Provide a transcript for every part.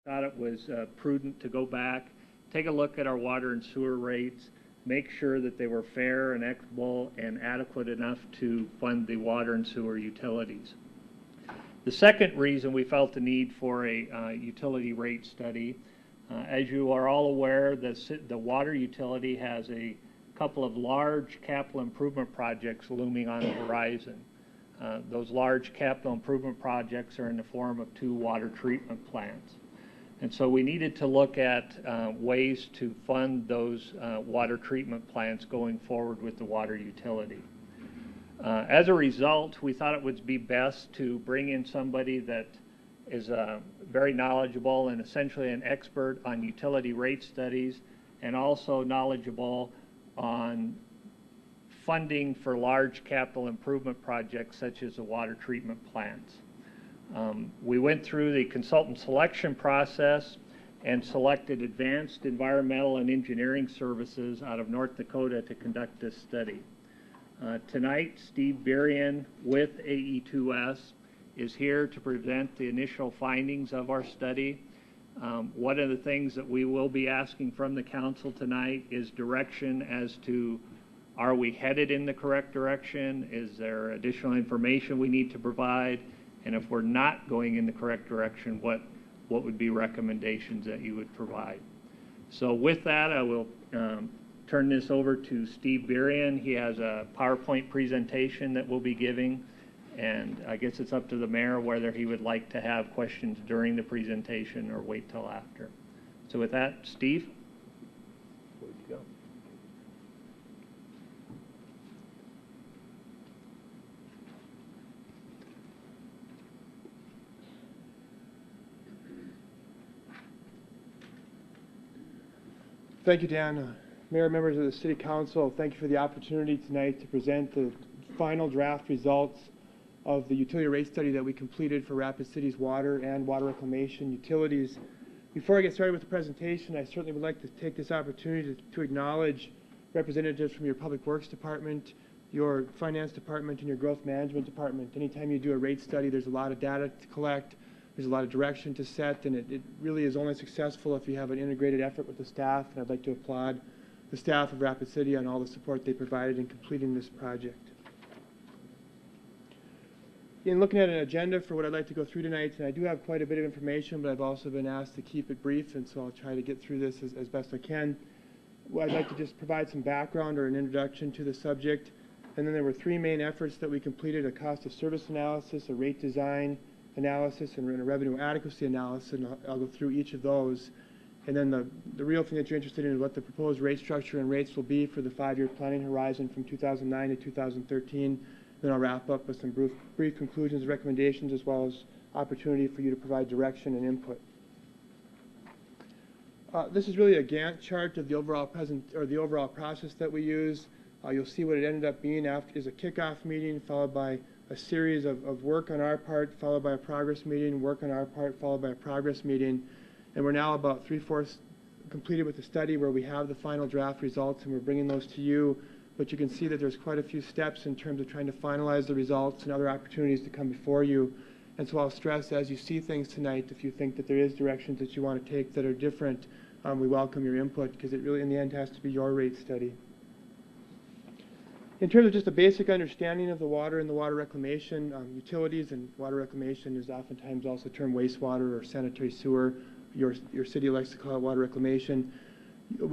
thought it was prudent to go back, take a look at our water and sewer rates, make sure that they were fair and equitable and adequate enough to fund the water and sewer utilities. The second reason we felt the need for a utility rate study, as you are all aware, the water utility has a couple of large capital improvement projects looming on the horizon. Those large capital improvement projects are in the form of 2 water treatment plants. And so we needed to look at ways to fund those water treatment plants going forward with the water utility. As a result, we thought it would be best to bring in somebody that is very knowledgeable and essentially an expert on utility rate studies and also knowledgeable on funding for large capital improvement projects such as the water treatment plants. We went through the consultant selection process and selected Advanced Environmental and Engineering Services out of North Dakota to conduct this study. Tonight, Steve Birian with AE2S is here to present the initial findings of our study. One of the things that we will be asking from the council tonight is direction as to, are we headed in the correct direction? Is there additional information we need to provide? And if we're not going in the correct direction, what would be recommendations that you would provide? So with that, I will turn this over to Steve Birian. He has a PowerPoint presentation that we'll be giving, and I guess it's up to the mayor whether he would like to have questions during the presentation or wait till after. So with that, Steve, where'd you go? Thank you, Dan. Mayor, members of the City Council, thank you for the opportunity tonight to present the final draft results of the utility rate study that we completed for Rapid City's water and water reclamation utilities. Before I get started with the presentation, I certainly would like to take this opportunity to acknowledge representatives from your Public Works Department, your Finance Department, and your Growth Management Department. Anytime you do a rate study, there's a lot of data to collect. There's a lot of direction to set, and it really is only successful if you have an integrated effort with the staff, and I'd like to applaud the staff of Rapid City on all the support they provided in completing this project. In looking at an agenda for what I'd like to go through tonight, and I do have quite a bit of information, but I've also been asked to keep it brief, and so I'll try to get through this as best I can. Well, I'd like to just provide some background or an introduction to the subject, and then there were 3 main efforts that we completed: a cost of service analysis, a rate design analysis, and a revenue adequacy analysis, and I'll go through each of those. And then the real thing that you're interested in is what the proposed rate structure and rates will be for the 5-year planning horizon from 2009 to 2013. Then I'll wrap up with some brief conclusions, recommendations, as well as opportunity for you to provide direction and input. This is really a Gantt chart of the overall process that we use. You'll see what it ended up being after is a kickoff meeting, followed by a series of work on our part, followed by a progress meeting, work on our part, followed by a progress meeting. And we're now about 3/4 completed with the study, where we have the final draft results, and we're bringing those to you. But you can see that there's quite a few steps in terms of trying to finalize the results and other opportunities to come before you. And so I'll stress, as you see things tonight, if you think that there is directions that you want to take that are different, we welcome your input, because it really in the end has to be your rate study. In terms of just a basic understanding of the water and the water reclamation, utilities and water reclamation is oftentimes also termed wastewater or sanitary sewer. Your city likes to call it water reclamation.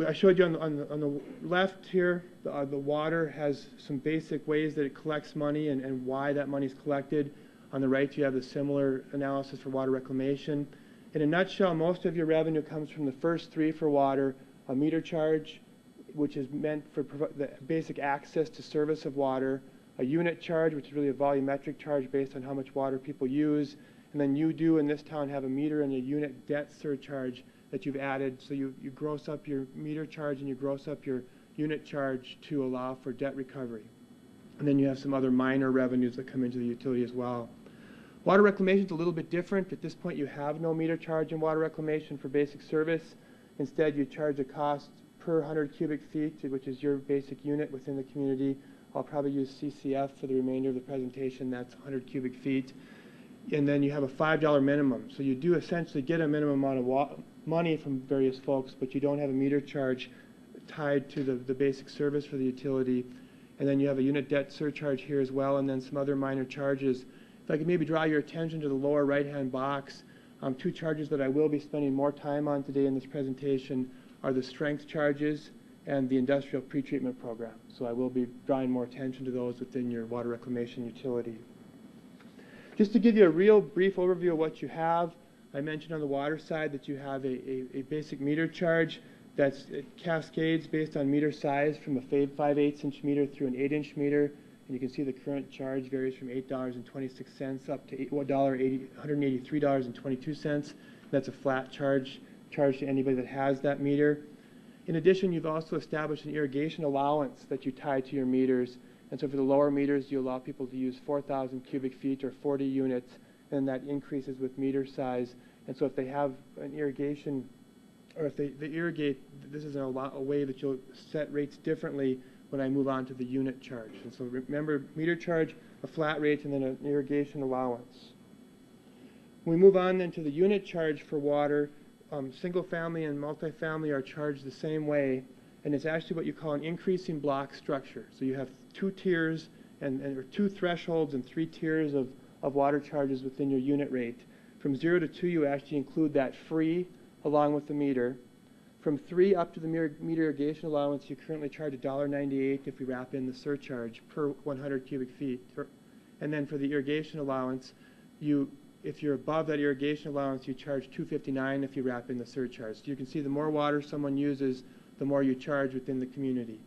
I showed you on the left here, the water has some basic ways that it collects money and why that money is collected. On the right, you have the similar analysis for water reclamation. In a nutshell, most of your revenue comes from the first 3 for water: a meter charge, which is meant for the basic access to service of water; a unit charge, which is really a volumetric charge based on how much water people use; and then you do in this town have a meter and a unit debt surcharge that you've added. So you gross up your meter charge and you gross up your unit charge to allow for debt recovery. And then you have some other minor revenues that come into the utility as well. Water reclamation is a little bit different. At this point, you have no meter charge in water reclamation for basic service. Instead, you charge a cost per 100 cubic feet, which is your basic unit within the community. I'll probably use CCF for the remainder of the presentation. That's 100 cubic feet. and then you have a $5 minimum. So you do essentially get a minimum amount of money from various folks, but you don't have a meter charge tied to the basic service for the utility. And then you have a unit debt surcharge here as well, and then some other minor charges. If I could maybe draw your attention to the lower right-hand box, two charges that I will be spending more time on today in this presentation are the strength charges and the industrial pretreatment program. So I will be drawing more attention to those within your water reclamation utility. Just to give you a real brief overview of what you have, I mentioned on the water side that you have a basic meter charge that's cascades based on meter size from a 5/8 inch meter through an 8-inch meter. And you can see the current charge varies from $8.26 up to $183.22. That's a flat charge to anybody that has that meter. In addition, you've also established an irrigation allowance that you tie to your meters. And so for the lower meters, you allow people to use 4,000 cubic feet or 40 units, and that increases with meter size. And so if they have an irrigation, or if they irrigate, this is a way that you'll set rates differently when I move on to the unit charge. And so remember, meter charge, a flat rate, and then an irrigation allowance. When we move on then to the unit charge for water, single family and multifamily are charged the same way, and it's actually what you call an increasing block structure. So you have two tiers or two thresholds and 3 tiers of water charges within your unit rate. From 0 to 2, you actually include that free along with the meter. From 3 up to the meter irrigation allowance, you currently charge $1.98 if we wrap in the surcharge per 100 cubic feet. And then for the irrigation allowance, if you're above that irrigation allowance, you charge $2.59 if you wrap in the surcharge. So you can see the more water someone uses, the more you charge within the community.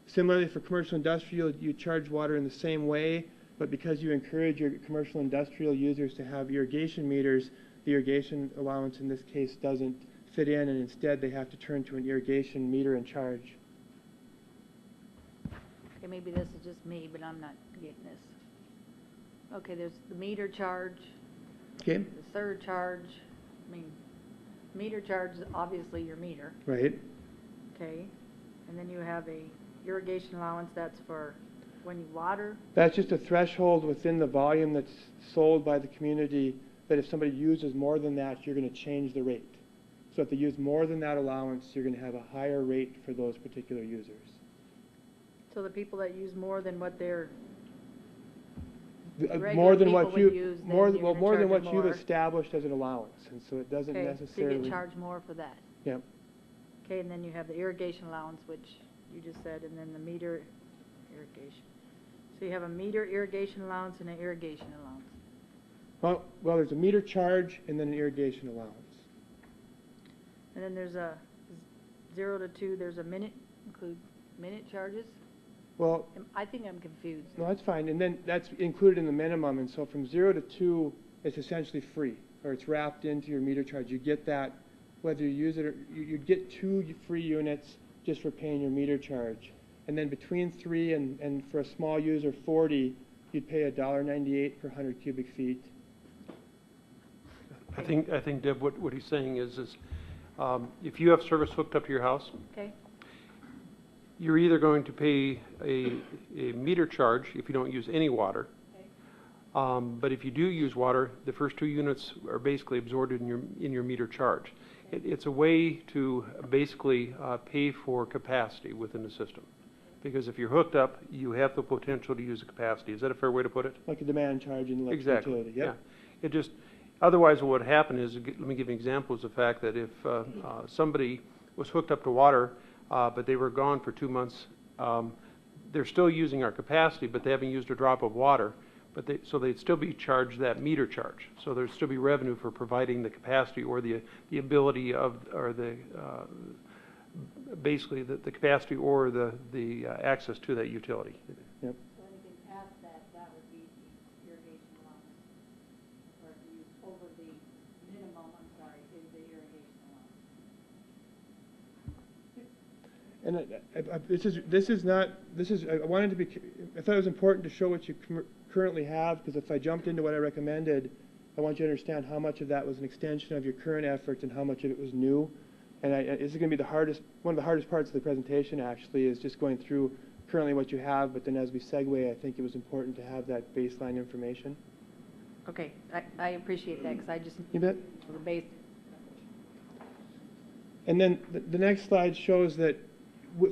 Similarly, for commercial industrial, you charge water in the same way, but because you encourage your commercial industrial users to have irrigation meters, the irrigation allowance in this case doesn't fit in, and instead they have to turn to an irrigation meter and charge. Okay, maybe this is just me, but I'm not getting this. Okay, there's the meter charge, Okay. the surcharge. I mean, meter charge is obviously your meter, Right. okay? And then you have a irrigation allowance, that's for when you water. That's just a threshold within the volume that's sold by the community, that if somebody uses more than that, you're going to change the rate. So if they use more than that allowance, you're going to have a higher rate for those particular users. So the people that use more than what they're More than what people would use, then more you're well, gonna more than charge what them you've more. established as an allowance, and so it doesn't Okay, so necessarily. you get charged more for that. Yep. Okay, and then you have the irrigation allowance, which you just said, and then the meter irrigation. So you have a meter irrigation allowance and an irrigation allowance. Well, there's a meter charge and then an irrigation allowance. And then there's a 0 to 2, there's a minute charges? Well, I think I'm confused. no, that's fine, and then that's included in the minimum, and so from 0 to 2, it's essentially free, or it's wrapped into your meter charge. You get that whether you use it or you get 2 free units just for paying your meter charge. And then between 3 and for a small user 40, you'd pay $1.98 per 100 cubic feet. I think Deb, what he's saying is if you have service hooked up to your house, Okay, you're either going to pay a meter charge if you don't use any water. okay. But if you do use water, the first 2 units are basically absorbed in your meter charge. It's a way to basically pay for capacity within the system. Because if you're hooked up, you have the potential to use the capacity. Is that a fair way to put it? Like a demand charge in electric Exactly. utility. Yep. Yeah. It just, otherwise what would happen is, let me give you an example, is the fact that if somebody was hooked up to water, but they were gone for 2 months, they're still using our capacity, but they haven't used a drop of water. So they'd still be charged that meter charge. So there'd still be revenue for providing the capacity or the ability of, or the basically the capacity or the access to that utility. Yep. So anything past that, that would be the irrigation allowance. Or if you use over the minimum, is the irrigation allowance. And I wanted to be, I thought it was important to show what you currently have, because if I jumped into what I recommended, I want you to understand how much of that was an extension of your current efforts and how much of it was new. And this is going to be one of the hardest parts of the presentation, actually, is just going through currently what you have, but then as we segue, I think it was important to have that baseline information. Okay, I appreciate that, because I just, You bet. the base, And then the next slide shows that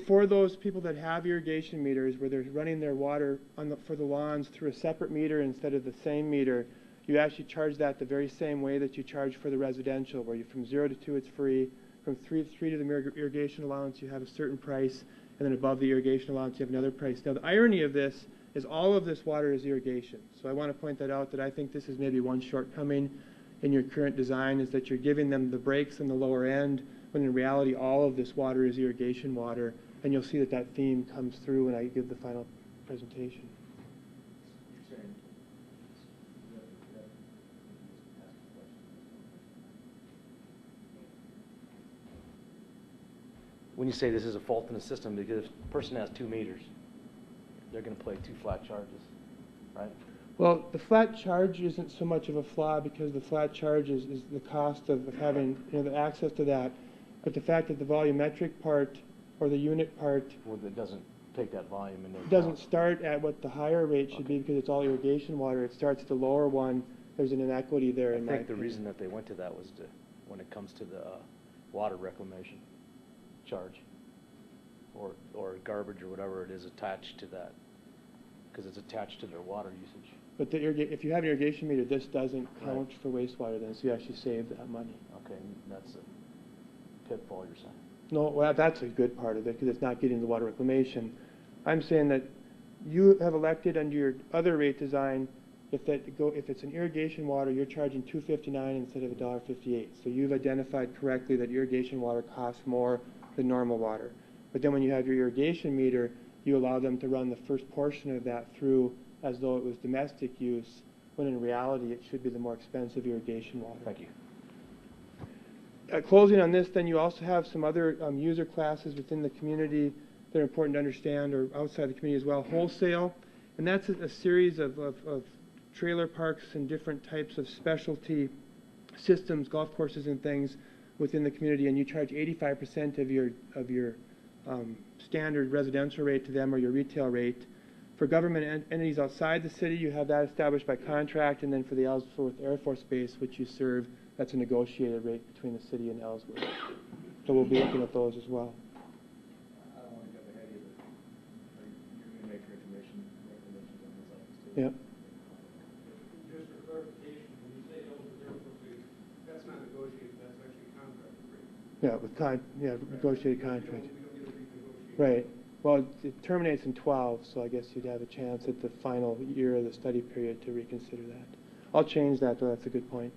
for those people that have irrigation meters where they're running their water for the lawns through a separate meter instead of the same meter, you actually charge that the very same way that you charge for the residential, where you from 0 to 2 it's free, from 3 to the irrigation allowance you have a certain price, and then above the irrigation allowance you have another price. Now the irony of this is all of this water is irrigation. So I want to point that out, that I think this is maybe one shortcoming in your current design, is that you're giving them the breaks in the lower end, when in reality all of this water is irrigation water, and you'll see that that theme comes through when I give the final presentation. When you say this is a fault in the system, because if a person has 2 meters, they're going to pay 2 flat charges, right? Well, the flat charge isn't so much of a flaw, because the flat charge is the cost of having the access to that. But the fact that the volumetric part or the unit part Well, it doesn't take that volume into account. doesn't start at what the higher rate should be, because it's all irrigation water. It starts at the lower one. There's an inequity there. I in my think the opinion. reason that they went to that was when it comes to the water reclamation charge or garbage or whatever it is attached to that, because it's attached to their water usage. But if you have an irrigation meter, this doesn't count for wastewater then, so you actually save that money. Okay, and that's a pitfall you're saying. No, well, that's a good part of it, because it's not getting the water reclamation. I'm saying that you have elected under your other rate design, if it's an irrigation water, you're charging $2.59 instead of $1.58. So you've identified correctly that irrigation water costs more than normal water. But then when you have your irrigation meter, you allow them to run the first portion of that through as though it was domestic use, when in reality it should be the more expensive irrigation water. Thank you. Closing on this, then you also have some other user classes within the community that are important to understand, or outside the community as well. Wholesale, and that's a series of trailer parks and different types of specialty systems, golf courses and things within the community, and you charge 85% of your standard residential rate to them, or your retail rate. For government entities outside the city, you have that established by contract, and then for the Ellsworth Air Force Base, which you serve, that's a negotiated rate between the city and Ellsworth. So we'll be looking at those as well. I don't want to jump ahead of you, but you're going to make your information recommendations on those items too. Yeah. Just for clarification, when you say Ellsworth Air Force Base, that's not negotiated, that's actually contract agreement. Yeah, negotiated contract. We don't get a renegotiation. Right. Well, it terminates in 12, so I guess you'd have a chance at the final year of the study period to reconsider that. I'll change that, though. That's a good point.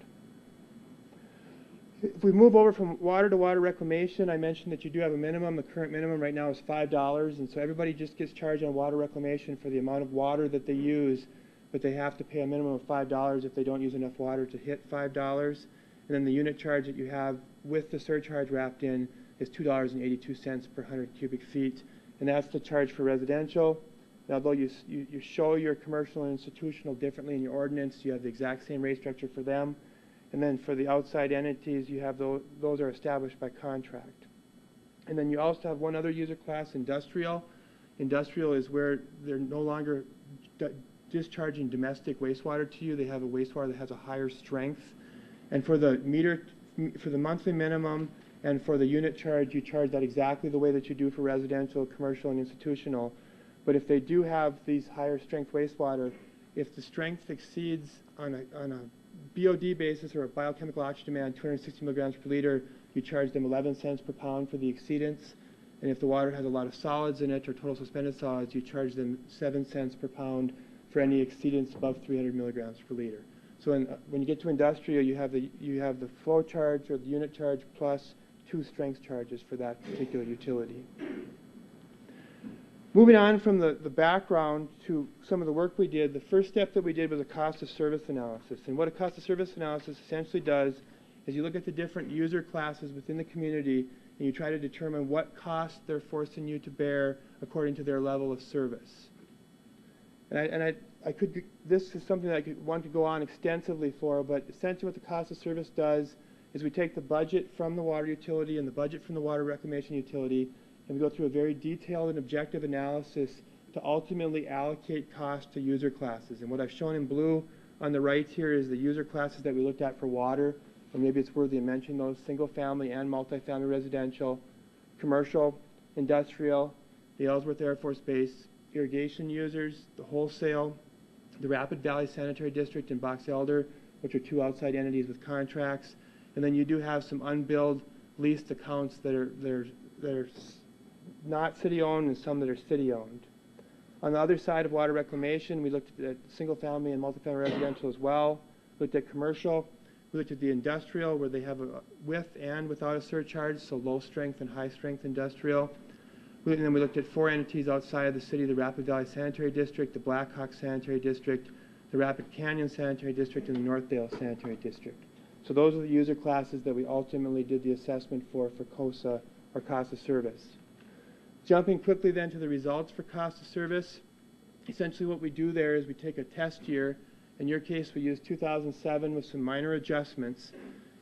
If we move over from water to water reclamation, I mentioned that you do have a minimum. The current minimum right now is $5, and so everybody just gets charged on water reclamation for the amount of water that they use, but they have to pay a minimum of $5 if they don't use enough water to hit $5. And then the unit charge that you have with the surcharge wrapped in is $2.82 per 100 cubic feet, and that's the charge for residential. And although you show your commercial and institutional differently in your ordinance, you have the exact same rate structure for them. And then for the outside entities, you have those are established by contract. And then you also have one other user class, industrial. Industrial is where they're no longer discharging domestic wastewater to you. They have a wastewater that has a higher strength. And for the monthly minimum and for the unit charge, you charge that exactly the way that you do for residential, commercial, and institutional. But if they do have these higher strength wastewater, if the strength exceeds on a BOD basis or a biochemical oxygen demand 260 milligrams per liter, you charge them 11 cents per pound for the exceedance. And if the water has a lot of solids in it or total suspended solids, you charge them 7 cents per pound for any exceedance above 300 milligrams per liter. So when you get to industrial, you have the flow charge or the unit charge plus 2 strength charges for that particular utility. Moving on from the background to some of the work we did, the first step that we did was a cost of service analysis. And what a cost of service analysis essentially does is you look at the different user classes within the community and you try to determine what costs they're forcing you to bear according to their level of service. This is something that I could want to go on extensively for, but essentially what the cost of service does is we take the budget from the water utility and the budget from the water reclamation utility, and we go through a very detailed and objective analysis to ultimately allocate cost to user classes. And what I've shown in blue On the right here is the user classes that we looked at for water, and maybe it's worthy of mentioning those: single-family and multifamily residential, commercial, industrial, the Ellsworth Air Force Base, irrigation users, the wholesale, the Rapid Valley Sanitary District and Box Elder, which are two outside entities with contracts. And then you do have some unbilled leased accounts that are not city-owned and some that are city-owned. On the other side of water reclamation, we looked at single-family and multifamily residential as well, looked at commercial, we looked at the industrial, where they have a with and without a surcharge, so low-strength and high-strength industrial. And then we looked at 4 entities outside of the city: the Rapid Valley Sanitary District, the Blackhawk Sanitary District, the Rapid Canyon Sanitary District, and the Northdale Sanitary District. So those are the user classes that we ultimately did the assessment for COSA, or cost of service. Jumping quickly then to the results for cost of service, essentially what we do there is we take a test year. In your case, we use 2007 with some minor adjustments,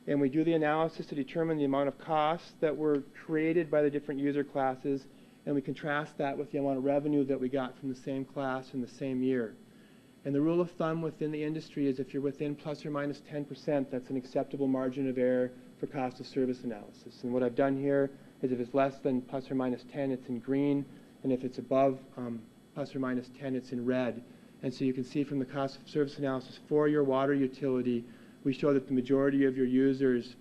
and we do the analysis to determine the amount of costs that were created by the different user classes, and we contrast that with the amount of revenue that we got from the same class in the same year. And the rule of thumb within the industry is if you're within plus or minus 10%, that's an acceptable margin of error for cost of service analysis. And what I've done here is if it's less than plus or minus 10, it's in green, and if it's above plus or minus 10, it's in red. And so you can see from the cost of service analysis for your water utility, we show that the majority of your users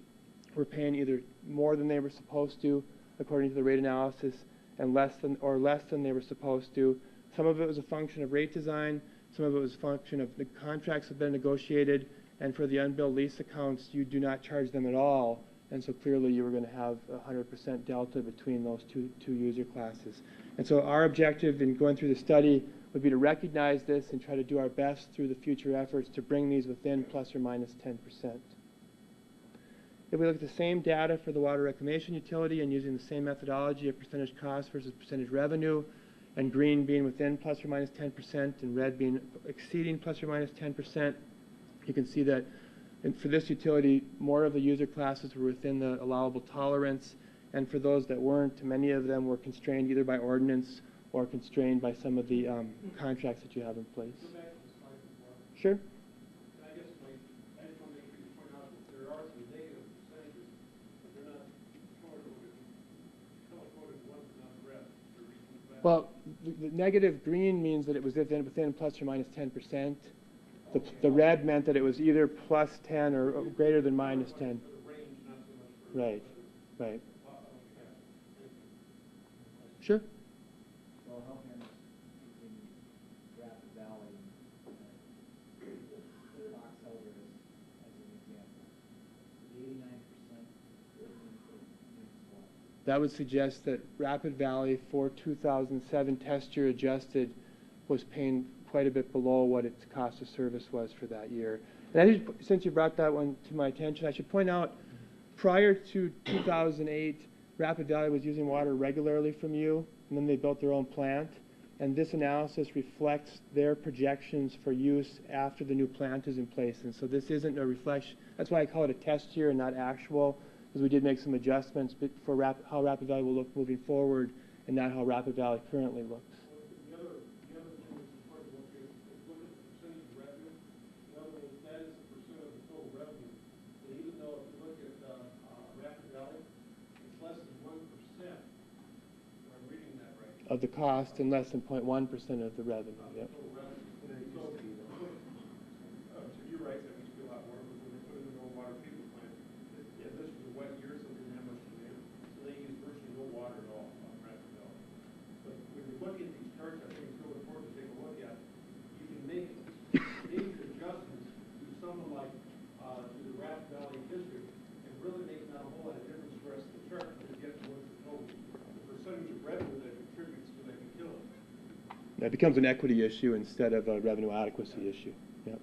were paying either more than they were supposed to, according to the rate analysis, and less than they were supposed to. Some of it was a function of rate design, some of it was a function of the contracts that have been negotiated, and for the unbilled lease accounts, you do not charge them at all, and so clearly you were going to have 100% delta between those two user classes. And so our objective in going through the study would be to recognize this and try to do our best through the future efforts to bring these within plus or minus 10%. If we look at the same data for the water reclamation utility and using the same methodology of percentage cost versus percentage revenue, and green being within plus or minus 10% and red being exceeding plus or minus 10%, you can see that for this utility, more of the user classes were within the allowable tolerance, and for those that weren't, many of them were constrained either by ordinance or constrained by some of the contracts that you have in place. Go back to the slide before. Sure. And I guess I just want to make sure you point out that there are some negative percentages, but they're not color-coded ones and not the rest. They're reasonably bad. Well, the negative green means that it was within plus or minus 10%. The red meant that it was either plus 10 or greater than minus 10. For the range, not so much for Right, right. okay. Sure. So help me in Rapid Valley, Box Elder as an example. 89% That would suggest that Rapid Valley for 2007 test year adjusted was paying quite a bit below what its cost of service was for that year. And since you brought that one to my attention, I should point out, prior to 2008, Rapid Valley was using water regularly from you, and then they built their own plant. And this analysis reflects their projections for use after the new plant is in place. And so this isn't a reflection. That's why I call it a test year and not actual, because we did make some adjustments for how Rapid Valley will look moving forward and not how Rapid Valley currently looks. The other thing that's important to look at is look at the percentage of revenue. In other words, that is the percent of the total revenue. And even though if you look at Rapid Valley, it's less than 1%. I'm reading that right. Of the cost and less than 0.1% of the revenue. Yep. Total revenue. So you're right, that used to be a lot more, but when they put in the no water treatment plant, this was a wet year, so they didn't have much demand. So they used virtually no water at all on Rapid Valley. But when you look at these charts, I think it's really important to take a look at. You can make major adjustments to something like to the Rapid Valley district and really make not a whole lot of difference for the rest of the chart to get to what's the total. The percentage of revenue that contributes to that utility. That becomes an equity issue instead of a revenue adequacy issue. Yep.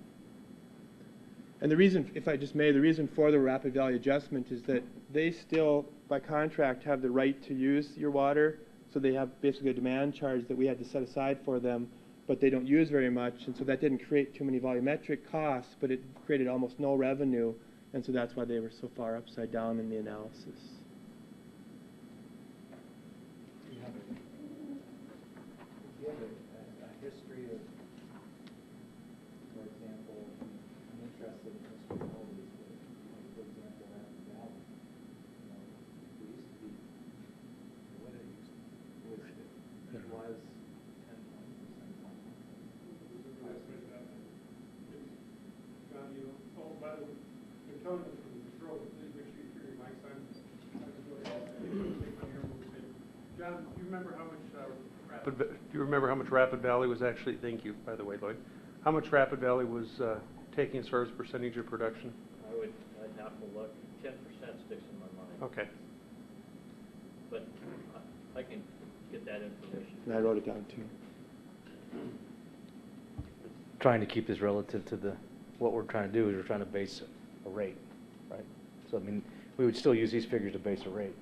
And the reason, if I just may, the reason for the Rapid Valley adjustment is that they still, by contract, have the right to use your water. So they have basically a demand charge that we had to set aside for them, but they don't use very much. And so that didn't create too many volumetric costs, but it created almost no revenue. And so that's why they were so far upside down in the analysis. Do you have a history of, for example, telling us from the control, but please make sure you turn your mics on. I just go ahead and take my camera over and say, John, do you remember how much, do you remember how much Rapid Valley was actually, thank you, by the way, Lloyd, how much Rapid Valley was taking as far as percentage of production? I'd have to look, 10% sticks in my mind. Okay. But I can get that information. And I wrote it down too. Trying to keep this relative to the, what we're trying to do is we're trying to base a rate, right? So, I mean, we would still use these figures to base a rate.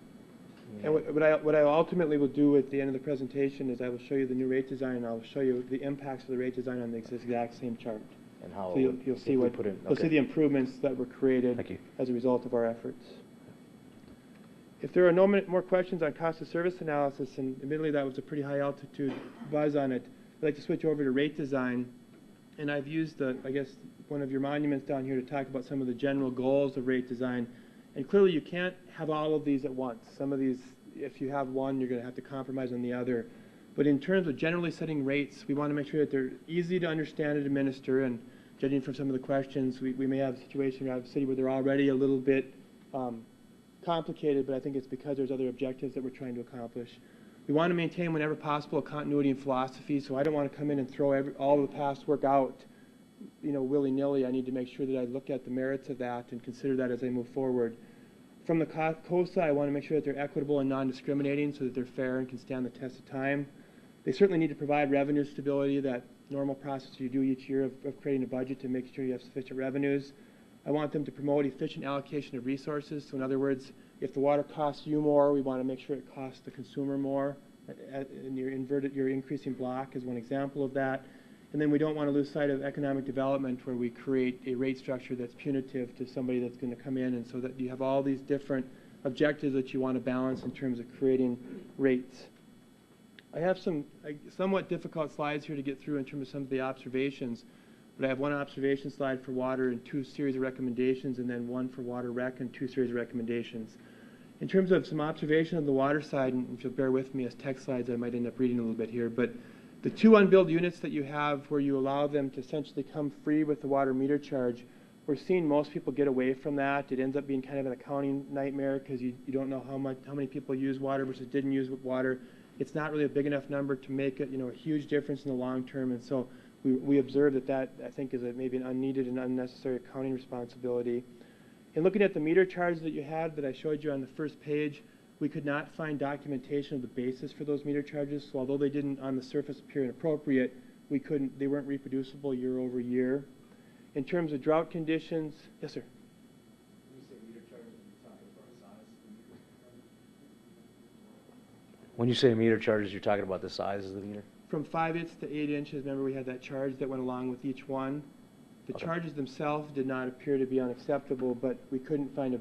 And what I ultimately will do at the end of the presentation is I will show you the new rate design, and I'll show you the impacts of the rate design on the exact same chart. And how So you'll see what, put in. you'll see the improvements that were created Thank you. as a result of our efforts. If there are no more questions on cost of service analysis, and admittedly that was a pretty high altitude buzz on it, I'd like to switch over to rate design. And I've used, I guess, one of your monuments down here to talk about some of the general goals of rate design. And clearly you can't have all of these at once. Some of these, if you have one, you're going to have to compromise on the other. But in terms of generally setting rates, we want to make sure that they're easy to understand and administer. And judging from some of the questions, we may have a situation where we have a city where they're already a little bit complicated, but I think it's because there's other objectives that we're trying to accomplish. We want to maintain, whenever possible, a continuity in philosophy, so I don't want to come in and throw all of the past work out, willy-nilly. I need to make sure that I look at the merits of that and consider that as I move forward. From the COSA, I want to make sure that they're equitable and non-discriminating so that they're fair and can stand the test of time. They certainly need to provide revenue stability, that normal process you do each year of creating a budget to make sure you have sufficient revenues. I want them to promote efficient allocation of resources. So in other words, if the water costs you more, we want to make sure it costs the consumer more. And your increasing block is one example of that. And then we don't want to lose sight of economic development, where we create a rate structure that's punitive to somebody that's going to come in, and so that you have all these different objectives that you want to balance in terms of creating rates. I have some somewhat difficult slides here to get through in terms of some of the observations, but I have one observation slide for water and two series of recommendations, and then one for water rec and two series of recommendations. In terms of some observation of the water side, and if you'll bear with me as text slides, I might end up reading a little bit here, but the two unbilled units that you have where you allow them to essentially come free with the water meter charge, we're seeing most people get away from that. It ends up being kind of an accounting nightmare because you don't know how many people use water versus didn't use water. It's not really a big enough number to make it, a huge difference in the long term, and so we observe that I think is maybe an unneeded and unnecessary accounting responsibility. In looking at the meter charge that you had that I showed you on the first page, we could not find documentation of the basis for those meter charges. So although they didn't on the surface appear inappropriate, they weren't reproducible year over year. In terms of drought conditions, yes, sir. When you say meter charges, you're talking about size of the meter? When you say meter charges, you're talking about the size of the meter? From 5/8 to 8 inches, remember we had that charge that went along with each one. The Okay. charges themselves did not appear to be unacceptable, but we couldn't find a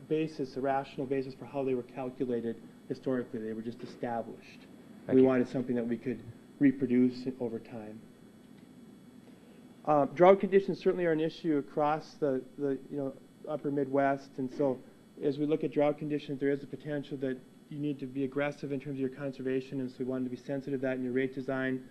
basis, a rational basis for how they were calculated historically. They were just established. Thank We you. wanted something that we could reproduce over time. Drought conditions certainly are an issue across the upper Midwest, and so as we look at drought conditions, there is a potential that you need to be aggressive in terms of your conservation, and so we wanted to be sensitive to that in your rate design.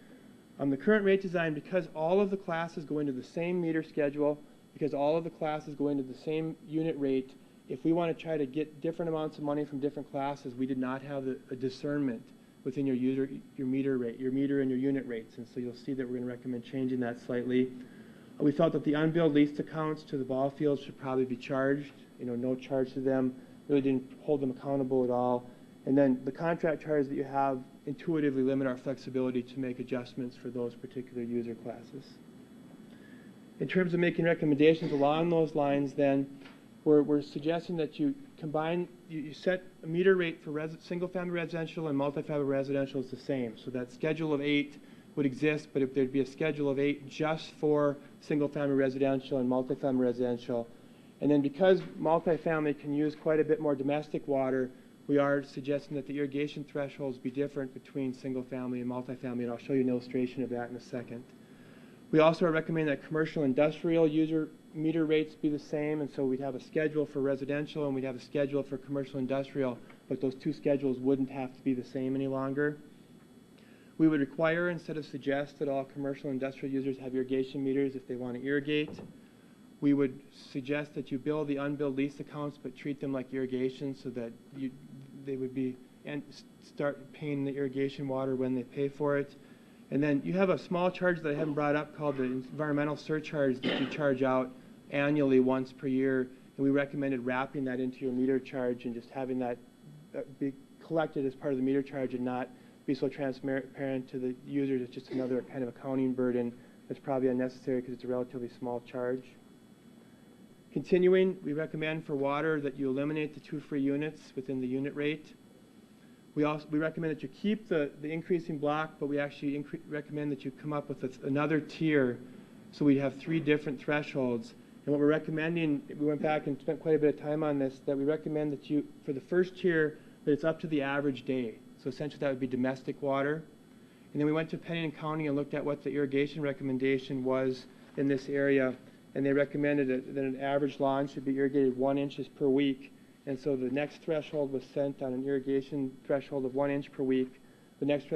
The current rate design, because all of the classes go into the same meter schedule, because all of the classes go into the same unit rate, if we want to try to get different amounts of money from different classes, we did not have a discernment within your meter rate, your meter and your unit rates, and so you'll see that we're going to recommend changing that slightly. We felt that the unbilled lease accounts to the ball fields should probably be charged, no charge to them, really didn't hold them accountable at all. And then the contract charges that you have intuitively limit our flexibility to make adjustments for those particular user classes. In terms of making recommendations along those lines, then, we're suggesting that you combine, you set a meter rate for single-family residential and multifamily residential is the same. So that schedule of 8 would exist, but if there'd be a schedule of 8 just for single-family residential and multifamily residential. And then because multifamily can use quite a bit more domestic water, we are suggesting that the irrigation thresholds be different between single-family and multifamily, and I'll show you an illustration of that in a second. We also are recommending that commercial industrial user meter rates be the same, and so we'd have a schedule for residential and we'd have a schedule for commercial industrial, but those two schedules wouldn't have to be the same any longer. We would require instead of suggest that all commercial industrial users have irrigation meters if they want to irrigate. we would suggest that you bill the unbilled lease accounts, but treat them like irrigation so that they would be, and start paying the irrigation water when they pay for it. And then you have a small charge that I haven't brought up called the environmental surcharge that you charge out annually once per year. And we recommended wrapping that into your meter charge and just having that be collected as part of the meter charge and not be so transparent to the users. It's just another kind of accounting burden that's probably unnecessary because it's a relatively small charge. Continuing, we recommend for water that you eliminate the 2 free units within the unit rate. We recommend that you keep the increasing block, but we actually recommend that you come up with another tier so we have 3 different thresholds. And what we're recommending, we went back and spent quite a bit of time on this, that we recommend that you, for the first tier, that it's up to the average day. So essentially that would be domestic water. And then we went to Pennington County and looked at what the irrigation recommendation was in this area. And they recommended that an average lawn should be irrigated 1 inch per week. And so the next threshold was set on an irrigation threshold of 1 inch per week. The next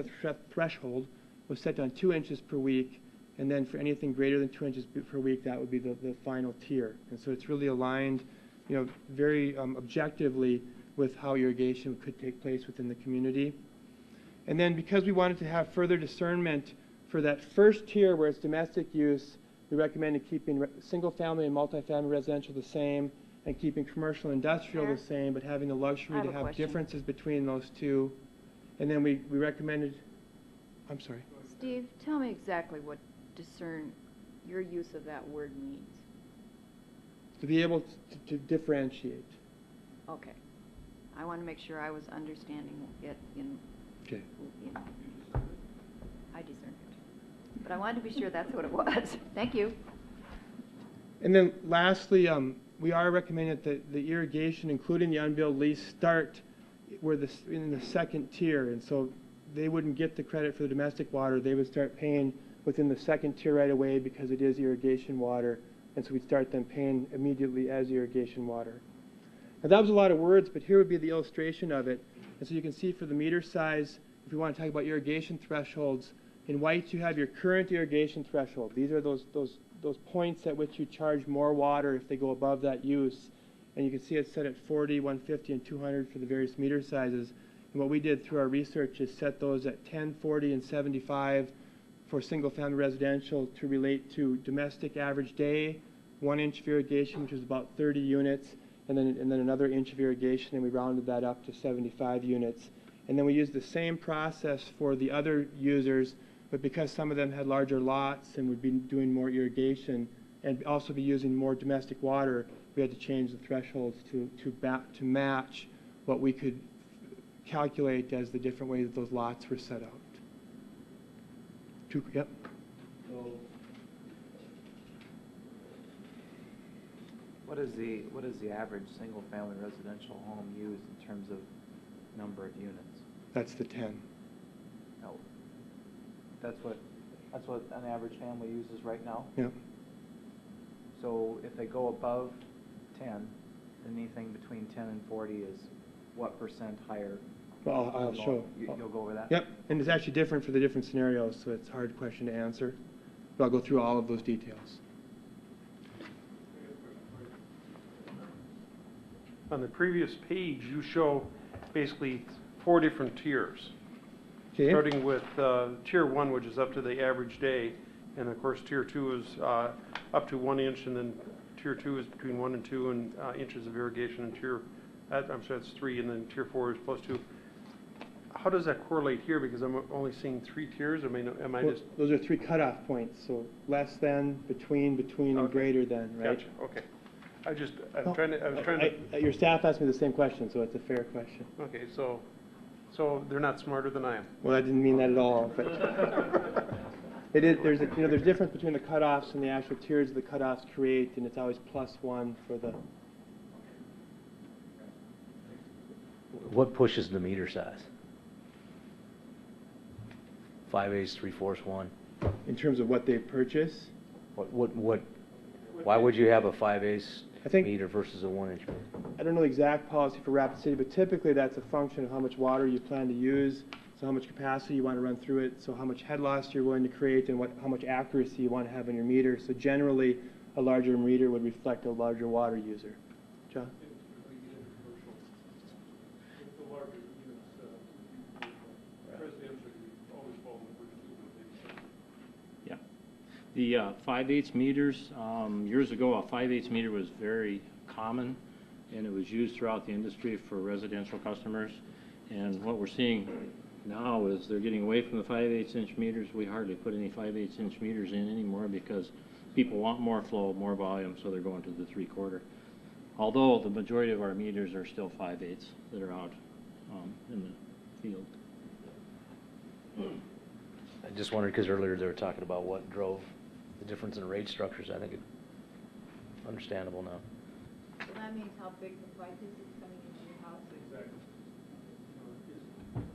threshold was set on 2 inches per week. And then for anything greater than 2 inches per week, that would be the final tier. And so it's really aligned, very objectively with how irrigation could take place within the community. And then because we wanted to have further discernment for that first tier where it's domestic use, we recommended keeping single-family and multifamily residential the same and keeping commercial and industrial the same, but having the luxury to have differences between those two. And then we recommended, I'm sorry. Steve, tell me exactly what discern, your use of that word means. To be able to differentiate. Okay. I want to make sure I was understanding it in, Okay. I discerned it. But I wanted to be sure that's what it was. Thank you. And then lastly, we are recommending that the irrigation, including the unbilled lease, start in the second tier. And so they wouldn't get the credit for the domestic water. They would start paying within the second tier right away because it is irrigation water. And so we'd start them paying immediately as irrigation water. Now that was a lot of words, but here would be the illustration of it. And so you can see for the meter size, if we want to talk about irrigation thresholds, in white you have your current irrigation threshold. These are those points at which you charge more water if they go above that use. And you can see it's set at 40, 150, and 200 for the various meter sizes. And what we did through our research is set those at 10, 40, and 75 for single-family residential to relate to domestic average day, 1 inch of irrigation, which is about 30 units, and then another inch of irrigation, and we rounded that up to 75 units. And then we used the same process for the other users, but because some of them had larger lots and would be doing more irrigation and also be using more domestic water, we had to change the thresholds to match what we could calculate as the different ways that those lots were set out. Yep. So, what is the average single-family residential home use in terms of number of units? That's the 10. No. That's what an average family uses right now? Yep. So if they go above 10, anything between 10 and 40 is what percent higher? Well, I'll show. You'll go over that? Yep, and it's actually different for the different scenarios, so it's a hard question to answer. But I'll go through all of those details. On the previous page, you show basically 4 different tiers. Okay. Starting with tier 1, which is up to the average day, and of course tier 2 is up to 1 inch, and then tier 2 is between 1 and 2 inches of irrigation, and I'm sorry, that's 3, and then tier 4 is plus 2. How does that correlate here? Because I'm only seeing 3 tiers. Am I Well, just? those are 3 cutoff points, so less than, between, and Okay. greater than, right? Gotcha. Okay. I was trying to. Your staff asked me the same question, so it's a fair question. Okay, so they're not smarter than I am. Well, I didn't mean that at all, but it is. There's a difference between the cutoffs and the actual tiers the cutoffs create, and it's always +1 for the. What pushes the meter size? 5/8, 3/4, 1. In terms of what they purchase, Why would you have a 5/8 I think- meter versus a 1 inch meter? I don't know the exact policy for Rapid City, but typically that's a function of how much water you plan to use, so how much capacity you want to run through it, so how much head loss you're going to create, and how much accuracy you want to have in your meter. So generally, a larger meter would reflect a larger water user. John? If we get into commercial, if the larger units, residential, you always fall in the first two. Yeah. The 5/8 meters, years ago, a 5/8 meter was very common, and it was used throughout the industry for residential customers. And what we're seeing now is they're getting away from the 5/8 inch meters. We hardly put any 5/8 inch meters in anymore because people want more flow, more volume, so they're going to the 3/4. Although the majority of our meters are still 5/8 that are out in the field. I just wondered, because earlier they were talking about what drove the difference in rate structures. I think it's understandable now. So that means how big the pipe is that's coming into your house? Exactly.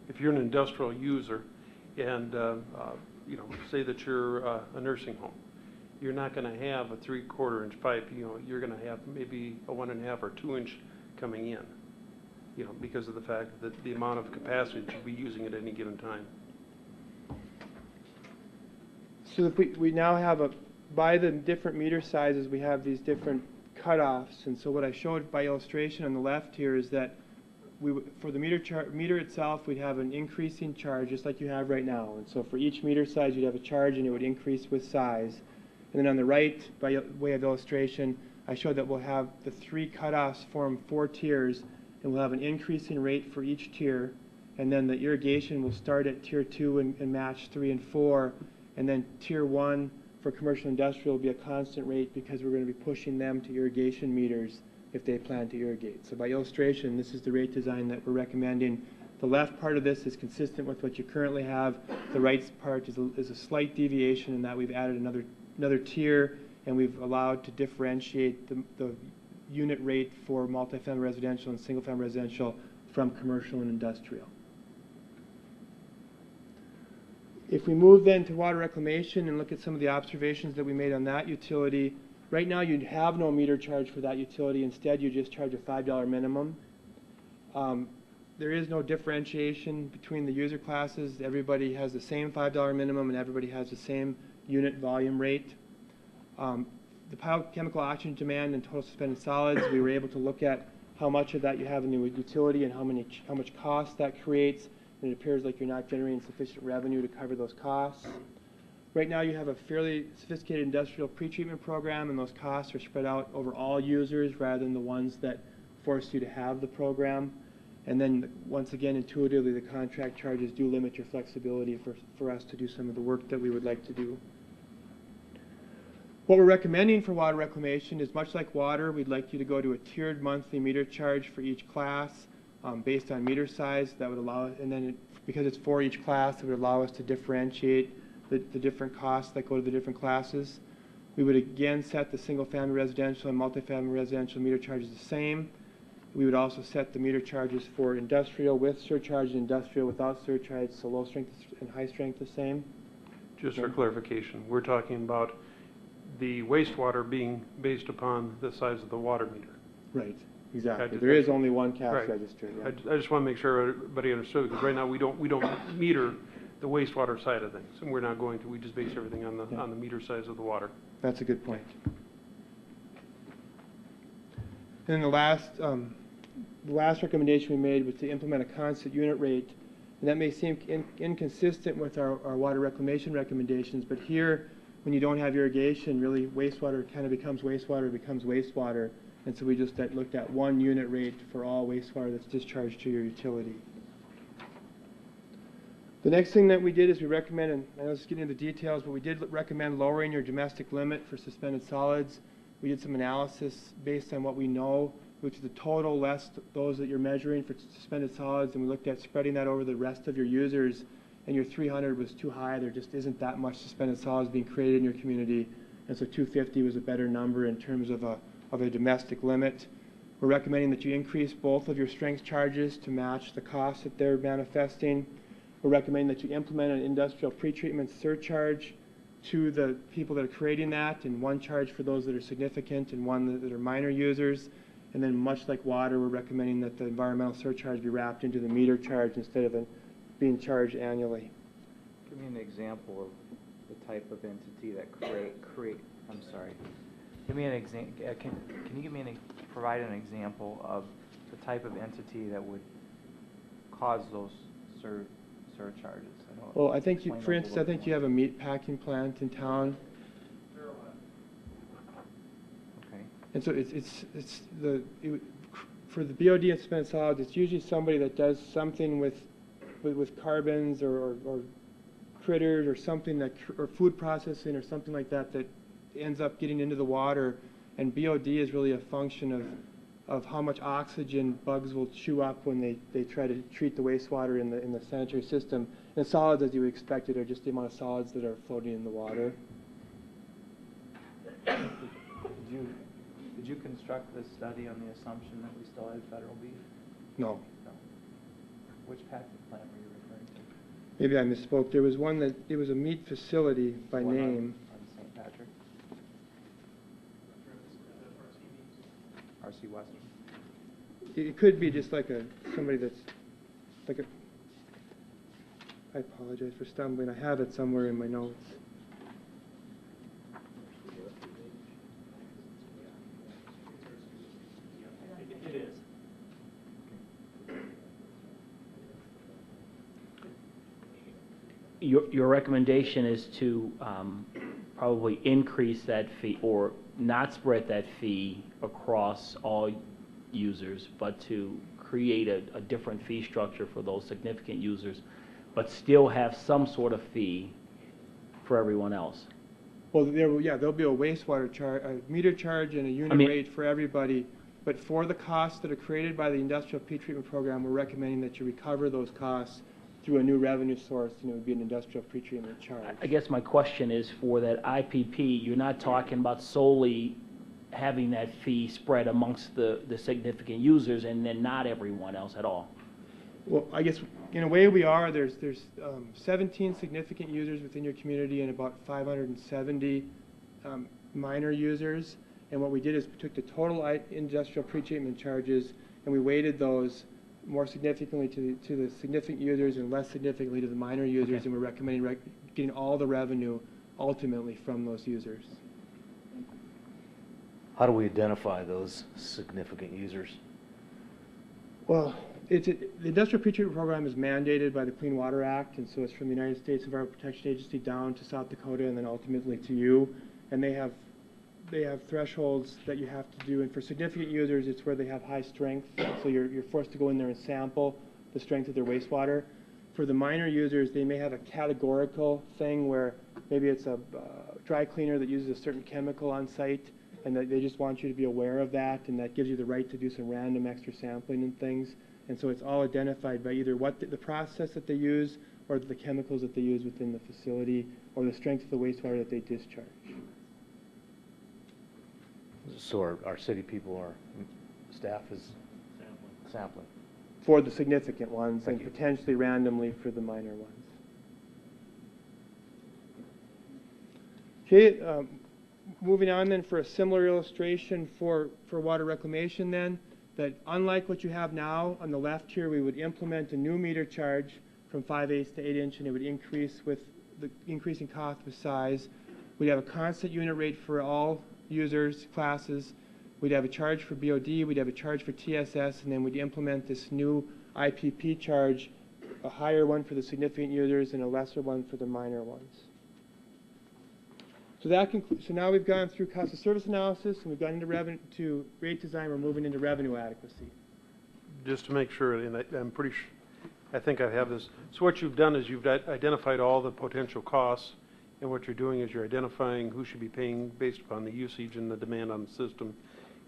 If you're an industrial user and, you know, say that you're a nursing home, you're not going to have a 3/4 inch pipe. You know, you're going to have maybe a 1.5 or 2 inch coming in, you know, because of the fact that the amount of capacity that you'll be using at any given time. So if we now have by the different meter sizes, we have these different cutoffs. And so what I showed by illustration on the left here is that for the meter itself, we'd have an increasing charge just like you have right now. And so for each meter size, you'd have a charge and it would increase with size. And then on the right, by way of illustration, I showed that we'll have the 3 cutoffs form 4 tiers, and we'll have an increasing rate for each tier. And then the irrigation will start at tier 2 and match 3 and 4. And then tier 1 for commercial industrial will be a constant rate because we're going to be pushing them to irrigation meters if they plan to irrigate. So by illustration, this is the rate design that we're recommending. The left part of this is consistent with what you currently have. The right part is a slight deviation in that we've added another tier, and we've allowed to differentiate the unit rate for multifamily residential and single-family residential from commercial and industrial. If we move then to water reclamation and look at some of the observations that we made on that utility, right now you have no meter charge for that utility. Instead, you just charge a $5 minimum. There is no differentiation between the user classes. Everybody has the same $5 minimum and everybody has the same unit volume rate. The biochemical oxygen demand and total suspended solids, we were able to look at how much of that you have in the utility and how much cost that creates. And it appears like you're not generating sufficient revenue to cover those costs. Right now you have a fairly sophisticated industrial pretreatment program, and those costs are spread out over all users rather than the ones that force you to have the program. And then once again, intuitively, the contract charges do limit your flexibility for us to do some of the work that we would like to do. What we're recommending for water reclamation is much like water, we'd like you to go to a tiered monthly meter charge for each class based on meter size. That would allow, and then because it's for each class, it would allow us to differentiate the different costs that go to the different classes. We would again set the single-family residential and multifamily residential meter charges the same. We would also set the meter charges for industrial with surcharge and industrial without surcharge, so low strength and high strength the same. Just for clarification, we're talking about the wastewater being based upon the size of the water meter. Right, exactly. Okay, There is only one cash right. register. Yeah. I just want to make sure everybody understood, because right now we don't meter the wastewater side of things, and we're not going to. We just base everything on the meter size of the water. That's a good point. And then the last recommendation we made was to implement a constant unit rate, and that may seem inconsistent with our water reclamation recommendations, but here, when you don't have irrigation, really wastewater kind of becomes wastewater, and so we just looked at 1 unit rate for all wastewater that's discharged to your utility. The next thing that we did is we recommend, and I know this is getting into the details, but we did recommend lowering your domestic limit for suspended solids. We did some analysis based on what we know, which is the total less those that you're measuring for suspended solids, and we looked at spreading that over the rest of your users, and your 300 was too high. There just isn't that much suspended solids being created in your community, and so 250 was a better number in terms of a domestic limit. We're recommending that you increase both of your strength charges to match the costs that they're manifesting. We're recommending that you implement an industrial pretreatment surcharge to the people that are creating that, and 1 charge for those that are significant and 1 that are minor users. And then much like water, we're recommending that the environmental surcharge be wrapped into the meter charge instead of being charged annually. Give me an example of the type of entity that Give me an can you give me provide an example of the type of entity that would cause those surcharges? I know- Well, I think, explain for those a instance, I little think you more. have a meat packing plant in town, Okay. and so for the BOD and spent solids, it's usually somebody that does something with carbons or critters or something or food processing or something like that that ends up getting into the water, and BOD is really a function of how much oxygen bugs will chew up when they try to treat the wastewater in the sanitary system. And solids, as you would expect it, are just the amount of solids that are floating in the water. Did you construct this study on the assumption that we still had federal beef? No. No. Which packing plant were you referring to? Maybe I misspoke. There was one that, it was a meat facility by One name. On St. Patrick? RC Western? It could be just like somebody that's like I apologize for stumbling. I have it somewhere in my notes. It is. Your recommendation is to probably increase that fee or not spread that fee across all users, but to create a different fee structure for those significant users, but still have some sort of fee for everyone else. Well, there'll be a wastewater charge, a meter charge, and a unit rate for everybody. But for the costs that are created by the industrial pretreatment program, we're recommending that you recover those costs through a new revenue source, and it would be an industrial pretreatment charge. I guess my question is, for that IPP, you're not talking about solely having that fee spread amongst the significant users and then not everyone else at all. Well, I guess in a way we are. There's 17 significant users within your community and about 570 minor users. And what we did is we took the total industrial pretreatment charges and we weighted those more significantly to the significant users and less significantly to the minor users. Okay. And we're recommending getting all the revenue ultimately from those users. How do we identify those significant users? Well, the industrial pretreatment program is mandated by the Clean Water Act, and so it's from the United States Environmental Protection Agency down to South Dakota and then ultimately to you. And they have thresholds that you have to do, and for significant users, it's where they have high strength, so you're forced to go in there and sample the strength of their wastewater. For the minor users, they may have a categorical thing where maybe it's a dry cleaner that uses a certain chemical on site, and that they just want you to be aware of that, and that gives you the right to do some random extra sampling and things. And so it's all identified by either what the process that they use or the chemicals that they use within the facility or the strength of the wastewater that they discharge. So our city people, our staff is sampling. For the significant ones Thank and you. potentially randomly for the minor ones. Okay, moving on then for a similar illustration for water reclamation then, that unlike what you have now on the left here, we would implement a new meter charge from 5/8 to 8 inch, and it would increase with the increasing cost with size. We'd have a constant unit rate for all users, classes. We'd have a charge for BOD, we'd have a charge for TSS, and then we'd implement this new IPP charge, a higher one for the significant users and a lesser one for the minor ones. So so now we've gone through cost of service analysis and we've gone into to rate design. We're moving into revenue adequacy. Just to make sure, and I'm pretty sure, I think I have this. So what you've done is you've identified all the potential costs, and what you're doing is you're identifying who should be paying based upon the usage and the demand on the system,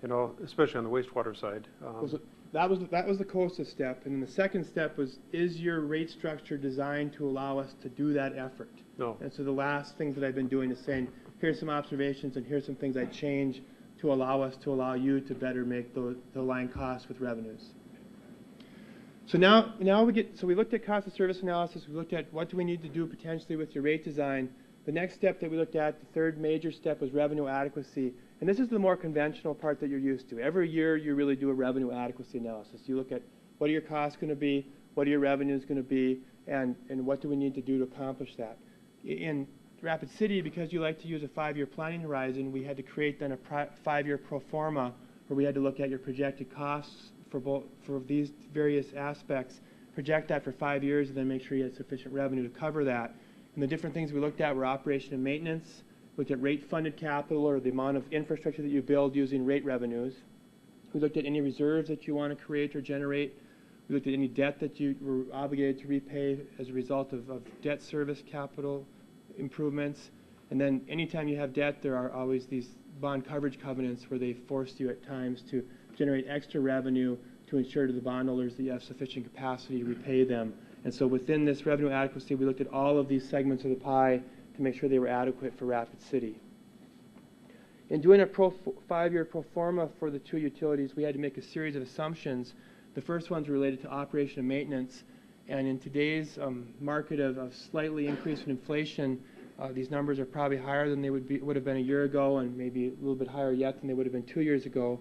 and all, especially on the wastewater side. So that was the COSA step, and then the second step was, is your rate structure designed to allow us to do that effort? No. And so the last things that I've been doing is saying, here's some observations and here's some things I'd change to allow you to better make the line costs with revenues. So now we looked at cost of service analysis, we looked at what do we need to do potentially with your rate design. The next step that we looked at, the third major step, was revenue adequacy. And this is the more conventional part that you're used to. Every year you really do a revenue adequacy analysis. You look at what are your costs going to be, what are your revenues going to be, and what do we need to do to accomplish that. In Rapid City, because you like to use a 5-year planning horizon, we had to create then a 5-year pro forma where we had to look at your projected costs for these various aspects, project that for 5 years, and then make sure you had sufficient revenue to cover that. And the different things we looked at were operation and maintenance, looked at rate-funded capital, or the amount of infrastructure that you build using rate revenues. We looked at any reserves that you want to create or generate. We looked at any debt that you were obligated to repay as a result of debt service capital improvements. And then anytime you have debt, there are always these bond coverage covenants where they force you at times to generate extra revenue to ensure to the bondholders that you have sufficient capacity to repay them. And so within this revenue adequacy, we looked at all of these segments of the pie to make sure they were adequate for Rapid City. In doing a 5-year pro forma for the two utilities, we had to make a series of assumptions. The first one's related to operation and maintenance. And in today's market of slightly increasing inflation, these numbers are probably higher than they would have been a year ago, and maybe a little bit higher yet than they would have been 2 years ago.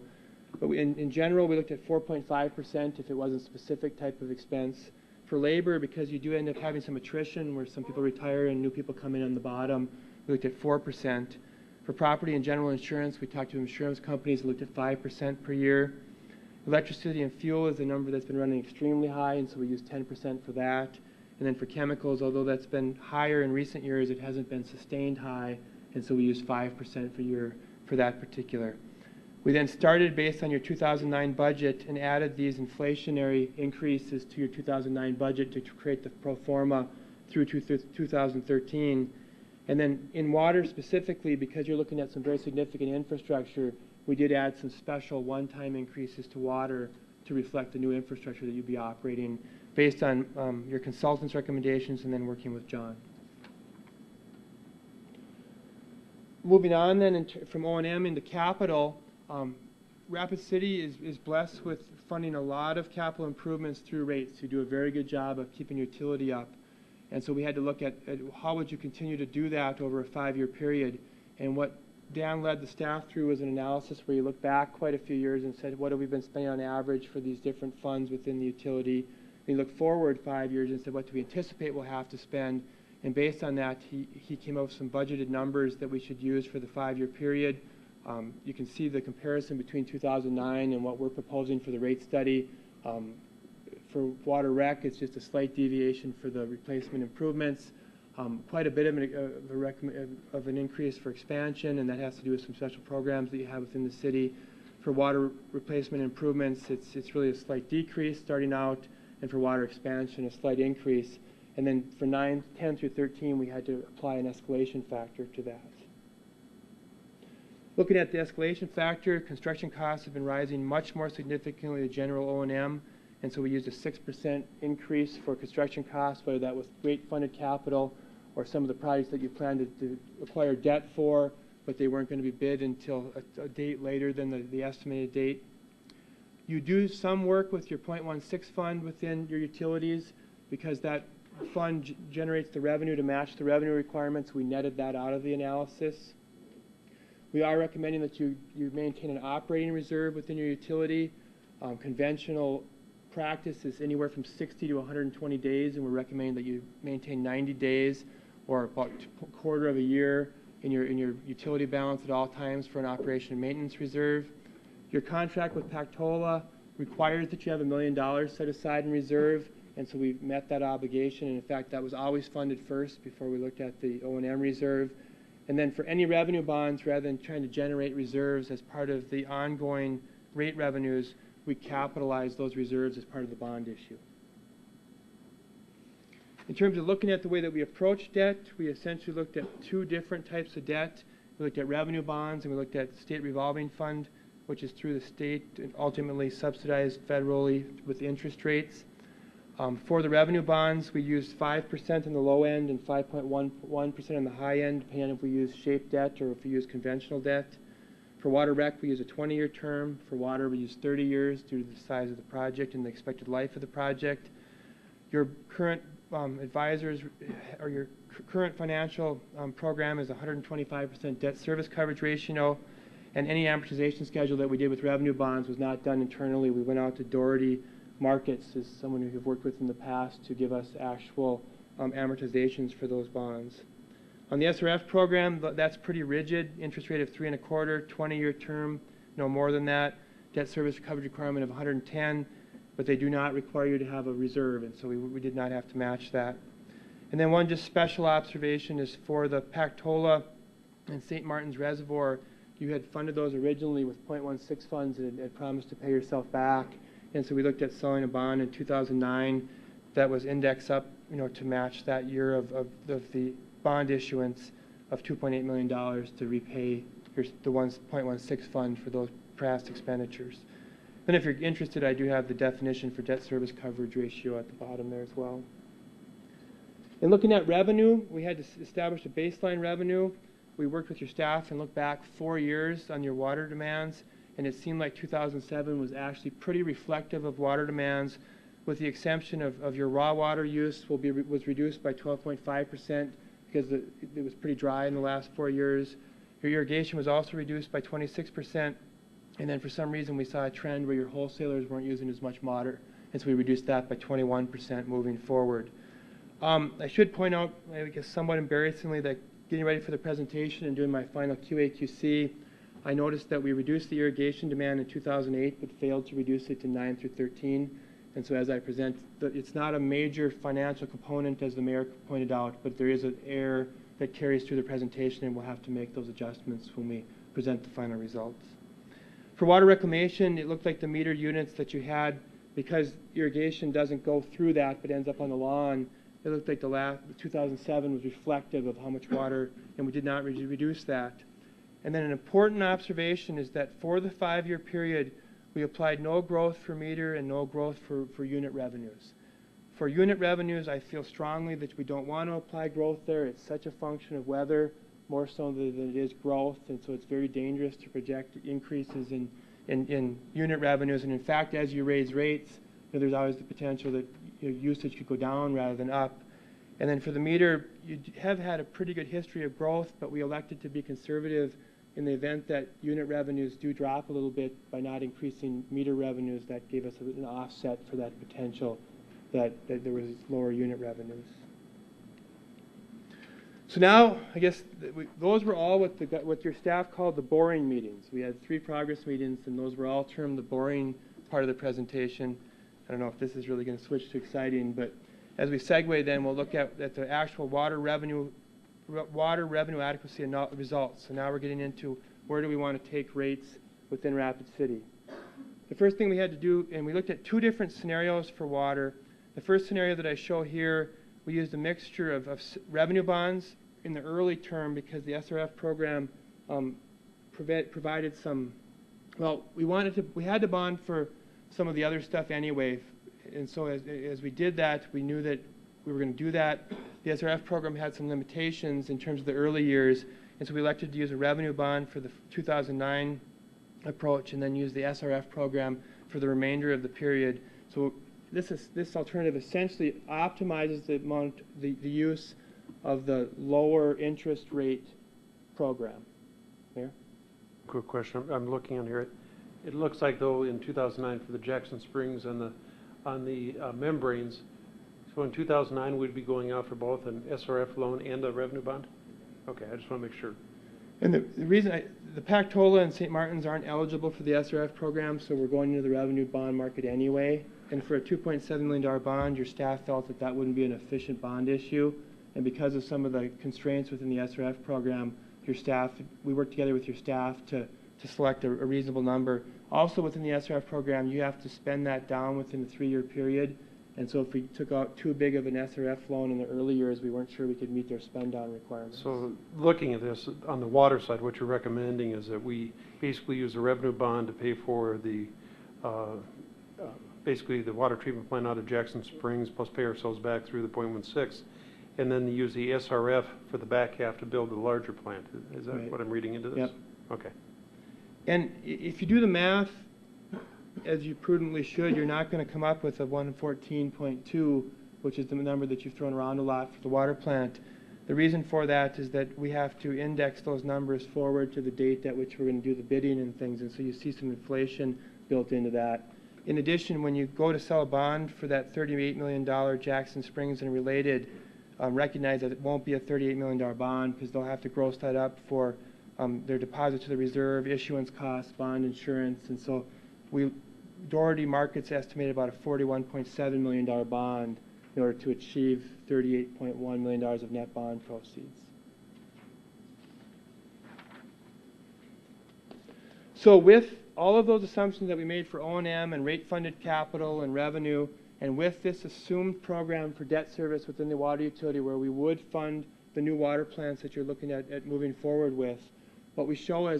But in general, we looked at 4.5% if it wasn't a specific type of expense. For labor, because you do end up having some attrition where some people retire and new people come in on the bottom, we looked at 4%. For property and general insurance, we talked to insurance companies, looked at 5% per year. Electricity and fuel is a number that's been running extremely high, and so we use 10% for that. And then for chemicals, although that's been higher in recent years, it hasn't been sustained high, and so we use 5% per year for that particular. We then started based on your 2009 budget and added these inflationary increases to your 2009 budget to create the pro forma through 2013. And then in water specifically, because you're looking at some very significant infrastructure, we did add some special one-time increases to water to reflect the new infrastructure that you'd be operating based on your consultant's recommendations and then working with John. Moving on then from O&M into capital, Rapid City is blessed with funding a lot of capital improvements through rates. You do a very good job of keeping utility up. And so we had to look at how would you continue to do that over a 5-year period. And what Dan led the staff through was an analysis where you look back quite a few years and said, what have we been spending on average for these different funds within the utility? And you look forward 5 years and said, what do we anticipate we'll have to spend? And based on that, he came up with some budgeted numbers that we should use for the 5-year period. You can see the comparison between 2009 and what we're proposing for the rate study. For water rec, it's just a slight deviation for the replacement improvements. Quite a bit of an increase for expansion, and that has to do with some special programs that you have within the city. For water replacement improvements, it's really a slight decrease starting out, and for water expansion, a slight increase. And then for 9, 10 through 13, we had to apply an escalation factor to that. Looking at the escalation factor, construction costs have been rising much more significantly than general O&M, and so we used a 6% increase for construction costs, whether that was rate-funded capital or some of the projects that you planned to acquire debt for, but they weren't going to be bid until a date later than the estimated date. You do some work with your 0.16 fund within your utilities because that fund generates the revenue to match the revenue requirements. We netted that out of the analysis. We are recommending that you maintain an operating reserve within your utility. Conventional practice is anywhere from 60 to 120 days, and we're recommending that you maintain 90 days or about a quarter of a year in your utility balance at all times for an operation and maintenance reserve. Your contract with Pactola requires that you have $1 million set aside in reserve, and so we've met that obligation. And in fact, that was always funded first before we looked at the O&M reserve. And then for any revenue bonds, rather than trying to generate reserves as part of the ongoing rate revenues, we capitalize those reserves as part of the bond issue. In terms of looking at the way that we approach debt, we essentially looked at 2 different types of debt. We looked at revenue bonds, and we looked at state revolving fund, which is through the state and ultimately subsidized federally with interest rates. For the revenue bonds, we used 5% on the low end and 5.11% on the high end, depending on if we use shape debt or if we use conventional debt. For water rec, we use a 20-year term. For water, we use 30 years due to the size of the project and the expected life of the project. Your current advisors or your current financial program is 125% debt service coverage ratio, and any amortization schedule that we did with revenue bonds was not done internally. We went out to Doherty Markets, as someone who we've worked with in the past, to give us actual amortizations for those bonds. On the SRF program, that's pretty rigid, interest rate of 3.25, 20-year term, no more than that, debt service coverage requirement of 110, but they do not require you to have a reserve, and so we did not have to match that. And then one just special observation is for the Pactola and St. Martin's Reservoir, you had funded those originally with 0.16 funds and had promised to pay yourself back. And so we looked at selling a bond in 2009 that was indexed up, to match that year of the bond issuance of $2.8 million to repay the 1.16 fund for those past expenditures. Then if you're interested, I do have the definition for debt service coverage ratio at the bottom there as well. In looking at revenue, we had to establish a baseline revenue. We worked with your staff and looked back 4 years on your water demands, and it seemed like 2007 was actually pretty reflective of water demands, with the exception of your raw water use was reduced by 12.5% because it was pretty dry in the last 4 years. Your irrigation was also reduced by 26%, and then for some reason we saw a trend where your wholesalers weren't using as much water, and so we reduced that by 21% moving forward. I should point out, I guess somewhat embarrassingly, that getting ready for the presentation and doing my final QA/QC, I noticed that we reduced the irrigation demand in 2008 but failed to reduce it to 9 through 13. And so as I present, it's not a major financial component, as the mayor pointed out, but there is an error that carries through the presentation, and we'll have to make those adjustments when we present the final results. For water reclamation, it looked like the meter units that you had, because irrigation doesn't go through that but ends up on the lawn, it looked like the last 2007 was reflective of how much water, and we did not reduce that. And then an important observation is that for the 5-year period, we applied no growth for meter and no growth for unit revenues. For unit revenues, I feel strongly that we don't want to apply growth there. It's such a function of weather, more so than it is growth, and so it's very dangerous to project increases in unit revenues. And in fact, as you raise rates, there's always the potential that usage could go down rather than up. And then for the meter, you have had a pretty good history of growth, but we elected to be conservative in the event that unit revenues do drop a little bit by not increasing meter revenues. That gave us an offset for that potential that there was lower unit revenues. So now, I guess those were all what your staff called the boring meetings. We had 3 progress meetings, and those were all termed the boring part of the presentation. I don't know if this is really going to switch to exciting, but as we segue, then we'll look at the actual water revenue adequacy and results. So now we're getting into where do we want to take rates within Rapid City. The first thing we had to do, and we looked at 2 different scenarios for water. The first scenario that I show here, we used a mixture of revenue bonds in the early term because the SRF program provided some, well, we had to bond for some of the other stuff anyway, and so as we did that, we knew that we were going to do that. The SRF program had some limitations in terms of the early years, and so we elected to use a revenue bond for the 2009 approach and then use the SRF program for the remainder of the period. So this alternative essentially optimizes the use of the lower interest rate program. Mayor? Quick question. I'm looking on here. It looks like, though, in 2009 for the Jackson Springs on the membranes, so in 2009 we'd be going out for both an SRF loan and a revenue bond? Okay, I just want to make sure. And the reason the Pactola and St. Martin's aren't eligible for the SRF program, so we're going into the revenue bond market anyway. And for a $2.7 million bond, your staff felt that that wouldn't be an efficient bond issue. And because of some of the constraints within the SRF program, we worked together with your staff to select a reasonable number. Also within the SRF program, you have to spend that down within a 3-year period. And so if we took out too big of an SRF loan in the early years, we weren't sure we could meet their spend down requirements. So looking at this, on the water side, what you're recommending is that we basically use a revenue bond to pay for the basically the water treatment plant out of Jackson Springs, plus pay ourselves back through the 0.16, and then use the SRF for the back half to build the larger plant. Is that Right. what I'm reading into this? Yep. Okay. And if you do the math, as you prudently should, you're not going to come up with a 114.2, which is the number that you've thrown around a lot for the water plant. The reason for that is that we have to index those numbers forward to the date at which we're going to do the bidding and things, and so you see some inflation built into that. In addition, when you go to sell a bond for that $38 million Jackson Springs and related, recognize that it won't be a $38 million bond because they'll have to gross that up for their deposit to the reserve, issuance costs, bond insurance, and so Doherty Markets estimated about a $41.7 million bond in order to achieve $38.1 million of net bond proceeds. So with all of those assumptions that we made for O&M and rate-funded capital and revenue, and with this assumed program for debt service within the water utility where we would fund the new water plants that you're looking at moving forward with, what we show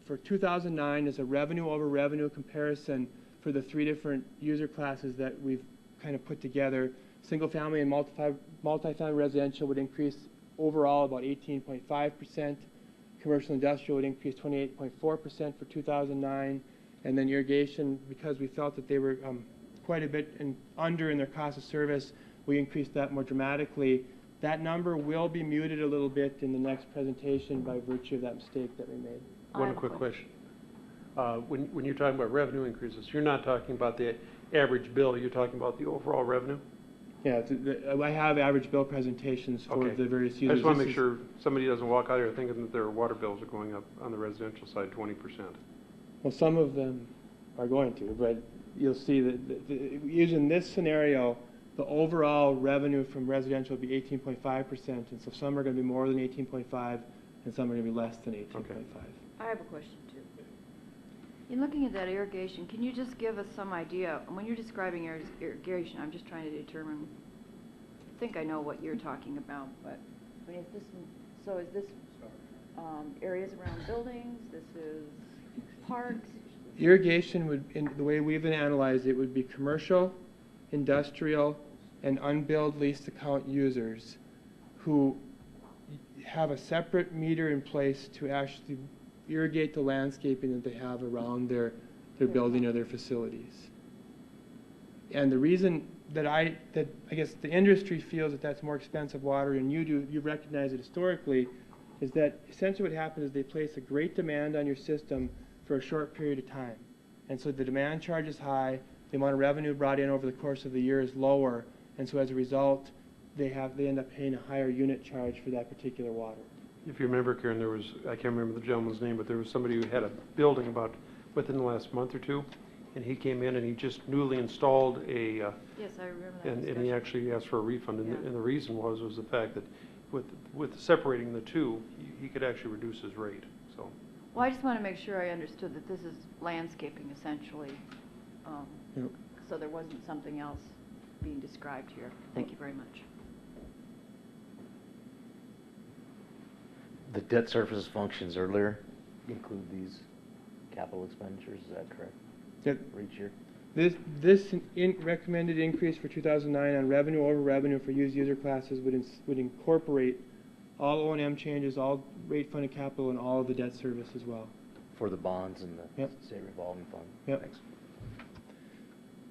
for 2009 is a revenue over revenue comparison for the three different user classes that we've kind of put together. Single family and multifamily residential would increase overall about 18.5%. Commercial industrial would increase 28.4% for 2009. And then irrigation, because we felt that they were quite a bit under in their cost of service, we increased that more dramatically. That number will be muted a little bit in the next presentation by virtue of that mistake that we made. One quick question. When you're talking about revenue increases, you're not talking about the average bill, you're talking about the overall revenue? Yeah, I have average bill presentations for the various users. I just want to make sure somebody doesn't walk out here thinking that their water bills are going up on the residential side 20%. Well, some of them are going to, but you'll see that using this scenario, the overall revenue from residential will be 18.5%, and so some are going to be more than 18.5, and some are going to be less than 18.5. Okay. I have a question too. In looking at that irrigation, can you just give us some idea, when you're describing irrigation, I'm just trying to determine, I think I know what you're talking about, but I mean, is this areas around buildings, this is parks? Irrigation would, in the way we've analyzed it, would be commercial, industrial, and unbilled leased account users who have a separate meter in place to actually irrigate the landscaping that they have around their building or their facilities. And the reason that I guess the industry feels that that's more expensive water, and you recognize it historically, is that essentially what happens is they place a great demand on your system for a short period of time. And so the demand charge is high, the amount of revenue brought in over the course of the year is lower, and so as a result, they end up paying a higher unit charge for that particular water. If you remember, Karen, there was, I can't remember the gentleman's name, but there was somebody who had a building about within the last month or two, and he came in and he just newly installed a yes, I remember that and he actually asked for a refund, and the reason was the fact that with separating the two, he could actually reduce his rate. So. Well, I just want to make sure I understood that this is landscaping essentially, so there wasn't something else being described here. Thank you very much. The debt service functions earlier include these capital expenditures, is that correct? Yep. For each year? This recommended increase for 2009 on revenue over revenue for used user classes would incorporate all O&M changes, all rate-funded capital, and all of the debt service as well. For the bonds and the Yep. state revolving fund? Yep. Thanks.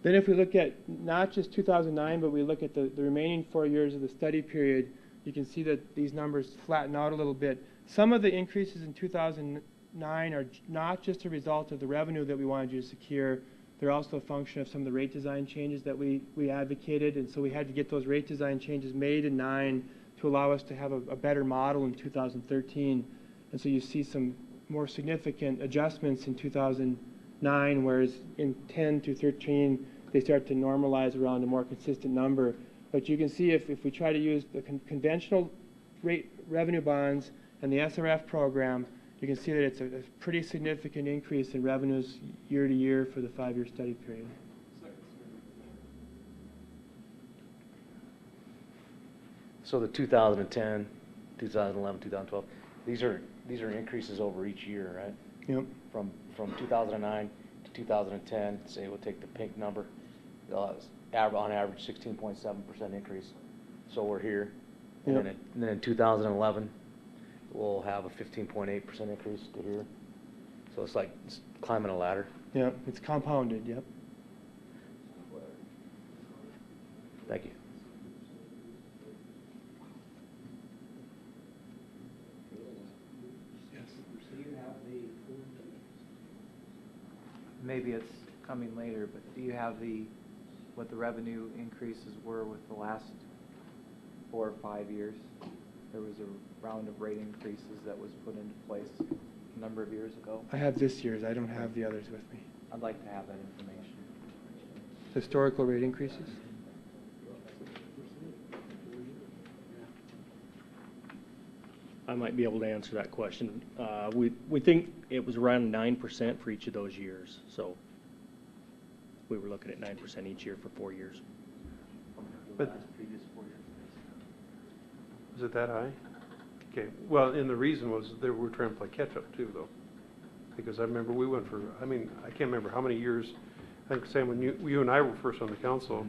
Then if we look at not just 2009, but we look at the remaining 4 years of the study period, you can see that these numbers flatten out a little bit. Some of the increases in 2009 are not just a result of the revenue that we wanted you to secure, they're also a function of some of the rate design changes that we advocated, and so we had to get those rate design changes made in 2009 to allow us to have a better model in 2013. And so you see some more significant adjustments in 2009, whereas in 10 to 13 they start to normalize around a more consistent number. But you can see if we try to use the conventional rate revenue bonds and the SRF program, you can see that it's a pretty significant increase in revenues year to year for the 5-year study period. So the 2010, 2011, 2012, these are increases over each year, right? Yep. From 2009 to 2010, say we'll take the pink number, on average 16.7% increase. So we're here. And Yep. then in 2011, we'll have a 15.8% increase to here. So it's like climbing a ladder. Yeah, it's compounded, yep. Thank you. Maybe it's coming later, but do you have what the revenue increases were with the last 4 or 5 years, there was a round of rate increases that was put into place a number of years ago? I have this year's, I don't have the others with me. I'd like to have that information. Historical rate increases? I might be able to answer that question. We think it was around 9% for each of those years, so we were looking at 9% each year for 4 years. But is it that high? Okay, well, and the reason was they were trying to play catch-up too, though. Because I remember we went for, I mean, I can't remember how many years, I think, Sam, when you and I were first on the council,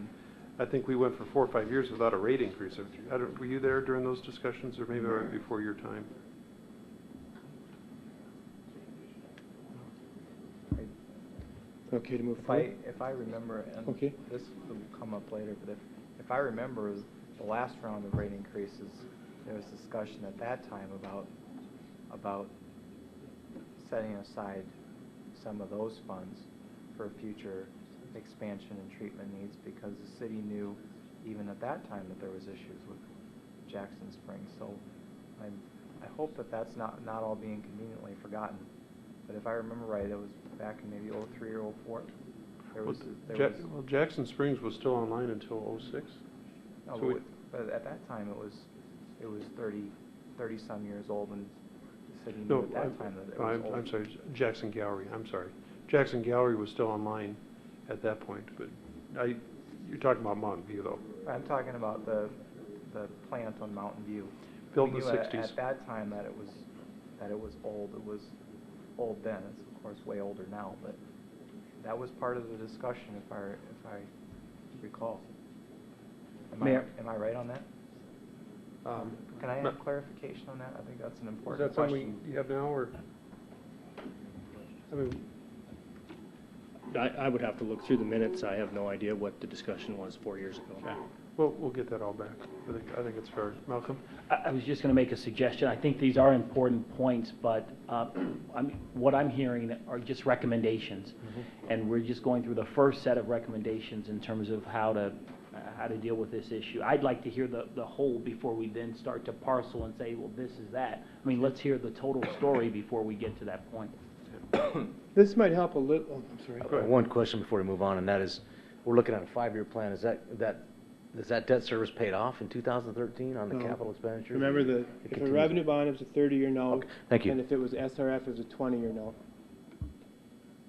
I think we went for 4 or 5 years without a rate increase. Were you there during those discussions, or maybe right before your time? Okay to move forward? If I remember, and Okay. this will come up later, but if I remember the last round of rate increases, there was discussion at that time about setting aside some of those funds for future expansion and treatment needs, because the city knew even at that time that there was issues with Jackson Springs. So I hope that that's not all being conveniently forgotten. But if I remember right, it was back in maybe 03 or 04. Well, Jackson Springs was still online until 06. No, So but at that time it was 30 some years old, and the city knew No, at that time that it was old. I'm sorry, Jackson Gallery, I'm sorry. Jackson Gallery was still online at that point, but you're talking about Mountain View, though. I'm talking about the plant on Mountain View. Built in We the knew 60s. At that time that it was old. It was old then. It's of course way older now, but that was part of the discussion, if I recall. Am I right on that? Can I have clarification on that? I think that's an Is important that something question. you have now, or? I mean, I would have to look through the minutes. I have no idea what the discussion was 4 years ago. okay. Well, we'll get that all back. I think it's fair. Malcolm? I was just going to make a suggestion. I think these are important points, but what I'm hearing are just recommendations. And we're just going through the first set of recommendations in terms of how to deal with this issue. I'd like to hear the whole before we then start to parcel and say, well, this is that. I mean, let's hear the total story before we get to that point. This might help a little, oh, I'm sorry. Go ahead. One question before we move on, and that is, we're looking at a 5-year plan. Is that debt service paid off in 2013 on the No. capital expenditures? Remember, if a continues. revenue bond, it was a 30-year note. Okay, thank you. And if it was SRF, it was a 20-year note.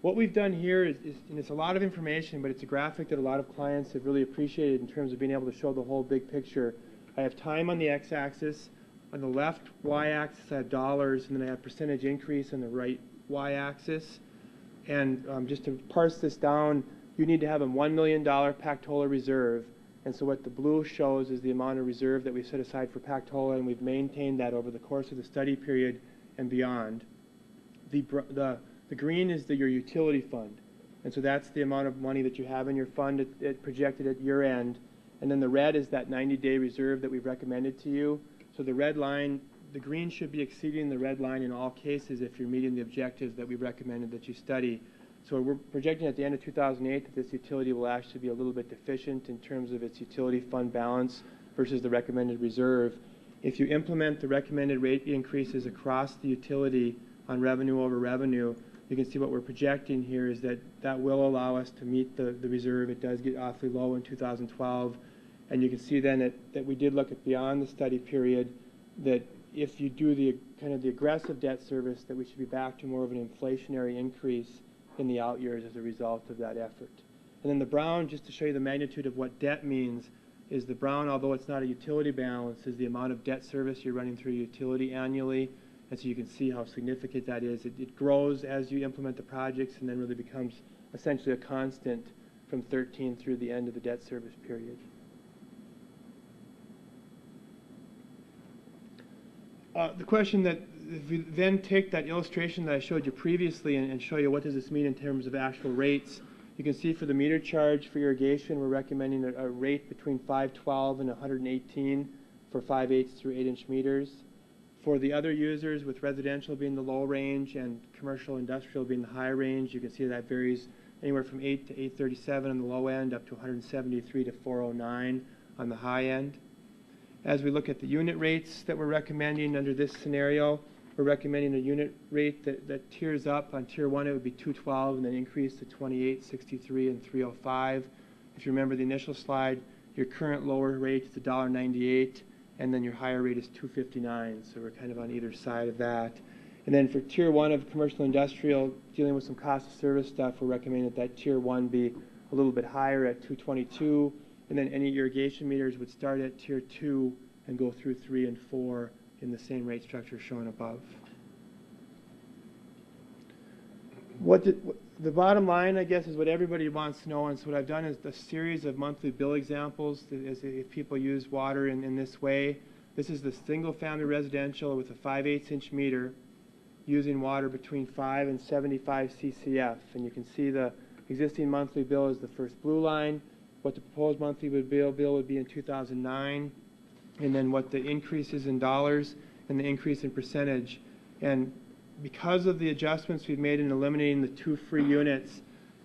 What we've done here is, and it's a lot of information, but it's a graphic that a lot of clients have really appreciated in terms of being able to show the whole big picture. I have time on the x-axis. On the left y-axis, I have dollars, and then I have percentage increase on the right y-axis. And just to parse this down, you need to have a $1 million Pactola reserve. And so what the blue shows is the amount of reserve that we set aside for Pactola, and we've maintained that over the course of the study period and beyond. The green is your utility fund. And so that's the amount of money that you have in your fund projected at year end. And then the red is that 90-day reserve that we've recommended to you. So the red line, the green should be exceeding the red line in all cases if you're meeting the objectives that we recommended that you study. So we're projecting at the end of 2008 that this utility will actually be a little bit deficient in terms of its utility fund balance versus the recommended reserve. If you implement the recommended rate increases across the utility on revenue over revenue, you can see what we're projecting here is that will allow us to meet the reserve. It does get awfully low in 2012. And you can see then that we did look at beyond the study period, that if you do the kind of the aggressive debt service, that we should be back to more of an inflationary increase in the out years as a result of that effort. And then the brown, just to show you the magnitude of what debt means, is the brown, although it's not a utility balance, is the amount of debt service you're running through utility annually. And so you can see how significant that is. It grows as you implement the projects and then really becomes essentially a constant from 13 through the end of the debt service period. The question that, if we then take that illustration that I showed you previously and show you what does this mean in terms of actual rates, you can see for the meter charge for irrigation, we're recommending a rate between 512 and 118 for 5/8 through 8-inch meters. For the other users, with residential being the low range and commercial industrial being the high range, you can see that varies anywhere from 8 to 837 on the low end, up to 173 to 409 on the high end. As we look at the unit rates that we're recommending under this scenario, we're recommending a unit rate that tiers up. On tier 1, it would be 212 and then increase to 28, 63, and 305. If you remember the initial slide, your current lower rate is $1.98, and then your higher rate is $2.59. So we're kind of on either side of that. And then for tier 1 of commercial industrial, dealing with some cost of service stuff, we're recommending that tier 1 be a little bit higher at 222. And then any irrigation meters would start at tier 2 and go through 3 and 4 in the same rate structure shown above. The bottom line, I guess, is what everybody wants to know. And so what I've done is a series of monthly bill examples as if people use water in this way. This is the single-family residential with a 5/8" meter using water between 5 and 75 CCF. And you can see the existing monthly bill is the first blue line, what the proposed monthly bill would be in 2009, and then what the increase is in dollars and the increase in percentage. And because of the adjustments we've made in eliminating the 2 free units,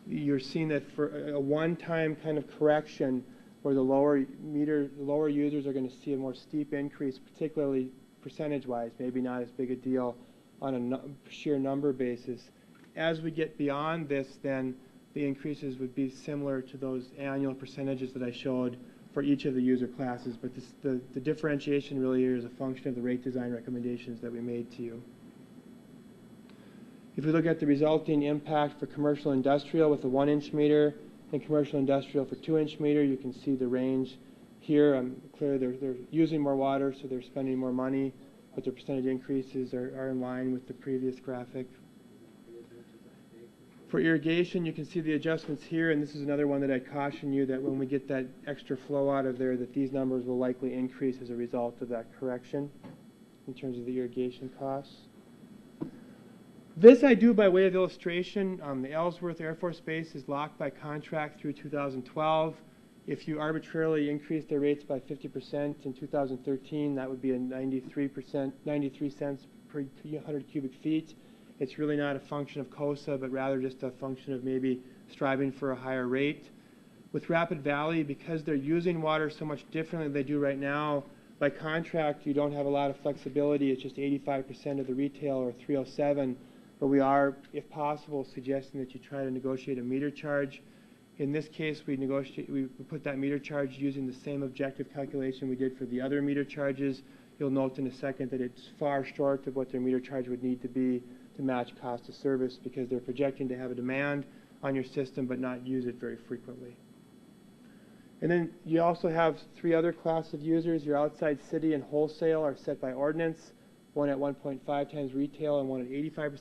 you're seeing that for a one-time kind of correction where the lower users are going to see a more steep increase, particularly percentage-wise, maybe not as big a deal on a sheer number basis. As we get beyond this, then the increases would be similar to those annual percentages that I showed for each of the user classes, but the differentiation really here is a function of the rate design recommendations that we made to you. If we look at the resulting impact for commercial industrial with a 1" meter and commercial industrial for 2" meter, you can see the range here. Clearly they're using more water, so they're spending more money, but their percentage increases are in line with the previous graphic. For irrigation, you can see the adjustments here, and this is another one that I caution you that when we get that extra flow out of there, that these numbers will likely increase as a result of that correction in terms of the irrigation costs. This I do by way of illustration. The Ellsworth Air Force Base is locked by contract through 2012. If you arbitrarily increase their rates by 50% in 2013, that would be a 93 cents per 100 cubic feet. It's really not a function of COSA, but rather just a function of maybe striving for a higher rate. With Rapid Valley, because they're using water so much differently than they do right now, by contract you don't have a lot of flexibility. It's just 85% of the retail or 307, but we are, if possible, suggesting that you try to negotiate a meter charge. In this case, we put that meter charge using the same objective calculation we did for the other meter charges. You'll note in a second that it's far short of what their meter charge would need to be to match cost of service, because they're projecting to have a demand on your system but not use it very frequently. And then you also have 3 other classes of users. Your outside city and wholesale are set by ordinance, one at 1.5 times retail and one at 85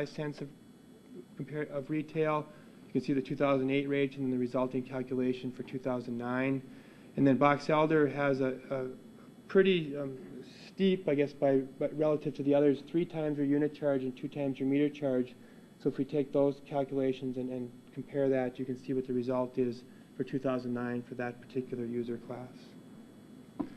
cents of retail. You can see the 2008 rate and then the resulting calculation for 2009. And then Box Elder has a pretty steep, I guess, but relative to the others, 3 times your unit charge and 2 times your meter charge. So if we take those calculations and compare that, you can see what the result is for 2009 for that particular user class.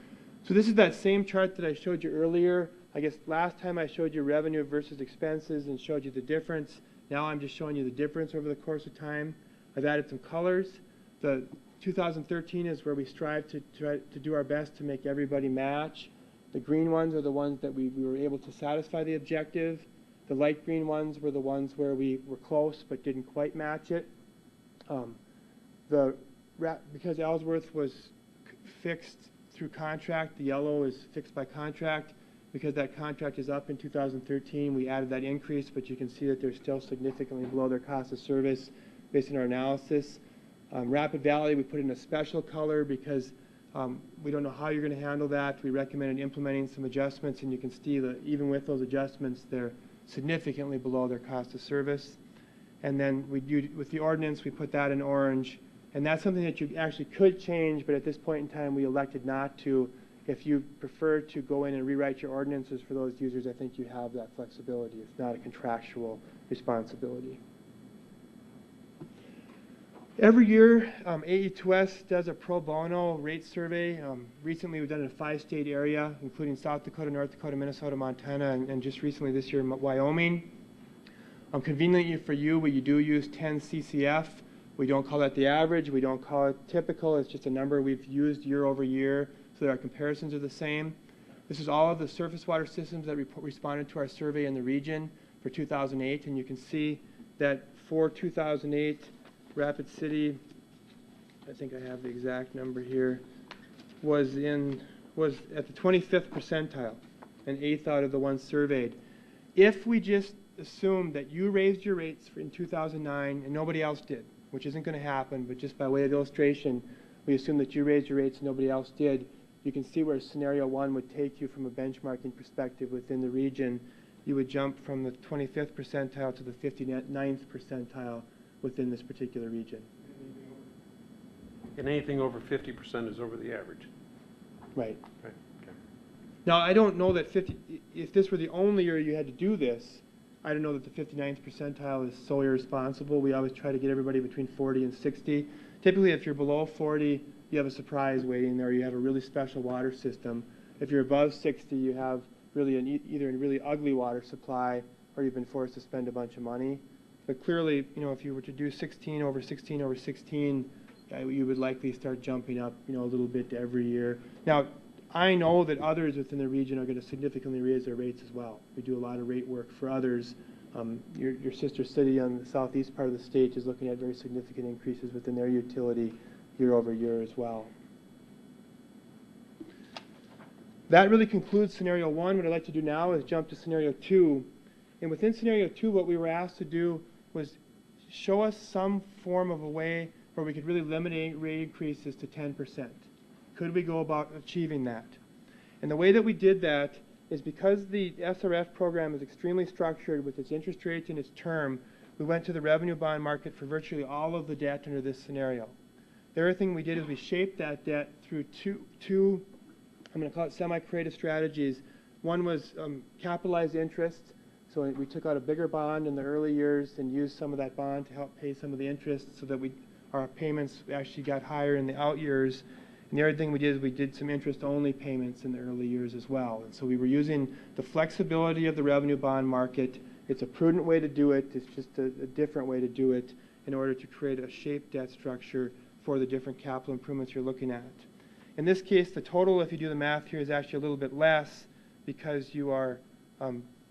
So this is that same chart that I showed you earlier. I guess last time I showed you revenue versus expenses and showed you the difference. Now I'm just showing you the difference over the course of time. I've added some colors. The 2013 is where we strive to try to do our best to make everybody match. The green ones are the ones that we were able to satisfy the objective. The light green ones were the ones where we were close but didn't quite match it. Because Ellsworth was fixed through contract, the yellow is fixed by contract. Because that contract is up in 2013, we added that increase, but you can see that they're still significantly below their cost of service based on our analysis. Rapid Valley, we put in a special color because we don't know how you're going to handle that. We recommended implementing some adjustments, and you can see that even with those adjustments, they're significantly below their cost of service. And then with the ordinance, we put that in orange. And that's something that you actually could change, but at this point in time, we elected not to. If you prefer to go in and rewrite your ordinances for those users, I think you have that flexibility. It's not a contractual responsibility. Every year, AE2S does a pro bono rate survey. Recently, we've done it in a 5-state area, including South Dakota, North Dakota, Minnesota, Montana, and just recently this year, Wyoming. Conveniently for you, we do use 10 CCF. We don't call that the average. We don't call it typical. It's just a number we've used year over year so that our comparisons are the same. This is all of the surface water systems that responded to our survey in the region for 2008, and you can see that for 2008, Rapid City, I think I have the exact number here, was at the 25th percentile, an 8th out of the ones surveyed. If we just assume that you raised your rates in 2009 and nobody else did, which isn't going to happen, but just by way of illustration, we assume that you raised your rates and nobody else did, you can see where scenario 1 would take you from a benchmarking perspective within the region. You would jump from the 25th percentile to the 59th percentile within this particular region. And anything over 50% is over the average. Right. Right. Okay. Now, I don't know that if this were the only year you had to do this, I don't know that the 59th percentile is so irresponsible. We always try to get everybody between 40 and 60. Typically, if you're below 40, you have a surprise waiting there. You have a really special water system. If you're above 60, you have really either a really ugly water supply or you've been forced to spend a bunch of money. But clearly, you know, if you were to do 16 over 16 over 16, you would likely start jumping up, you know, a little bit every year. Now, I know that others within the region are going to significantly raise their rates as well. We do a lot of rate work for others. Your sister city on the southeast part of the state is looking at very significant increases within their utility year over year as well. That really concludes scenario 1. What I'd like to do now is jump to scenario 2. And within scenario 2, what we were asked to do was show us some form of a way where we could really limit rate increases to 10%. Could we go about achieving that? And the way that we did that is because the SRF program is extremely structured with its interest rates and its term, we went to the revenue bond market for virtually all of the debt under this scenario. The other thing we did is we shaped that debt through two I'm going to call it semi-creative strategies. One was capitalized interest. So we took out a bigger bond in the early years and used some of that bond to help pay some of the interest so that our payments actually got higher in the out years. And the other thing we did is we did some interest-only payments in the early years as well. And so we were using the flexibility of the revenue bond market. It's a prudent way to do it. It's just a different way to do it in order to create a shaped debt structure for the different capital improvements you're looking at. In this case, the total, if you do the math here, is actually a little bit less because you are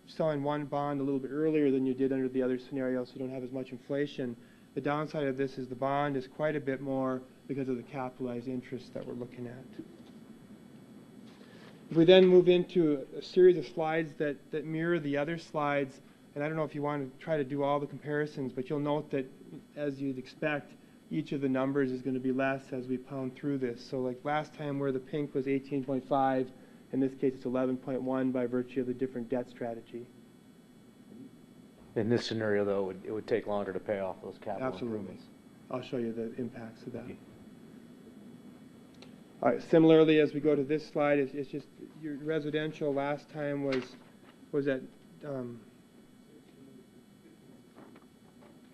selling one bond a little bit earlier than you did under the other scenario, so you don't have as much inflation. The downside of this is the bond is quite a bit more because of the capitalized interest that we're looking at. If we then move into a series of slides that mirror the other slides, and I don't know if you want to try to do all the comparisons, but you'll note that, as you'd expect, each of the numbers is going to be less as we pound through this. So like last time where the pink was 18.5, in this case it's 11.1 by virtue of the different debt strategy. In this scenario, though, it would take longer to pay off those capital Absolutely. improvements. I'll show you the impacts of that. All right, similarly, as we go to this slide, it's just your residential last time was at,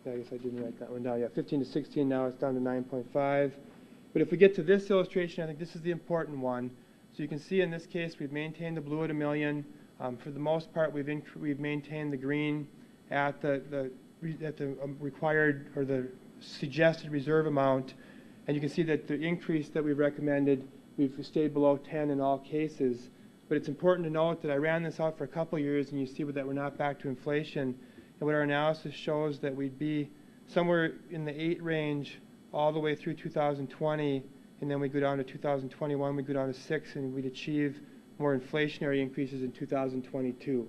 I guess I didn't write that one down. Yeah, 15 to 16, now it's down to 9.5. But if we get to this illustration, I think this is the important one. So you can see in this case, we've maintained the blue at $1 million. For the most part, we've maintained the green at the required or the suggested reserve amount. And you can see that the increase that we've recommended, we've stayed below 10 in all cases. But it's important to note that I ran this out for a couple of years, and you see that we're not back to inflation. And what our analysis shows that we'd be somewhere in the 8 range all the way through 2020, and then we go down to 2021, we go down to 6, and we'd achieve more inflationary increases in 2022.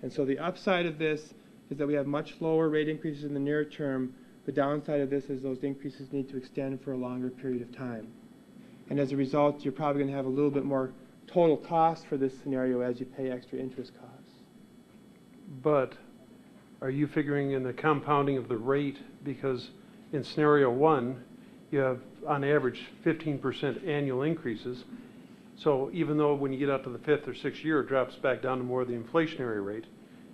And so the upside of this is that we have much lower rate increases in the near term. The downside of this is those increases need to extend for a longer period of time. And as a result, you're probably going to have a little bit more total cost for this scenario as you pay extra interest costs. But are you figuring in the compounding of the rate? Because in scenario 1, you have on average 15% annual increases. So even though when you get out to the 5th or 6th year, it drops back down to more of the inflationary rate,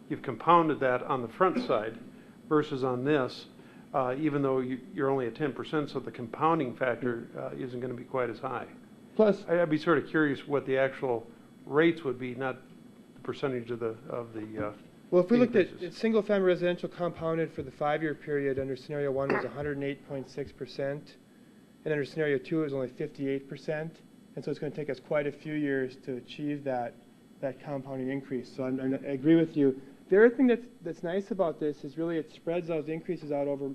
you've compounded that on the front side versus on this, even though you're only at 10%, so the compounding factor isn't going to be quite as high. Plus, I'd be sort of curious what the actual rates would be, not the percentage of the well, if we looked at increases. single-family residential compounded for the 5-year period under scenario 1 was 108.6%, and under scenario 2 it was only 58%. And so it's going to take us quite a few years to achieve that compounding increase. So I agree with you. The other thing that's nice about this is really it spreads those increases out over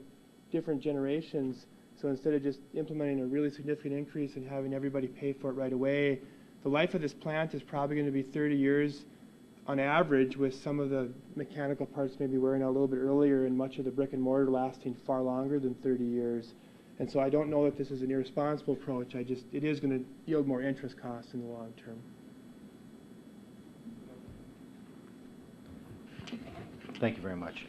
different generations. So instead of just implementing a really significant increase and having everybody pay for it right away, the life of this plant is probably going to be 30 years on average, with some of the mechanical parts maybe wearing out a little bit earlier and much of the brick and mortar lasting far longer than 30 years. And so I don't know that this is an irresponsible approach. It is going to yield more interest costs in the long term. Thank you very much.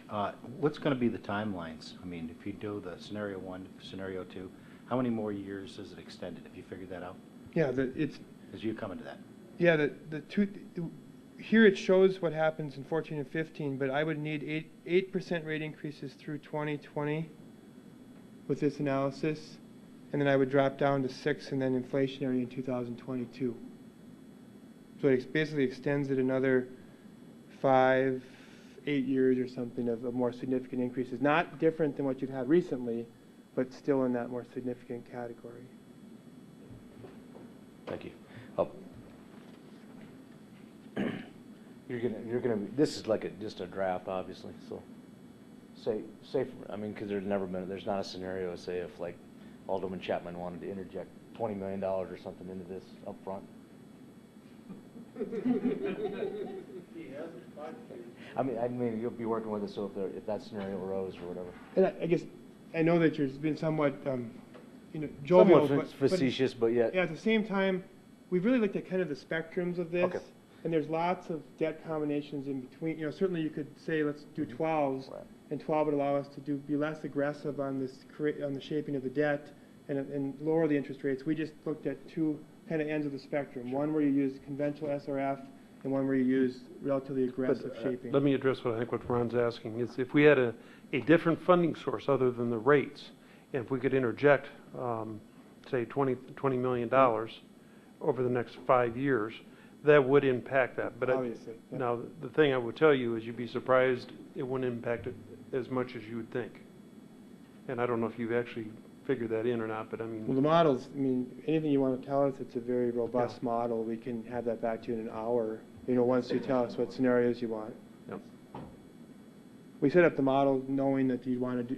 What's going to be the timelines? I mean, if you do the scenario 1, scenario 2, how many more years is it extended? Have you figured that out? Yeah, As you come into that. Yeah, here it shows what happens in 14 and 15, but I would need 8% rate increases through 2020 with this analysis, and then I would drop down to 6 and then inflationary in 2022. So it basically extends it another 5, 8 years or something of more significant increases. Not different than what you've had recently, but still in that more significant category. Thank you. You're gonna. This is like just a draft, obviously. So, I mean, because there's not a scenario. Say if like Alderman Chapman wanted to interject $20 million or something into this up front. I mean, you'll be working with us. So if that scenario arose or whatever. And I guess I know that you've been somewhat, jovial, somewhat facetious, but yet. Yeah, at the same time, we've really looked at kind of the spectrums of this. Okay. And there's lots of debt combinations in between. Certainly you could say let's do 12s, Right. and 12 would allow us to be less aggressive on the shaping of the debt and lower the interest rates. We just looked at two kind of ends of the spectrum. One where you use conventional SRF, and one where you use relatively aggressive shaping. Let me address what I think what Ron's asking is if we had a different funding source other than the rates, and if we could interject, say $20 million over the next 5 years, that would impact that. But obviously. Yeah. Now, the thing I would tell you is you'd be surprised it wouldn't impact it as much as you would think. And I don't know if you've actually figured that in or not, but I mean. Well, the models, anything you want to tell us, it's a very robust model. We can have that back to you in an hour, once you tell us what scenarios you want. Yep. We set up the model knowing that you'd want to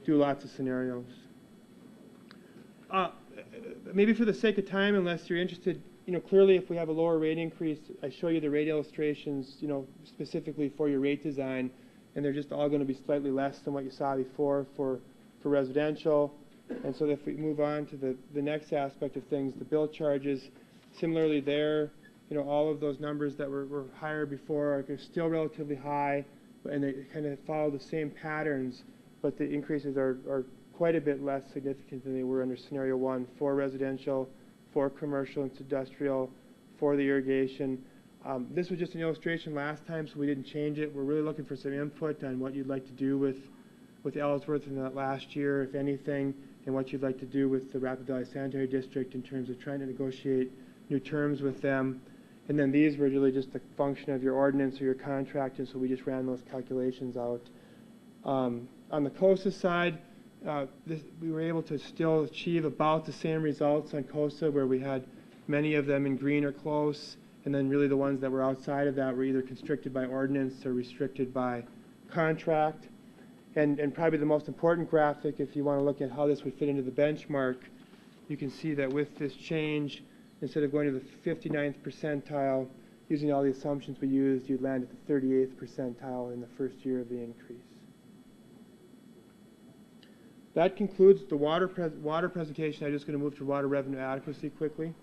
do lots of scenarios. Maybe for the sake of time, unless you're interested, clearly if we have a lower rate increase, I show you the rate illustrations, specifically for your rate design, and they're just all going to be slightly less than what you saw before for residential. And so if we move on to the next aspect of things, the bill charges, similarly there, all of those numbers that were higher before are still relatively high, and they kind of follow the same patterns, but the increases are quite a bit less significant than they were under scenario 1 for residential, for commercial and industrial, for the irrigation. This was just an illustration last time, so we didn't change it. We're really looking for some input on what you'd like to do with Ellsworth in that last year, if anything, and what you'd like to do with the Rapid Valley Sanitary District in terms of trying to negotiate new terms with them. And then these were really just a function of your ordinance or your contract, and so we just ran those calculations out. On the COSA side, we were able to still achieve about the same results on COSA, where we had many of them in green or close, and then really the ones that were outside of that were either constricted by ordinance or restricted by contract. And probably the most important graphic, if you want to look at how this would fit into the benchmark, you can see that with this change, instead of going to the 59th percentile, using all the assumptions we used, you'd land at the 38th percentile in the first year of the increase. That concludes the water presentation. I'm just going to move to water revenue adequacy quickly.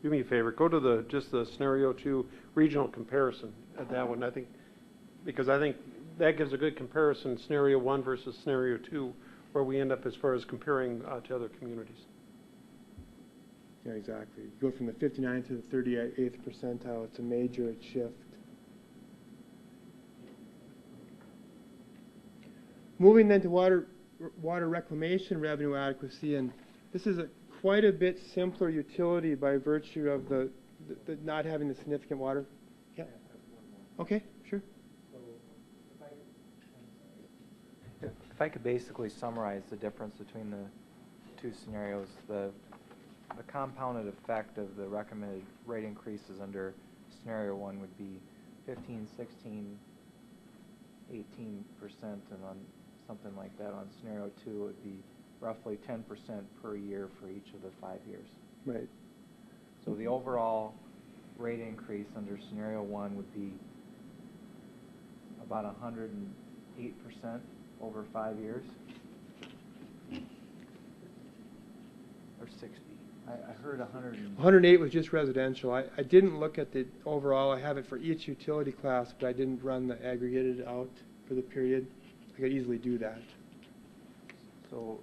Do me a favor, go to just the scenario 2 regional comparison at that one. I think that gives a good comparison, scenario 1 versus scenario 2, where we end up as far as comparing to other communities. Yeah, exactly. You go from the 59th to the 38th percentile. It's a major shift. Moving then to water reclamation revenue adequacy, and this is quite a bit simpler utility by virtue of the not having the significant water. Yeah. Okay, sure. If I could basically summarize the difference between the two scenarios, the the compounded effect of the recommended rate increases under scenario 1 would be 15, 16, 18%, and on something like that on scenario 2 it would be roughly 10% per year for each of the 5 years. Right. So the overall rate increase under scenario 1 would be about 108% over 5 years. Or 60. I heard 100. 108 was just residential. I didn't look at the overall. I have it for each utility class, but I didn't run the aggregated out for the period. I could easily do that. So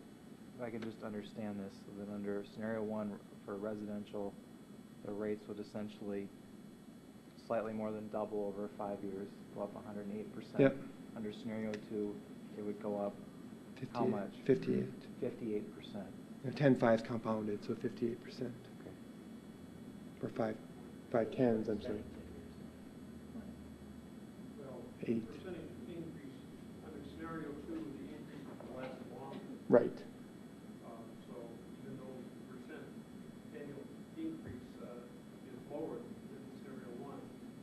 if I could just understand this, so that under scenario 1 for residential, the rates would essentially slightly more than double over 5 years, go up 108%. Yep. Under scenario 2, it would go up 58, how much? 58. 58%. 10 5s compounded, so 58%. Okay. Or 5 10s, I'm sorry. Well, 8. percentage increase under scenario 2, the increase will last longer. Right. So even though the percent annual increase is lower than scenario 1,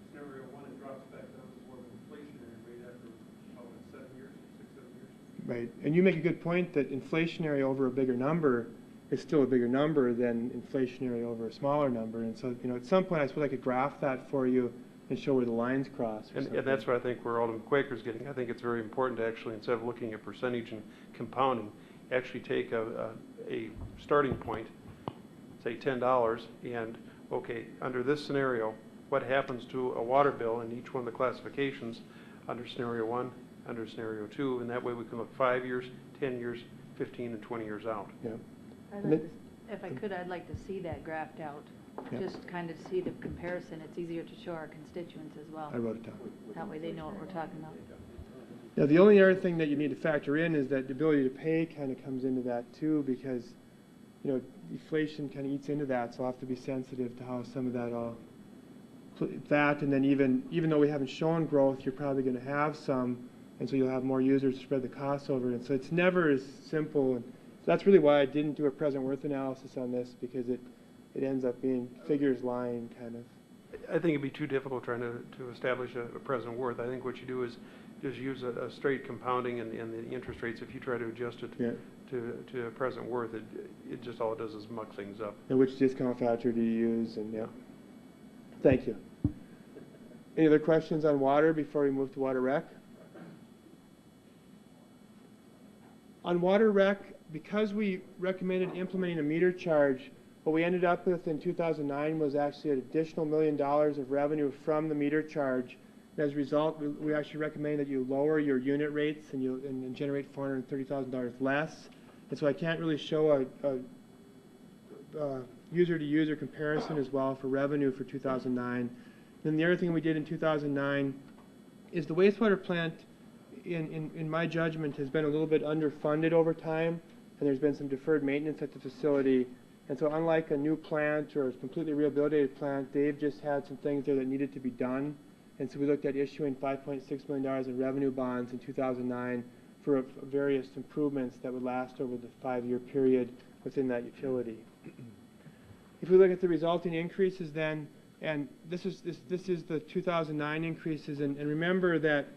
scenario 1 it drops back down to more of an inflationary rate after about 7 years, 6, 7 years. Right. And you make a good point that inflationary over a bigger number is still a bigger number than inflationary over a smaller number. And so, at some point I suppose I could graph that for you and show where the lines cross. And that's what I think where Alderman Quaker's getting. I think it's very important to actually, instead of looking at percentage and compounding, actually take a starting point, say $10, and, okay, under this scenario, what happens to a water bill in each one of the classifications under scenario 1, under scenario 2, and that way we can look 5 years, 10 years, 15, and 20 years out. Yeah. If I could, I'd like to see that graphed out, Yeah. just kind of see the comparison. It's easier to show our constituents as well. I wrote it down. That way they know what we're talking about. Now, the only other thing that you need to factor in is that the ability to pay kind of comes into that too, because, inflation kind of eats into that, so I'll have to be sensitive to how some of that all, that, and then even though we haven't shown growth, you're probably going to have some, and so you'll have more users to spread the costs over, and so it's never as simple, and so that's really why I didn't do a present worth analysis on this, because it ends up being figures lying kind of. I think it'd be too difficult trying to establish a present worth. I think what you do is just use a straight compounding and the interest rates. If you try to adjust it to a present worth, it just all it does is muck things up. And which discount factor do you use? And yeah. Thank you. Any other questions on water before we move to water rec? On water rec, because we recommended implementing a meter charge, what we ended up with in 2009 was actually an additional $1 million of revenue from the meter charge. And as a result, we actually recommend that you lower your unit rates and generate $430,000 less. And so I can't really show a user-to-user comparison as well for revenue for 2009. Then the other thing we did in 2009 is the wastewater plant, in my judgment, has been a little bit underfunded over time, and there's been some deferred maintenance at the facility. And so unlike a new plant or a completely rehabilitated plant, Dave just had some things there that needed to be done. And so we looked at issuing $5.6 million in revenue bonds in 2009 for various improvements that would last over the 5-year period within that utility. If we look at the resulting increases then, and this is the 2009 increases, and remember that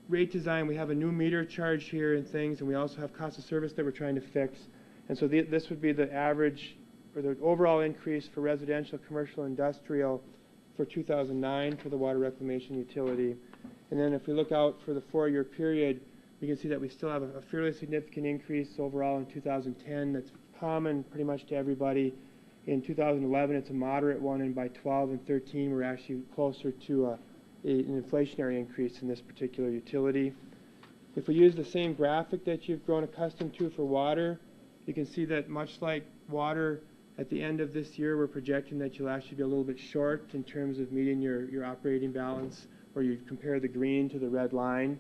rate design, we have a new meter charge here and things, and we also have cost of service that we're trying to fix. And so this would be the average, or the overall increase for residential, commercial, industrial for 2009 for the water reclamation utility. And then if we look out for the 4-year period, we can see that we still have a fairly significant increase overall in 2010 that's common pretty much to everybody. In 2011, it's a moderate one, and by 12 and 13, we're actually closer to an inflationary increase in this particular utility. If we use the same graphic that you've grown accustomed to for water, you can see that much like water, at the end of this year, we're projecting that you'll actually be a little bit short in terms of meeting your operating balance, where you compare the green to the red line.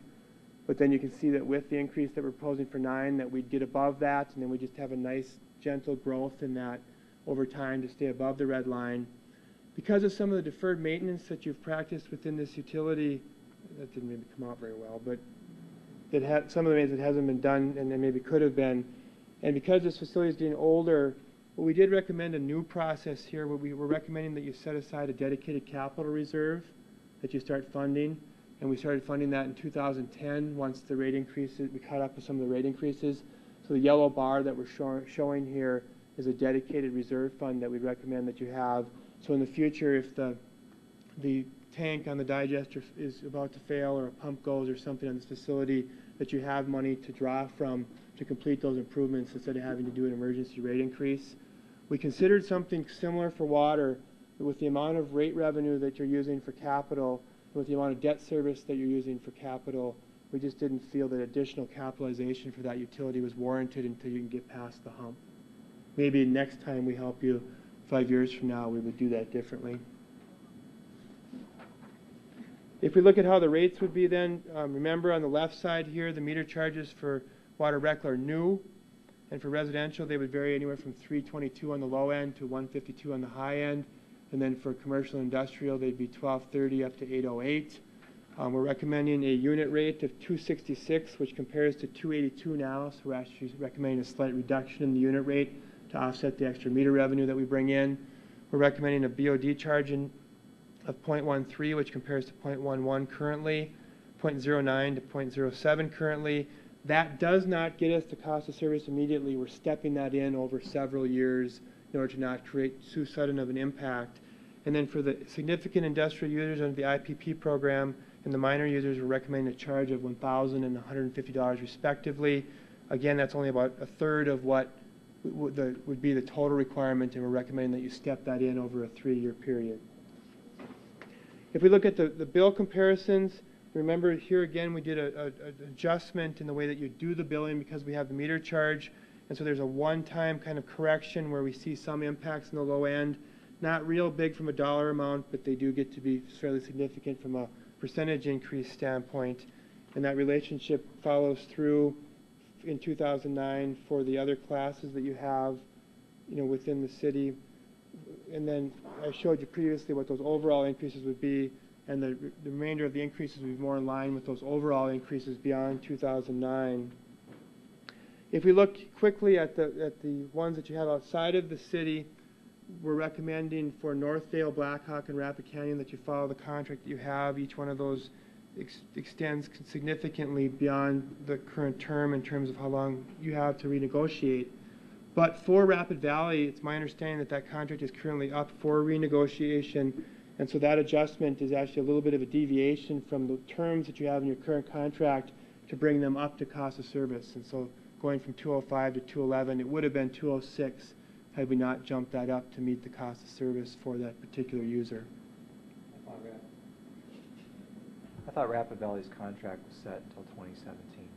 But then you can see that with the increase that we're proposing for 9, that we'd get above that, and then we just have a nice gentle growth in that over time to stay above the red line. Because of some of the deferred maintenance that you've practiced within this utility, that didn't maybe come out very well, but some of the ways it hasn't been done and maybe could have been, and because this facility is getting older, Well, we did recommend a new process here where we were recommending that you set aside a dedicated capital reserve that you start funding. And we started funding that in 2010 once the rate increases, we caught up with some of the rate increases. So the yellow bar that we're showing here is a dedicated reserve fund that we recommend that you have. So in the future, if the tank on the digester is about to fail or a pump goes or something on this facility, that you have money to draw from to complete those improvements instead of having to do an emergency rate increase. We considered something similar for water with the amount of rate revenue that you're using for capital, with the amount of debt service that you're using for capital. We just didn't feel that additional capitalization for that utility was warranted until you can get past the hump. Maybe next time we help you 5 years from now, we would do that differently. If we look at how the rates would be then, remember on the left side here, the meter charges for water rec are new, and for residential, they would vary anywhere from $3.22 on the low end to $1.52 on the high end. And then for commercial and industrial, they'd be $12.30 up to $8.08. We're recommending a unit rate of $2.66, which compares to $2.82 now, so we're actually recommending a slight reduction in the unit rate to offset the extra meter revenue that we bring in. We're recommending a BOD charging of 0.13, which compares to 0.11 currently, 0.09 to 0.07 currently. That does not get us to cost of service immediately. We're stepping that in over several years in order to not create too sudden of an impact. And then for the significant industrial users under the IPP program and the minor users, we're recommending a charge of $1,000 and $150 respectively. Again, that's only about a third of what would be the total requirement, and we're recommending that you step that in over a 3-year period. If we look at the bill comparisons, remember here again we did an adjustment in the way that you do the billing because we have the meter charge, and so there's a one-time kind of correction where we see some impacts in the low end. Not real big from a dollar amount, but they do get to be fairly significant from a percentage increase standpoint, and that relationship follows through in 2009 for the other classes that you have, within the city. And then I showed you previously what those overall increases would be, and the remainder of the increases would be more in line with those overall increases beyond 2009. If we look quickly at the ones that you have outside of the city, we're recommending for Northdale, Blackhawk, and Rapid Canyon that you follow the contract that you have. Each one of those extends significantly beyond the current term in terms of how long you have to renegotiate. But for Rapid Valley, it's my understanding that that contract is currently up for renegotiation, and so that adjustment is actually a little bit of a deviation from the terms that you have in your current contract to bring them up to cost of service. And so going from 205 to 211, it would have been 206 had we not jumped that up to meet the cost of service for that particular user. I thought Rapid Valley's contract was set until 2017.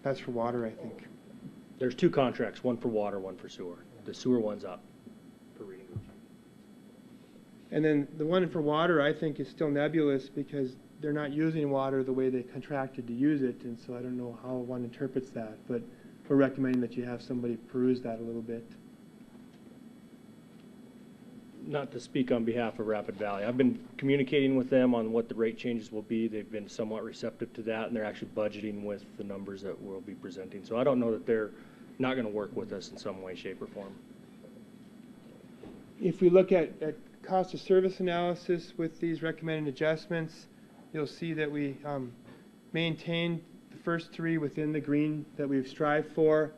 That's for water, I think. There's 2 contracts, one for water, one for sewer. The sewer one's up for renegotiation. And then the one for water, I think, is still nebulous because they're not using water the way they contracted to use it, and so I don't know how one interprets that. But we're recommending that you have somebody peruse that a little bit. Not to speak on behalf of Rapid Valley. I've been communicating with them on what the rate changes will be. They've been somewhat receptive to that, and they're actually budgeting with the numbers that we'll be presenting. So I don't know that they're not going to work with us in some way, shape, or form. If we look at cost of service analysis with these recommended adjustments, you'll see that we maintained the first 3 within the green that we've strived for.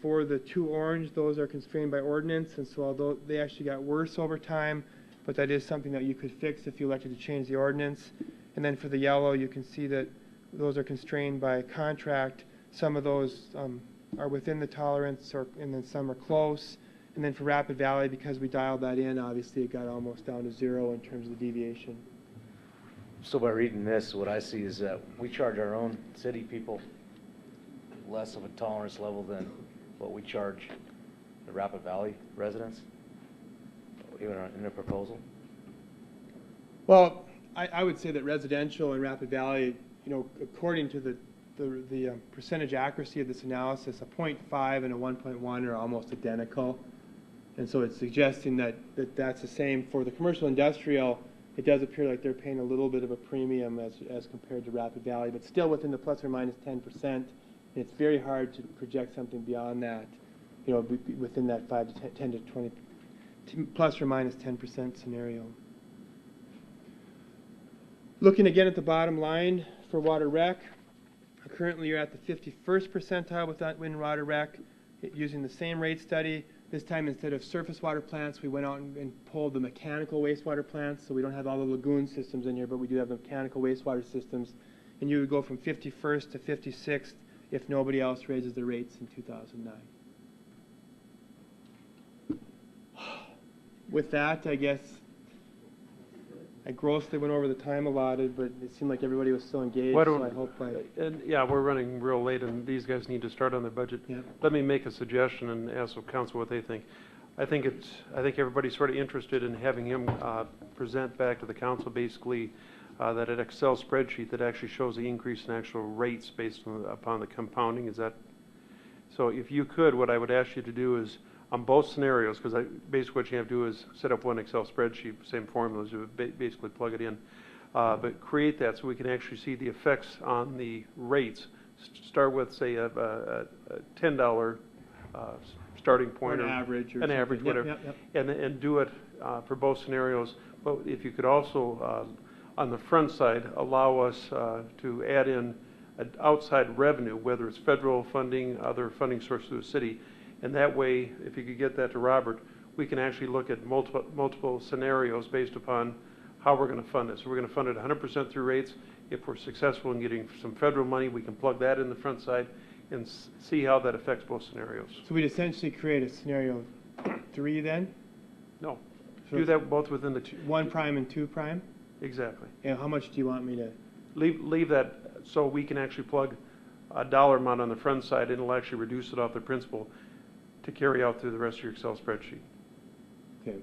For the 2 orange, those are constrained by ordinance, and so although they actually got worse over time, but that is something that you could fix if you elected to change the ordinance. And then for the yellow, you can see that those are constrained by contract. Some of those are within the tolerance, and then some are close. And then for Rapid Valley, because we dialed that in, obviously it got almost down to 0 in terms of the deviation. So by reading this, what I see is that we charge our own city people less of a tolerance level than what we charge the Rapid Valley residents, even in the proposal. Well, I would say that residential in Rapid Valley, according to the percentage accuracy of this analysis, a 0.5 and a 1.1 are almost identical. And so it's suggesting that that's the same for the commercial industrial. It does appear like they're paying a little bit of a premium as compared to Rapid Valley, but still within the plus or minus 10%. It's very hard to project something beyond that. within that 5 to 10 to 20, plus or minus 10% scenario. Looking again at the bottom line for water rec, currently you're at the 51st percentile within water rec, using the same rate study. This time, instead of surface water plants, we went out and pulled the mechanical wastewater plants, so we don't have all the lagoon systems in here, but we do have the mechanical wastewater systems. And you would go from 51st to 56th if nobody else raises the rates in 2009. With that, I guess I grossly went over the time allotted, but it seemed like everybody was still engaged, Why so don't- I hope And, yeah, we're running real late, and these guys need to start on their budget. Yep. Let me make a suggestion and ask the council what they think. I think everybody's sort of interested in having him present back to the council basically that an Excel spreadsheet that actually shows the increase in actual rates based upon the compounding. Is that so? If you could, what I would ask you to do is on both scenarios, because basically what you have to do is set up one Excel spreadsheet, same formulas, you would basically plug it in, but create that so we can actually see the effects on the rates. Start with, say, a $10 starting point, Or an average or an average, something. whatever, Yep. and do it for both scenarios. But if you could also, on the front side, allow us to add in outside revenue, whether it's federal funding, other funding sources of the city. And that way, if you could get that to Robert, we can actually look at multiple scenarios based upon how we're going to fund it. So we're going to fund it 100% through rates. If we're successful in getting some federal money, we can plug that in the front side and see how that affects both scenarios. So we'd essentially create a scenario 3 then? No, So do that both within the two. 1 prime and 2 prime? Exactly. And how much do you want me to? Leave that so we can actually plug a dollar amount on the front side, and it'll actually reduce it off the principal to carry out through the rest of your Excel spreadsheet. Okay.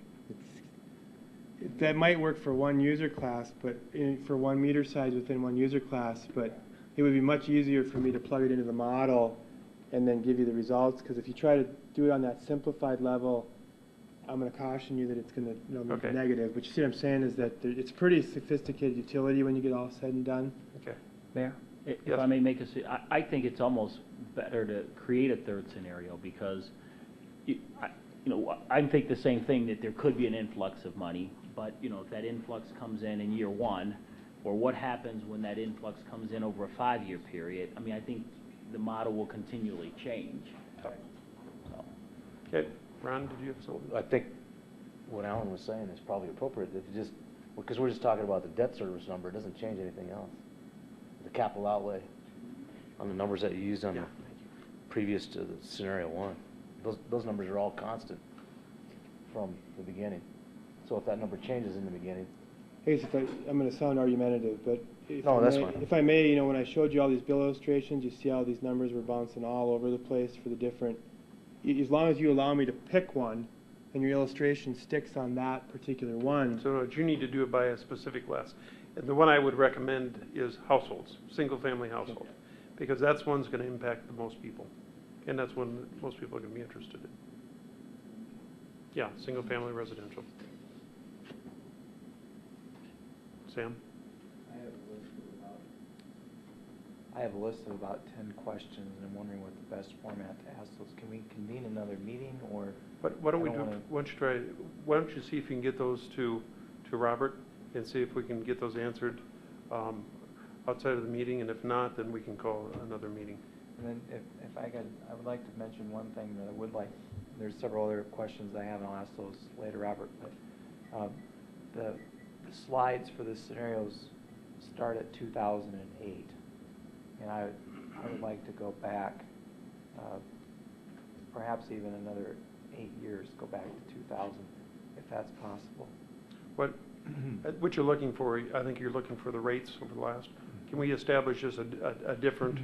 That might work for one user class, but for 1 meter size within one user class, but it would be much easier for me to plug it into the model and then give you the results, because if you try to do it on that simplified level, I'm going to caution you that it's going to make Okay. negative. But you see what I'm saying is that it's pretty sophisticated utility when you get all said and done. Okay. Mayor, if Yes. I may make I think it's almost better to create a third scenario because, I think the same thing, that there could be an influx of money, but, if that influx comes in year 1, or what happens when that influx comes in over a 5-year period, I think the model will continually change. So. Okay. Ron, did you have something? I think what Alan was saying is probably appropriate, if you just, because we're just talking about the debt service number, it doesn't change anything else. The capital outlay on the numbers that you used on the previous to the scenario 1, those numbers are all constant from the beginning. So if that number changes in the beginning, I guess I'm going to sound argumentative, but that's fine. if I may, when I showed you all these bill illustrations, you see how these numbers were bouncing all over the place for the different, as long as you allow me to pick one, and your illustration sticks on that particular one. So you need to do it by a specific class. And the one I would recommend is households, single-family household, because that's one's going to impact the most people, and that's one most people are going to be interested in. Yeah, single-family residential. Sam? I have a list of about 10 questions, and I'm wondering what the best format to ask those. Can we convene another meeting, or? Why don't we I do? don't wanna- Why don't you see if you can get those to Robert, and see if we can get those answered outside of the meeting, and if not, then we can call another meeting. And then if I could, I would like to mention one thing that I would like. There's several other questions I have, and I'll ask those later, Robert. But the slides for the scenarios start at 2008, and I would like to go back, perhaps even another 8 years, go back to 2000, if that's possible. What you're looking for, I think you're looking for the rates over the last. Can we establish just a different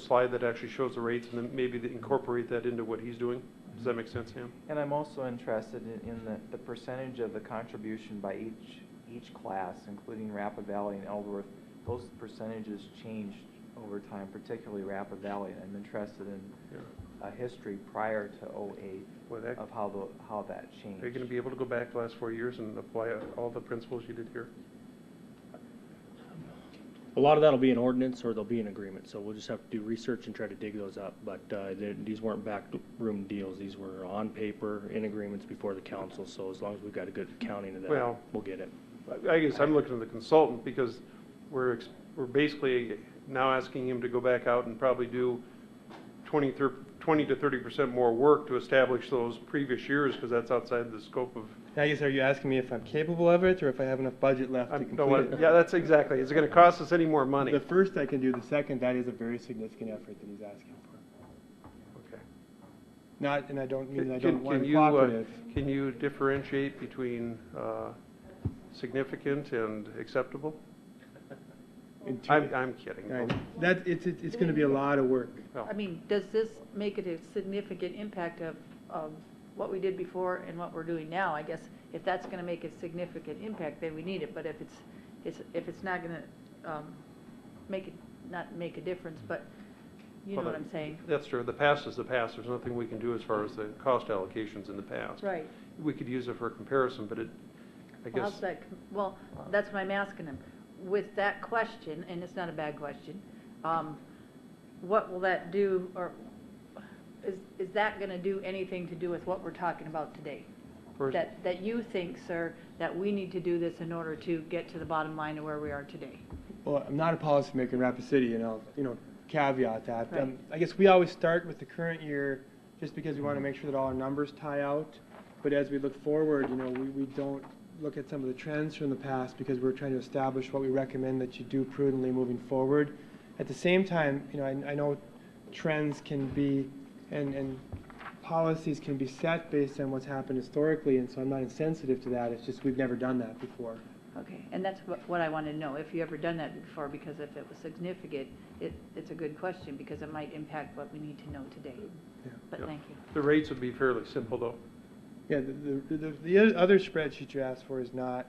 slide that actually shows the rates, and then maybe incorporate that into what he's doing? Does that make sense, Sam? And I'm also interested in the percentage of the contribution by each class, including Rapid Valley and Ellsworth. Those percentages changed over time, particularly Rapid Valley. I'm interested in a history prior to 2008 of how that changed. Are you going to be able to go back the last 4 years and apply all the principles you did here? A lot of that'll be an ordinance or they'll be an agreement, so we'll just have to do research and try to dig those up. But these weren't backroom deals, these were on paper, in agreements before the council, so as long as we've got a good accounting of that, Well, we'll get it. I guess I'm looking at the consultant because we're basically now asking him to go back out and probably do 20 to 30% more work to establish those previous years, because that's outside the scope of. I guess, are you asking me if I'm capable of it, or if I have enough budget left to complete it? Yeah, that's exactly. Is it going to cost us any more money? The first I can do, the second, that is a very significant effort that he's asking for. Okay. Not, and I don't mean that I Can- don't want can to you, cooperative. Can you differentiate between significant and acceptable? I'm kidding. Right. It's going to be a lot of work. Well, I mean, does this make it a significant impact of what we did before and what we're doing now? I guess if that's gonna make a significant impact, then we need it, but if it's not gonna, not make a difference, but you know what I'm saying? That's true. The past is the past. There's nothing we can do as far as the cost allocations in the past. Right. We could use it for comparison, but I guess. How's that, well, that's what I'm asking him. With that question, and it's not a bad question, what will that do, or is that gonna do anything to do with what we're talking about today? That you think, sir, that we need to do this in order to get to the bottom line of where we are today? Well, I'm not a policymaker in Rapid City, and I'll, caveat that. Right. I guess we always start with the current year just because we want to make sure that all our numbers tie out. But as we look forward, we don't look at some of the trends from the past because we're trying to establish what we recommend that you do prudently moving forward. At the same time, I know trends can be and policies can be set based on what's happened historically, and so I'm not insensitive to that. It's just we've never done that before. Okay, and that's what I wanted to know, if you ever done that before, because if it was significant, it's a good question, because it might impact what we need to know today. Yeah. But Yeah. thank you. The rates would be fairly simple, though. Yeah, the other spreadsheet you asked for is not.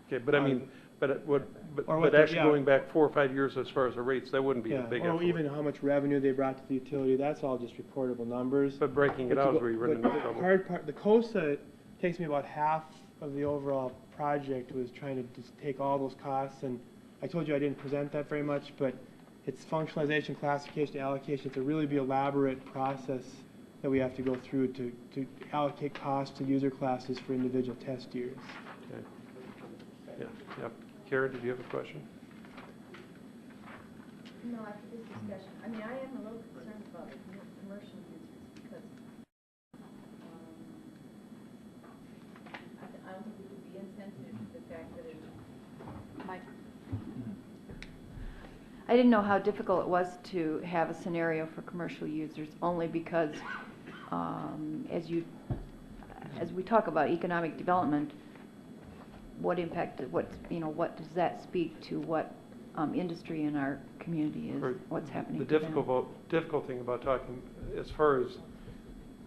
Okay, but I mean, but Or actually yeah. going back 4 or 5 years as far as the rates, that wouldn't be a Yeah, big or effort. even how much revenue they brought to the utility, that's all just reportable numbers. But breaking it But out to is where you run but into the trouble. hard part, the COSA takes me about half of the overall project, was trying to just take all those costs, and I told you I didn't present that very much, but it's functionalization, classification, allocation. It's a really elaborate process that we have to go through to allocate costs to user classes for individual test years. Okay. Yeah, yeah. Karen, did you have a question? No, after this discussion, I mean, I am a little concerned about the commercial users because I don't think we could be insensitive to the fact that I didn't know how difficult it was to have a scenario for commercial users, only because as we talk about economic development, what impact, what does that speak to what industry in our community is, Right. what's happening The to them? difficult thing about talking, as far as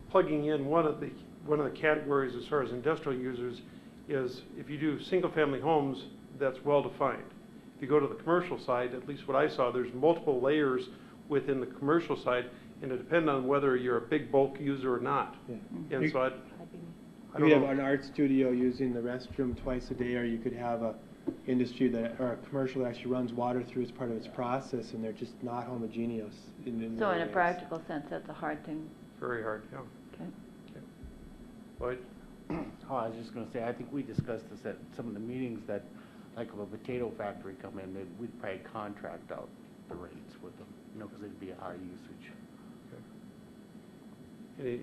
plugging in one of the categories as far as industrial users is if you do single-family homes, that's well-defined. If you go to the commercial side, at least what I saw, there's multiple layers within the commercial side, and it depends on whether you're a big bulk user or not. Yeah. And so I You don't could have know. an art studio using the restroom twice a day, or you could have a industry or a commercial that actually runs water through as part of its process, and they're just not homogeneous in So their in a ways. practical sense, that's a hard thing. Very hard, yeah. Okay. Lloyd? Oh, I was just gonna say, I think we discussed this at some of the meetings, that like if a potato factory come in, we'd probably contract out the rates with them, because it'd be a high usage.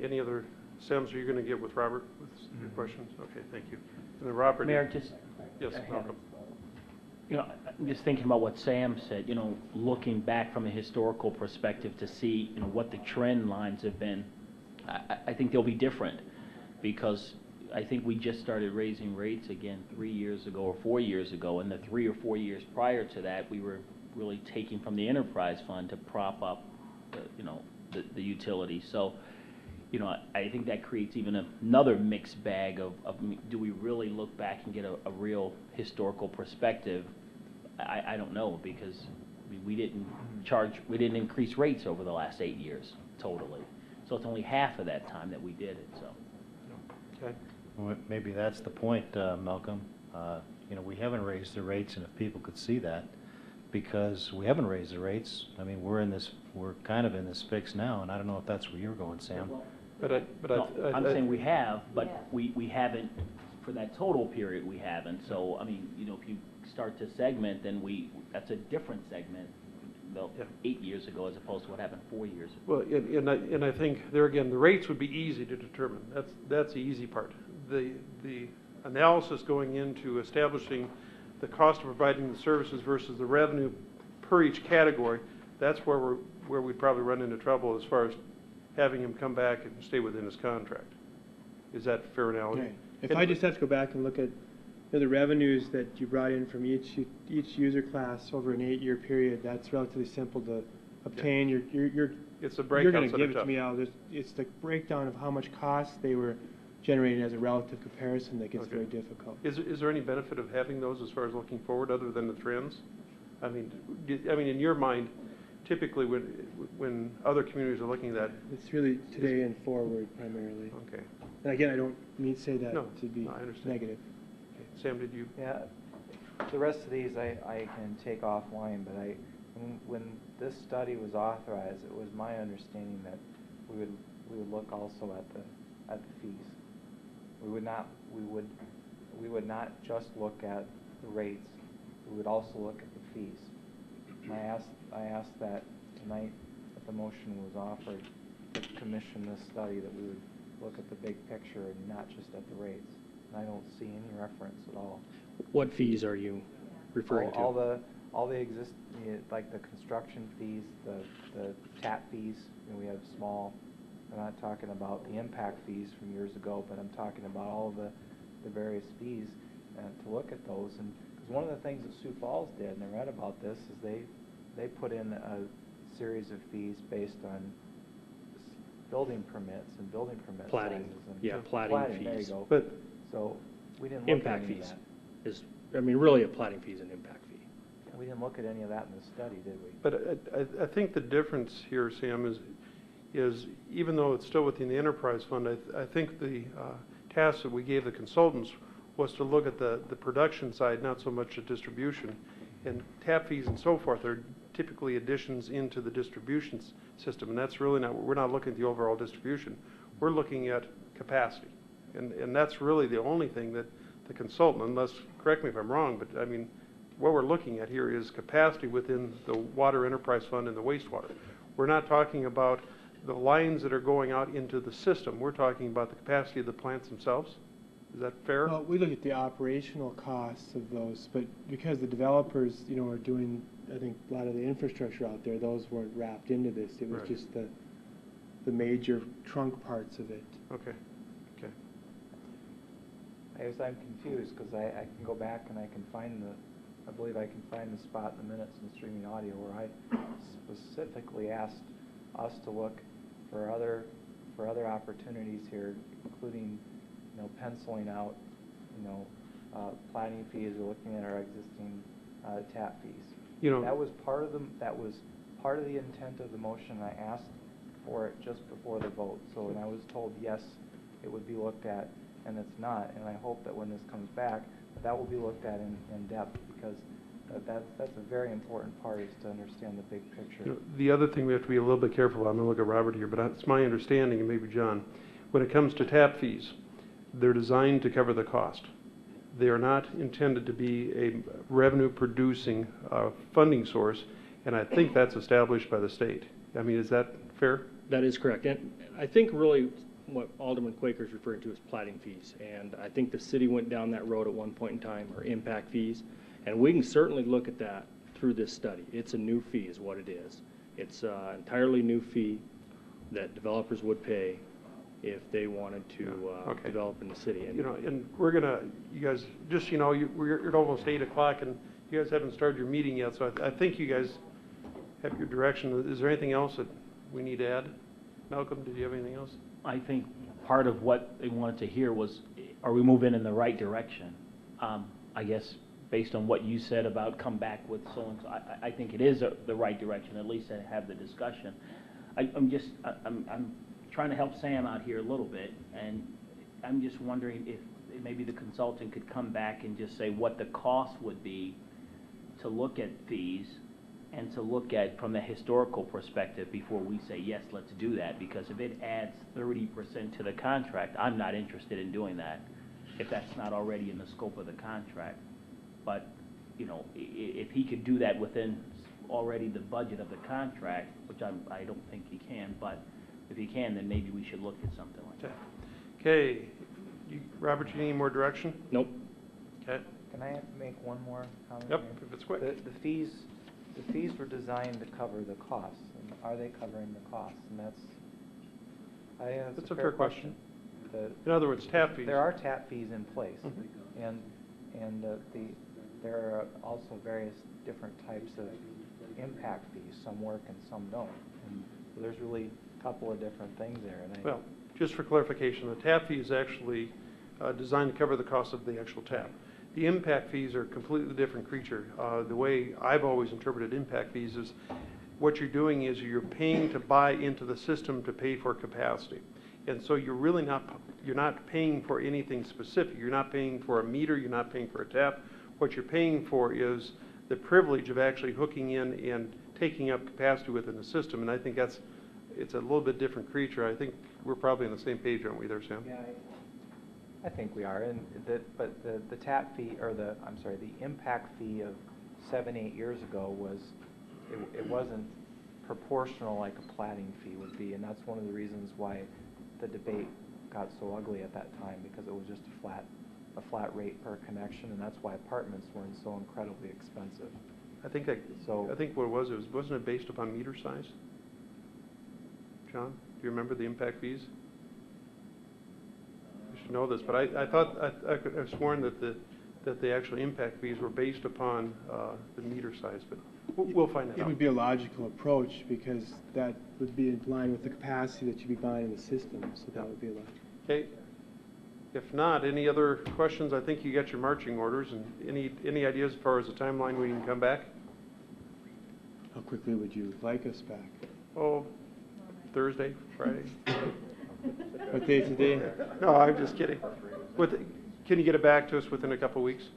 Any other, Sims, are you going to get with Robert with your questions? Okay, thank you. And then Robert. Mayor, just. Yes, Malcolm. I'm just thinking about what Sam said, looking back from a historical perspective to see, what the trend lines have been. I think they'll be different, because I think we just started raising rates again 3 years ago or 4 years ago, and the 3 or 4 years prior to that, we were really taking from the enterprise fund to prop up, the utility. So, I think that creates even another mixed bag of do we really look back and get a real historical perspective? I don't know, because we didn't increase rates over the last 8 years totally. So it's only half of that time that we did it, so. Okay. Well, maybe that's the point, Malcolm. We haven't raised the rates, and if people could see that, because we haven't raised the rates. I mean, we're kind of in this fix now, and I don't know if that's where you're going, Sam. No, I'm saying we have, but we haven't, for that total period, we haven't. So, I mean, you know, if you start to segment, then that's a different segment, about 8 years ago as opposed to what happened 4 years ago. Well, and I think there again, the rates would be easy to determine. That's the easy part. The analysis going into establishing the cost of providing the services versus the revenue per each category, that's where we'd probably run into trouble as far as having him come back and stay within his contract. Is that a fair analogy? Okay. If I just have to go back and look at the revenues that you brought in from each user class over an 8-year period, that's relatively simple to obtain. It's the You're breakouts going to that give are it to tough. me, Al. It's the breakdown of how much cost they were generating as a relative comparison that gets very difficult. Is there any benefit of having those as far as looking forward, other than the trends? I mean, in your mind, typically when other communities are looking at that, It's really today and forward primarily. okay. And again, I don't mean to say that No, to be I understand. negative. Okay. Sam, did you? Yeah, the rest of these I can take offline, but when this study was authorized, it was my understanding that we would look also at the fees. We would not just look at the rates. We would also look at the fees. And I asked that tonight, that the motion was offered to commission this study, that we would look at the big picture and not just at the rates. And I don't see any reference at all. What fees are you referring to? All the like the construction fees, the tap fees, and we have small. I'm not talking about the impact fees from years ago, but I'm talking about all of the various fees, to look at those. And because one of the things that Sioux Falls did, and I read about this, is they put in a series of fees based on building permits and building permit Plating, sizes. And yeah, plating there you fees. go. But So we didn't look Impact at any fees of is, I mean, really a plating fee is an impact fee. that. We didn't look at any of that in the study, did we? But I think the difference here, Sam, is even though it's still within the enterprise fund, I think the task that we gave the consultants was to look at the production side, not so much the distribution. And tap fees and so forth are typically additions into the distribution system, and that's really not, we're not looking at the overall distribution. We're looking at capacity. And that's really the only thing that the consultant, unless, correct me if I'm wrong, but I mean, what we're looking at here is capacity within the water enterprise fund and the wastewater. We're not talking about the lines that are going out into the system. We're talking about the capacity of the plants themselves. Is that fair? Well, we look at the operational costs of those, but because the developers, are doing, I think, a lot of the infrastructure out there, those weren't wrapped into this. It was Right. just the major trunk parts of it. Okay. Okay. I guess I'm confused, because I can go back and I believe I can find the spot in the minutes in streaming audio where I specifically asked us to look for other opportunities here, including, penciling out, plating fees, or looking at our existing tap fees. That was part of the intent of the motion. I asked for it just before the vote. So, and I was told, yes, it would be looked at, and it's not. And I hope that when this comes back, that will be looked at in depth, because that's a very important part, is to understand the big picture. The other thing we have to be a little bit careful about, I'm going to look at Robert here, but it's my understanding, and maybe John, when it comes to tap fees, they're designed to cover the cost. They are not intended to be a revenue-producing funding source, and I think that's established by the state. I mean, is that fair? That is correct. And I think really what Alderman Quaker is referring to is plating fees. And I think the city went down that road at one point in time, or impact fees. And we can certainly look at that through this study. It's a new fee is what it is. It's an entirely new fee that developers would pay if they wanted to develop in the city. And, and we're gonna, you guys, just we're at almost 8 o'clock, and you guys haven't started your meeting yet. So I think you guys have your direction. Is there anything else that we need to add? Malcolm, did you have anything else? I think part of what they wanted to hear was, are we moving in the right direction? I guess based on what you said about come back with so-and-so, I think it is the right direction, at least to have the discussion. I'm trying to help Sam out here a little bit, and I'm just wondering if maybe the consultant could come back and just say what the cost would be to look at fees and to look at from the historical perspective before we say, yes, let's do that, because if it adds 30% to the contract, I'm not interested in doing that, if that's not already in the scope of the contract. But, you know, if he could do that within already the budget of the contract, which I don't think he can, but if he can, then maybe we should look at something like that. Okay, Robert, you need any more direction? Nope. Okay. Can I make one more comment? Yep, here? if it's quick. The fees were designed to cover the costs, and are they covering the costs? And I think That's a fair question. The- In other words, tap fees. There are tap fees in place, Mhm. and there are also various different types of impact fees. Some work and some don't. And so there's really a couple of different things there. And Well, just for clarification, the tap fee is actually designed to cover the cost of the actual tap. The impact fees are a completely different creature. The way I've always interpreted impact fees is what you're doing is you're paying to buy into the system to pay for capacity. And so you're really not paying for anything specific. You're not paying for a meter, you're not paying for a tap. What you're paying for is the privilege of actually hooking in and taking up capacity within the system. And I think it's a little bit different creature. I think we're probably on the same page, aren't we there, Sam? yeah, I think we are. But the tap fee, or the impact fee of 7-8 years ago it wasn't proportional like a platting fee would be, and that's one of the reasons why the debate got so ugly at that time, because it was just a flat rate per connection, and that's why apartments weren't so incredibly expensive. I think what it was wasn't it based upon meter size? John, do you remember the impact fees? You should know this, but I thought I could have sworn that the actual impact fees were based upon the meter size, but we'll find that out. It would be a logical approach, because that would be in line with the capacity that you'd be buying in the system, so that would be a logical. Okay. If not, any other questions? I think you got your marching orders, and any ideas as far as the timeline we can come back? How quickly would you like us back? Oh, Thursday, Friday? What day today? No, I'm just kidding. Can you get it back to us within a couple of weeks?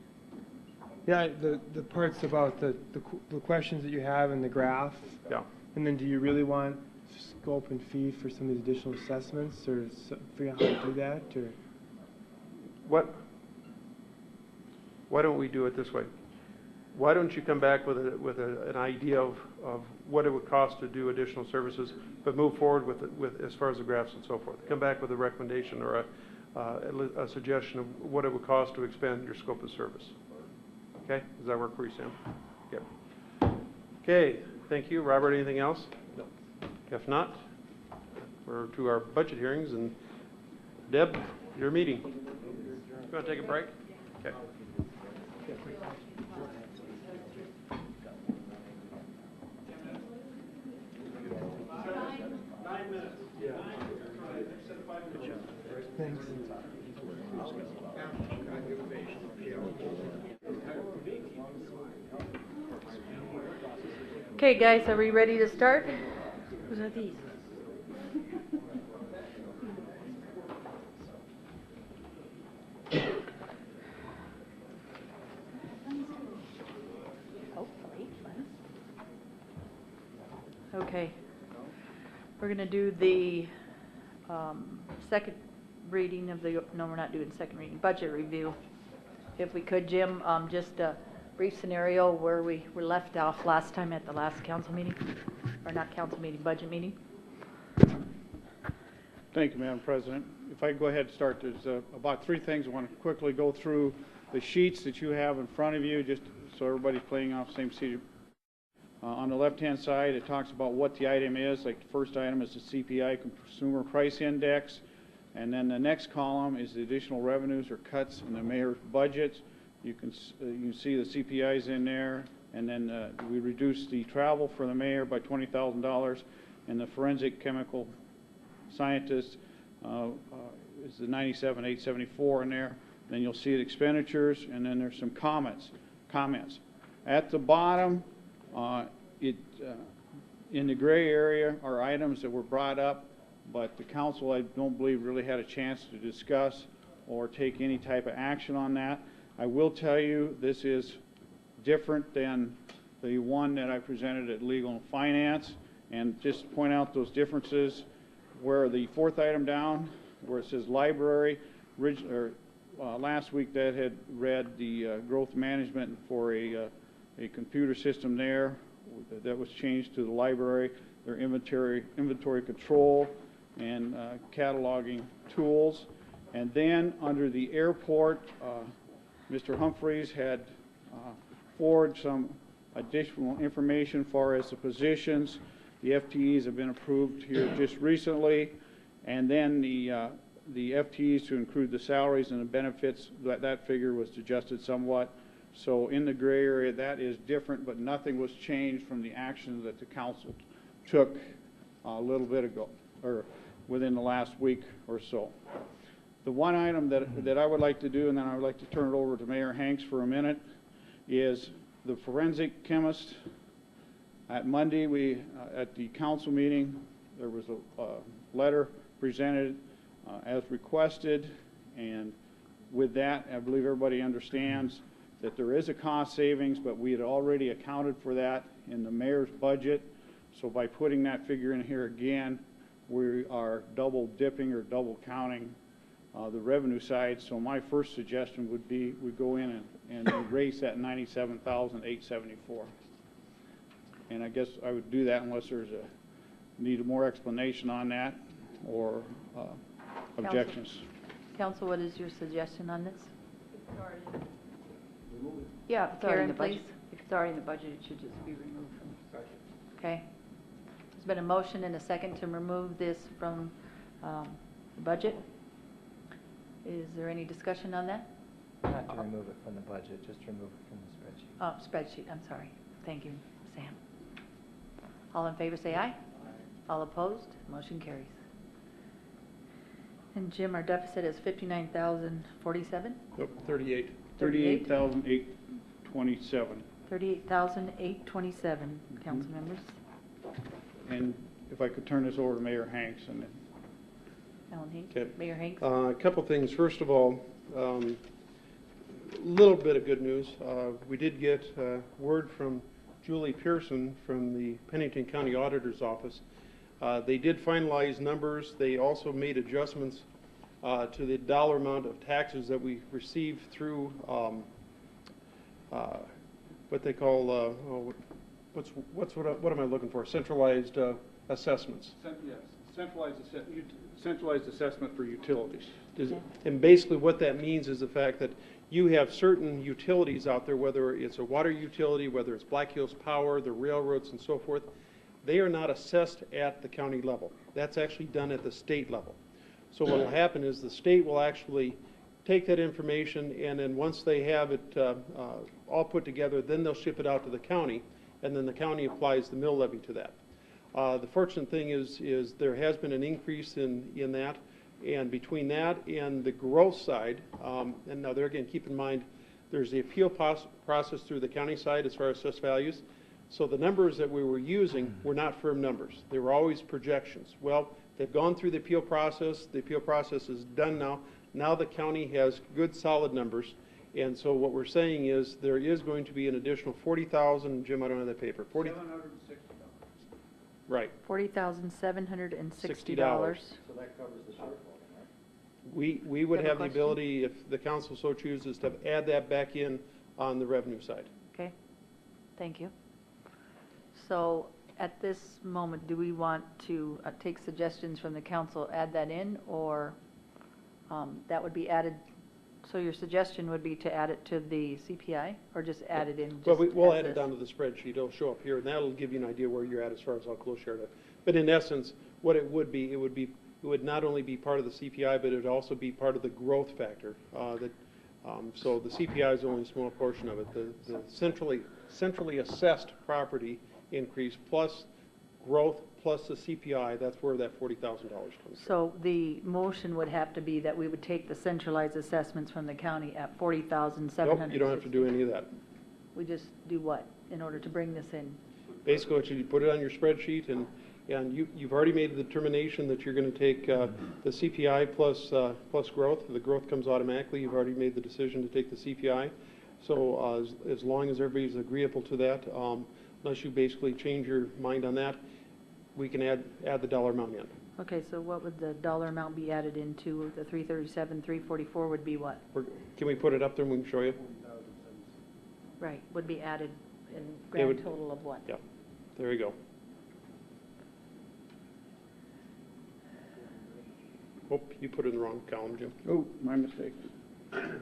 Yeah, the parts about the questions that you have in the graph. Yeah. And then do you really want scope and fee for some of these additional assessments, or figure out how to do that, or? Why don't we do it this way? Why don't you come back with an idea of what it would cost to do additional services, but move forward with as far as the graphs and so forth. Come back with a recommendation or a suggestion of what it would cost to expand your scope of service. Okay, does that work for you, Sam? Yep. Okay, thank you. Robert, anything else? No. If not, we're to our budget hearings, and Deb, your meeting. You want to take a break? Okay. Thanks. Okay, guys, are we ready to start? Whose are these? Okay. We're going to do the second reading of the, no, we're not doing second reading, budget review. If we could, Jim, just a brief scenario where we were left off last time at the last council meeting, or not council meeting, budget meeting. Thank you, Madam President. If I could go ahead and start, there's about 3 things I want to quickly go through. The sheets that you have in front of you, just so everybody's playing off the same sheet. On the left-hand side, it talks about what the item is. Like the first item is the CPI, Consumer Price Index. And then the next column is the additional revenues or cuts in the mayor's budget. You can see the CPIs in there. And then we reduced the travel for the mayor by $20,000. And the forensic chemical scientist is the $97,874 in there. Then you'll see the expenditures, and then there's some comments. At the bottom, in the gray area are items that were brought up, but the council, I don't believe, really had a chance to discuss or take any type of action on that. I will tell you this is different than the one that I presented at Legal and Finance, and just point out those differences where the fourth item down, where it says library, last week that had read the growth management for a computer system there. That was changed to the library, their inventory control and cataloging tools. And then under the airport, Mr. Humphreys had forwarded some additional information as far as the positions. The FTEs have been approved here just recently, and then the FTEs to include the salaries and the benefits, that figure was adjusted somewhat. So in the gray area, that is different, but nothing was changed from the action that the council took a little bit ago, or within the last week or so. The one item that I would like to do, and then I would like to turn it over to Mayor Hanks for a minute, is the forensic chemist. At Monday, at the council meeting, there was a letter presented as requested, and with that, I believe everybody understands that there is a cost savings, but we had already accounted for that in the mayor's budget. So by putting that figure in here again, we are double dipping or double counting the revenue side. So my first suggestion would be we go in and erase that $97,874. And I guess I would do that unless there's need more explanation on that or objections. Council, what is your suggestion on this? Yeah, if it's already in the Karen, budget. please. If it's already in the budget, it should just be removed from. Okay. There's been a motion and a second to remove this from the budget. Is there any discussion on that? Not to remove it from the budget, just remove it from the spreadsheet. Oh, spreadsheet, I'm sorry. Thank you, Sam. All in favor say aye. All opposed? Motion carries. And Jim, our deficit is 59,047? Nope, 38. 38? 38,827. 38,827, council members. And if I could turn this over to Mayor Hanks and then. Alan Hanks, Okay. Mayor Hanks. A couple things. First of all, little bit of good news. We did get word from Julie Pearson from the Pennington County Auditor's Office. They did finalize numbers. They also made adjustments to the dollar amount of taxes that we received through what they call what am I looking for? Centralized assessments. Yes, centralized assessment for utilities. And basically what that means is the fact that you have certain utilities out there, whether it's a water utility, whether it's Black Hills Power, the railroads and so forth, they are not assessed at the county level. That's actually done at the state level. So what will happen is the state will actually take that information, and then once they have it all put together, then they'll ship it out to the county, and then the county applies the mill levy to that. The fortunate thing is there has been an increase in that, and between that and the growth side, and now there again, keep in mind, there's the appeal process through the county side as far as assessed values. So the numbers that we were using were not firm numbers. They were always projections. Well, they've gone through the appeal process. The appeal process is done now. Now the county has good, solid numbers. And so what we're saying is there is going to be an additional 40,000, Jim, I don't have that paper. $760. Right. $40,760. So that covers the shortfall, right? We would You have a have the question? ability, if the council so chooses, to add that back in on the revenue side. Okay, thank you. So at this moment, do we want to take suggestions from the council, add that in, or that would be added? So your suggestion would be to add it to the CPI, or just add it in? Well, just we'll as add it is? down to the spreadsheet. It'll show up here, and that'll give you an idea where you're at as far as how close you're at. But in essence, what it would would not only be part of the CPI, but it would also be part of the growth factor. So the CPI is only a small portion of it. The centrally assessed property increase plus growth plus the CPI, that's where that $40,000 comes from. So the motion would have to be that we would take the centralized assessments from the county at $40,760. Nope, you don't have to do any of that. We just do what in order to bring this in? Basically, what you put it on your spreadsheet, and you've already made the determination that you're going to take the CPI plus growth. The growth comes automatically. You've already made the decision to take the CPI. So as long as everybody's agreeable to that, unless you basically change your mind on that, we can add the dollar amount in. Okay, so what would the dollar amount be added into? The 337, 344 would be what? Can we put it up there and we can show you? Right, would be added in It grand would- total of what? Yeah, there you go. Oh, you put it in the wrong column, Jim. Oh, my mistake. Here.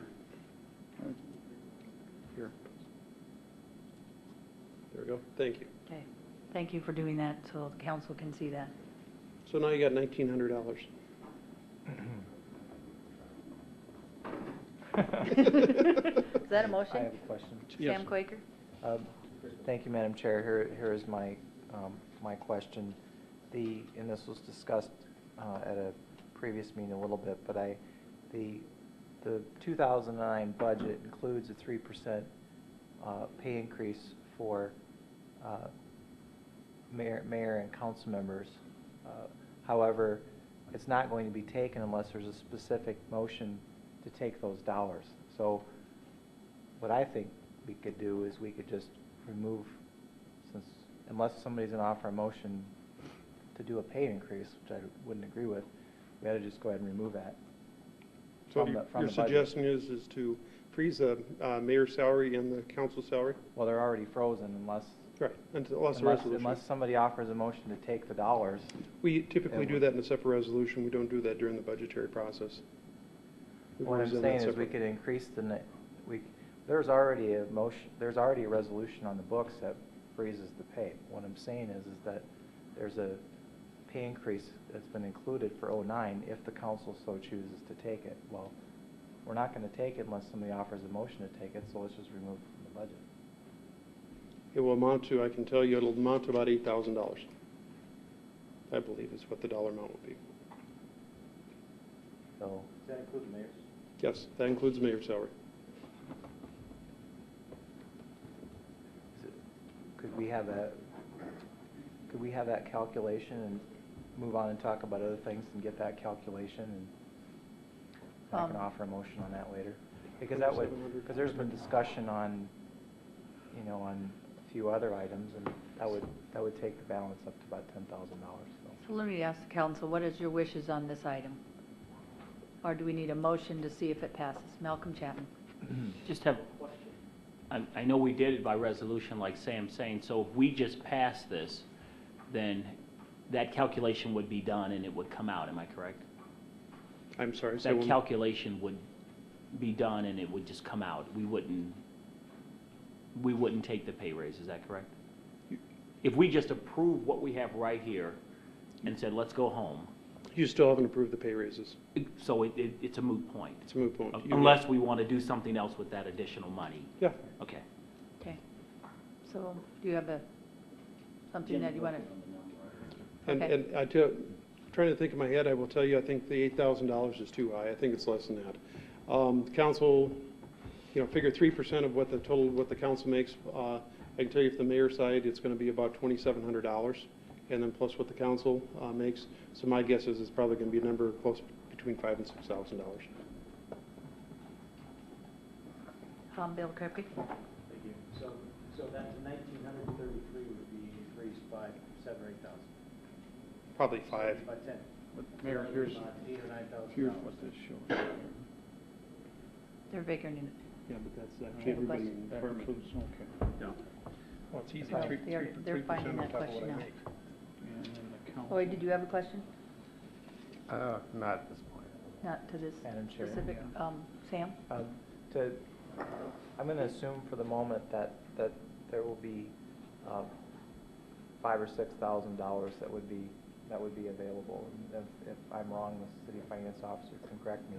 There we go, thank you. Okay, thank you for doing that so the council can see that. So now you got $1,900. Is that a motion? I have a question. Sam Quaker? Thank you, Madam Chair. Here is my, my question. And this was discussed at a previous meeting a little bit, but the 2009 budget includes a 3% pay increase for mayor and council members. However, it's not going to be taken unless there's a specific motion to take those dollars. So what I think we could do is we could just remove, unless somebody's going to offer a motion to do a pay increase, which I wouldn't agree with, we ought to just go ahead and remove that. So from your the budget. suggestion is to freeze the mayor's salary and the council salary? Well, they're already frozen unless Right, unless a resolution. unless somebody offers a motion to take the dollars. We typically do that in a separate resolution. We don't do that during the budgetary process. We've What always I'm done that saying is we separate. could increase there's already a motion, there's already a resolution on the books that freezes the pay. What I'm saying is that there's a pay increase that's been included for '09 if the council so chooses to take it. Well, we're not going to take it unless somebody offers a motion to take it, so let's just remove it from the budget. It will amount to, I can tell you, it'll amount to about $8,000. I believe is what the dollar amount will be. So, Does that include the mayor's? Yes, that includes the mayor's salary. could we have that calculation and move on and talk about other things and get that calculation, and I can offer a motion on that later? Because because there's been discussion on, on a few other items, and that would take the balance up to about $10,000. So let me ask the council, what is your wishes on this item? Or do we need a motion to see if it passes? Malcolm Chapman. Just have a question. I know we did it by resolution, like Sam's saying, so if we just pass this, then that calculation would be done and it would come out, am I correct? I'm sorry. That calculation would be done and it would just come out. We wouldn't take the pay raise, is that correct? If we just approve what we have right here and said, let's go home. You still haven't approved the pay raises. So it's a moot point. It's a moot point. Unless we want to do something else with that additional money. Yeah. Okay. Okay. So do you have something that you want to? And trying to think in my head, I will tell you, I think the $8,000 is too high. I think it's less than that. Council, figure 3% of what the council makes. I can tell you, if the mayor's side, it's going to be about $2,700, and then plus what the council makes. So my guess is it's probably going to be a number close between $5,000 and $6,000. Bill Kirby. Thank you. So that 1,933 would be increased by 7,000 or 8,000. Probably 5. By 10. But Mayor, here's, About $8,000 or $9,000. here's what this shows. They're figuring it. Yeah, but that's actually everybody in That department. includes, okay. Yeah. Well, it's easy, Well, they're finding that question out. And then the council. Lloyd, did you have a question? Not at this point. Not to this Madam Chair. specific, Sam? I'm going to assume for the moment that there will be $5,000 or $6,000 that would be available. And if I'm wrong, the city finance officer can correct me.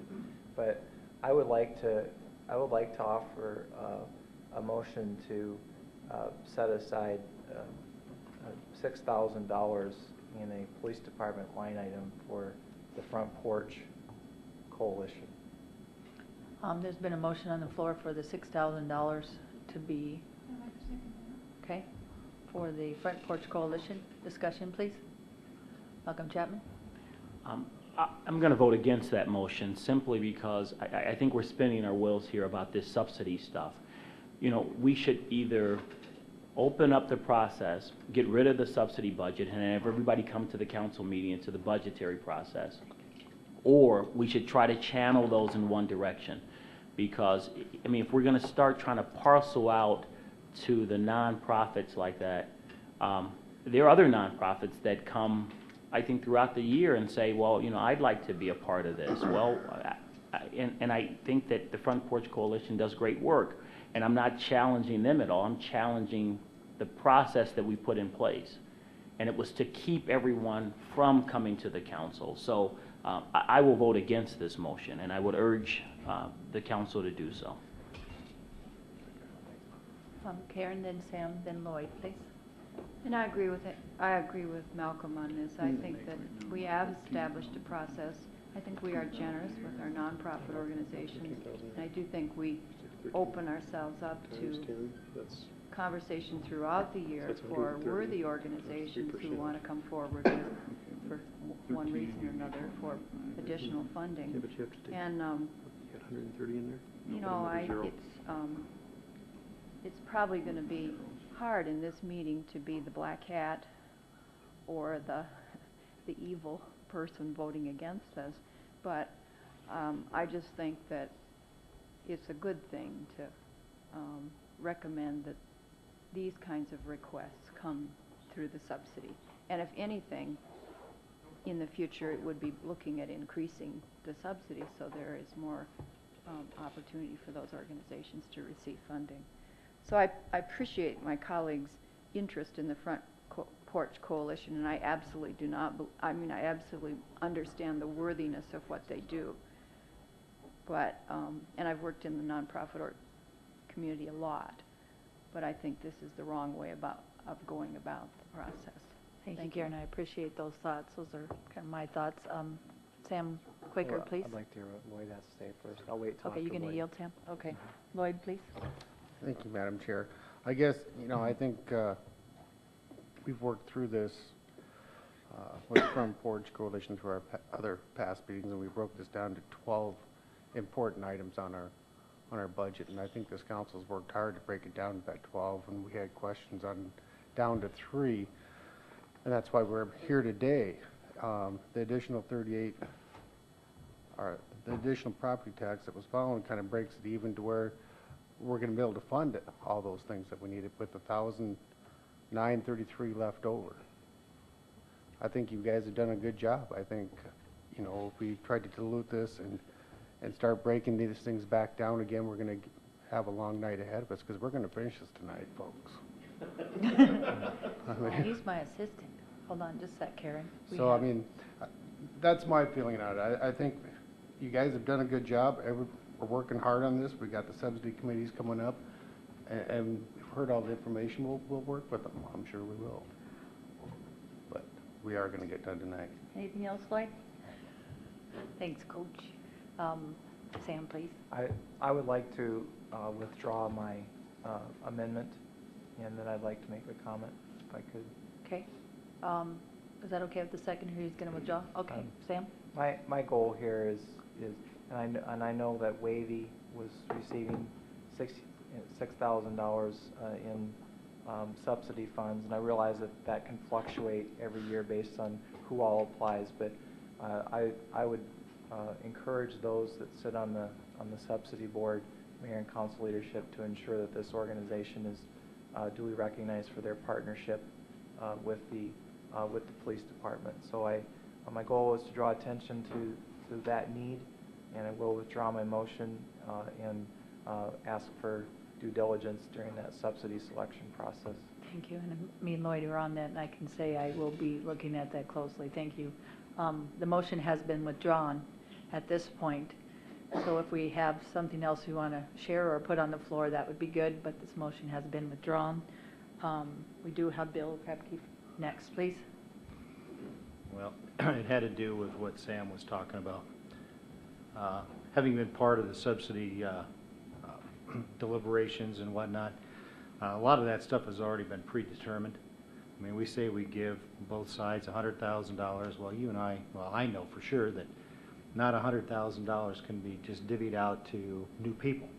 But I would like to offer a motion to set aside $6,000 in a police department line item for the Front Porch Coalition. There's been a motion on the floor for the $6,000 to be, okay, for the Front Porch Coalition. Discussion, please. Malcolm Chapman. I'm going to vote against that motion simply because I think we're spinning our wheels here about this subsidy stuff. you know, we should either open up the process, get rid of the subsidy budget, and have everybody come to the council meeting and to the budgetary process, or we should try to channel those in one direction. Because, I mean, if we're going to start trying to parcel out to the nonprofits like that, there are other nonprofits that come, I think, throughout the year and say, well, you know, I'd like to be a part of this. Well, and I think that the Front Porch Coalition does great work, and I'm not challenging them at all. I'm challenging the process that we put in place, and it was to keep everyone from coming to the council. So I will vote against this motion, and I would urge the council to do so. Karen, then Sam, then Lloyd, please. And I agree with it. I agree with Malcolm on this. I think that we have established a process. I think we are generous with our nonprofit organizations. And I do think we open ourselves up to conversation throughout the year for worthy organizations who want to come forward with, for one reason or another, for additional funding. Yeah, but you have to take, And, 130 in there? you know, it's probably going to be hard in this meeting to be the black hat or the evil person voting against us, but I just think that it's a good thing to recommend that these kinds of requests come through the subsidy. And if anything, in the future, it would be looking at increasing the subsidy so there is more opportunity for those organizations to receive funding. So I appreciate my colleagues' interest in the Front Porch Coalition, and I absolutely do not, I absolutely understand the worthiness of what they do. But, and I've worked in the nonprofit community a lot, but I think this is the wrong way of going about the process. Thank you, Karen. I appreciate those thoughts. Those are kind of my thoughts. Sam Quaker, please. I'd like to hear what Lloyd has to say first. I'll wait till Okay, you're going to yield, Sam? Okay. Lloyd, please. Thank you, Madam Chair. I guess, you know, I think we've worked through this with the Front Porch Coalition through our other past meetings, and we broke this down to 12 important items on our budget, and I think this council's worked hard to break it down to that 12, and we had questions on down to 3, and that's why we're here today. The additional 38, or the additional property tax that was found kind of breaks it even to where we're going to be able to fund it, all those things that we needed with 1,933 left over. I think you guys have done a good job. I think, you know, if we tried to dilute this and start breaking these things back down again, we're going to have a long night ahead of us, because we're going to finish this tonight, folks. He's my assistant. Hold on just a sec, Karen. So, I mean, that's my feeling on it. I think you guys have done a good job. We're working hard on this. We got the subsidy committees coming up, and we've heard all the information. We'll work with them. I'm sure we will. But we are going to get done tonight. Anything else, Lloyd? Thanks, Coach. Sam, please. I would like to withdraw my amendment, and then I'd like to make a comment, if I could. Okay. Is that okay with the secretary who's going to withdraw? Okay, Sam? My goal here is and I know that Wavy was receiving $6,000 in subsidy funds, and I realize that can fluctuate every year based on who all applies, but I would encourage those that sit on the subsidy board, mayor and council leadership, to ensure that this organization is duly recognized for their partnership with the police department. So my goal is to draw attention to that need, and I will withdraw my motion and ask for due diligence during that subsidy selection process. Thank you. And me and Lloyd are on that, and I can say I will be looking at that closely. Thank you. The motion has been withdrawn at this point. So if we have something else we want to share or put on the floor, that would be good, but this motion has been withdrawn. We do have Bill Krepke next, please. Well, it had to do with what Sam was talking about. Having been part of the subsidy deliberations and whatnot, a lot of that stuff has already been predetermined. I mean, we say we give both sides $100,000. Well, you and I know for sure that not $100,000 can be just divvied out to new people.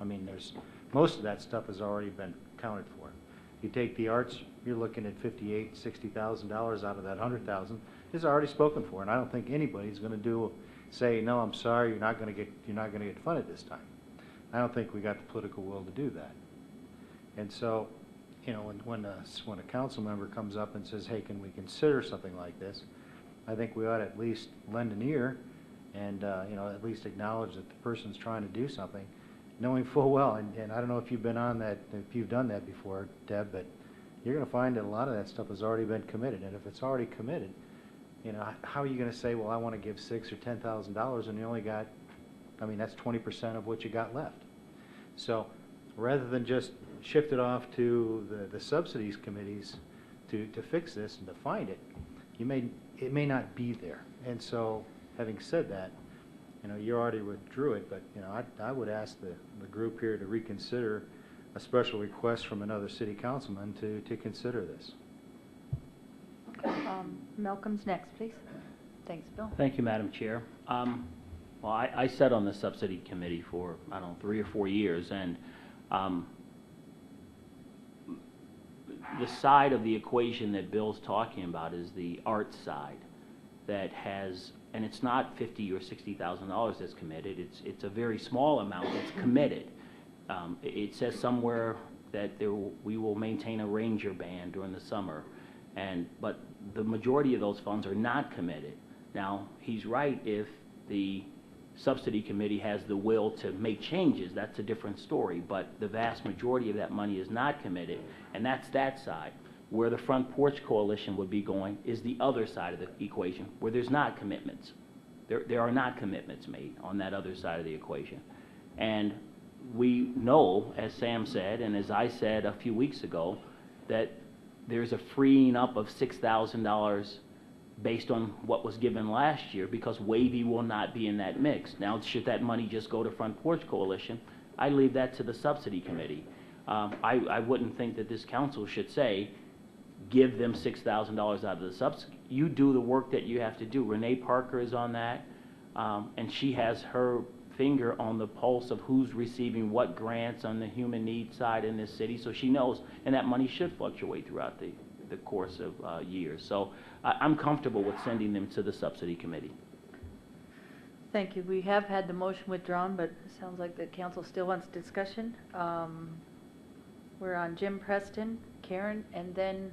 I mean, there's most of that stuff has already been accounted for. You take the arts, you're looking at $58,000, $60,000 out of that 100,000 is already spoken for, and I don't think anybody's going to say, no, I'm sorry, you're not going to get funded this time. I don't think we got the political will to do that. And so, you know, when a council member comes up and says, hey, can we consider something like this, I think we ought to at least lend an ear and, you know, at least acknowledge that the person's trying to do something, knowing full well, and I don't know if you've been on that, if you've done that before, Deb, but you're going to find that a lot of that stuff has already been committed, and if it's already committed, you know, how are you going to say, well, I want to give $6,000 or $10,000 and you only got, I mean, that's 20% of what you got left. So rather than just shift it off to the subsidies committees to fix this and to find it, it may not be there. And so, having said that, you know, you already withdrew it, but, you know, I would ask the group here to reconsider a special request from another city councilman to consider this. Malcolm's next, please. Thanks, Bill. Thank you, Madam Chair. Well, I sat on the subsidy committee for, I don't know, 3 or 4 years, and the side of the equation that Bill's talking about is the arts side that has, and it's not $50,000 or $60,000 that's committed. It's a very small amount that's committed. It says somewhere that we will maintain a ranger band during the summer, but the majority of those funds are not committed. Now, he's right, if the subsidy committee has the will to make changes, that's a different story, but the vast majority of that money is not committed, and that's that side. Where the Front Porch Coalition would be going is the other side of the equation, where there's not commitments. There are not commitments made on that other side of the equation. And we know, as Sam said, and as I said a few weeks ago, that there's a freeing up of $6,000 based on what was given last year, because Wavy will not be in that mix. Now, should that money just go to Front Porch Coalition, I leave that to the subsidy committee. I wouldn't think that this council should say, give them $6,000 out of the subsidy. You do the work that you have to do. Renee Parker is on that, and she has her finger on the pulse of who's receiving what grants on the human needs side in this city, so she knows, and that money should fluctuate throughout the course of years. So I'm comfortable with sending them to the subsidy committee. Thank you. We have had the motion withdrawn, but it sounds like the council still wants discussion. We're on Jim Preston, Karen, and then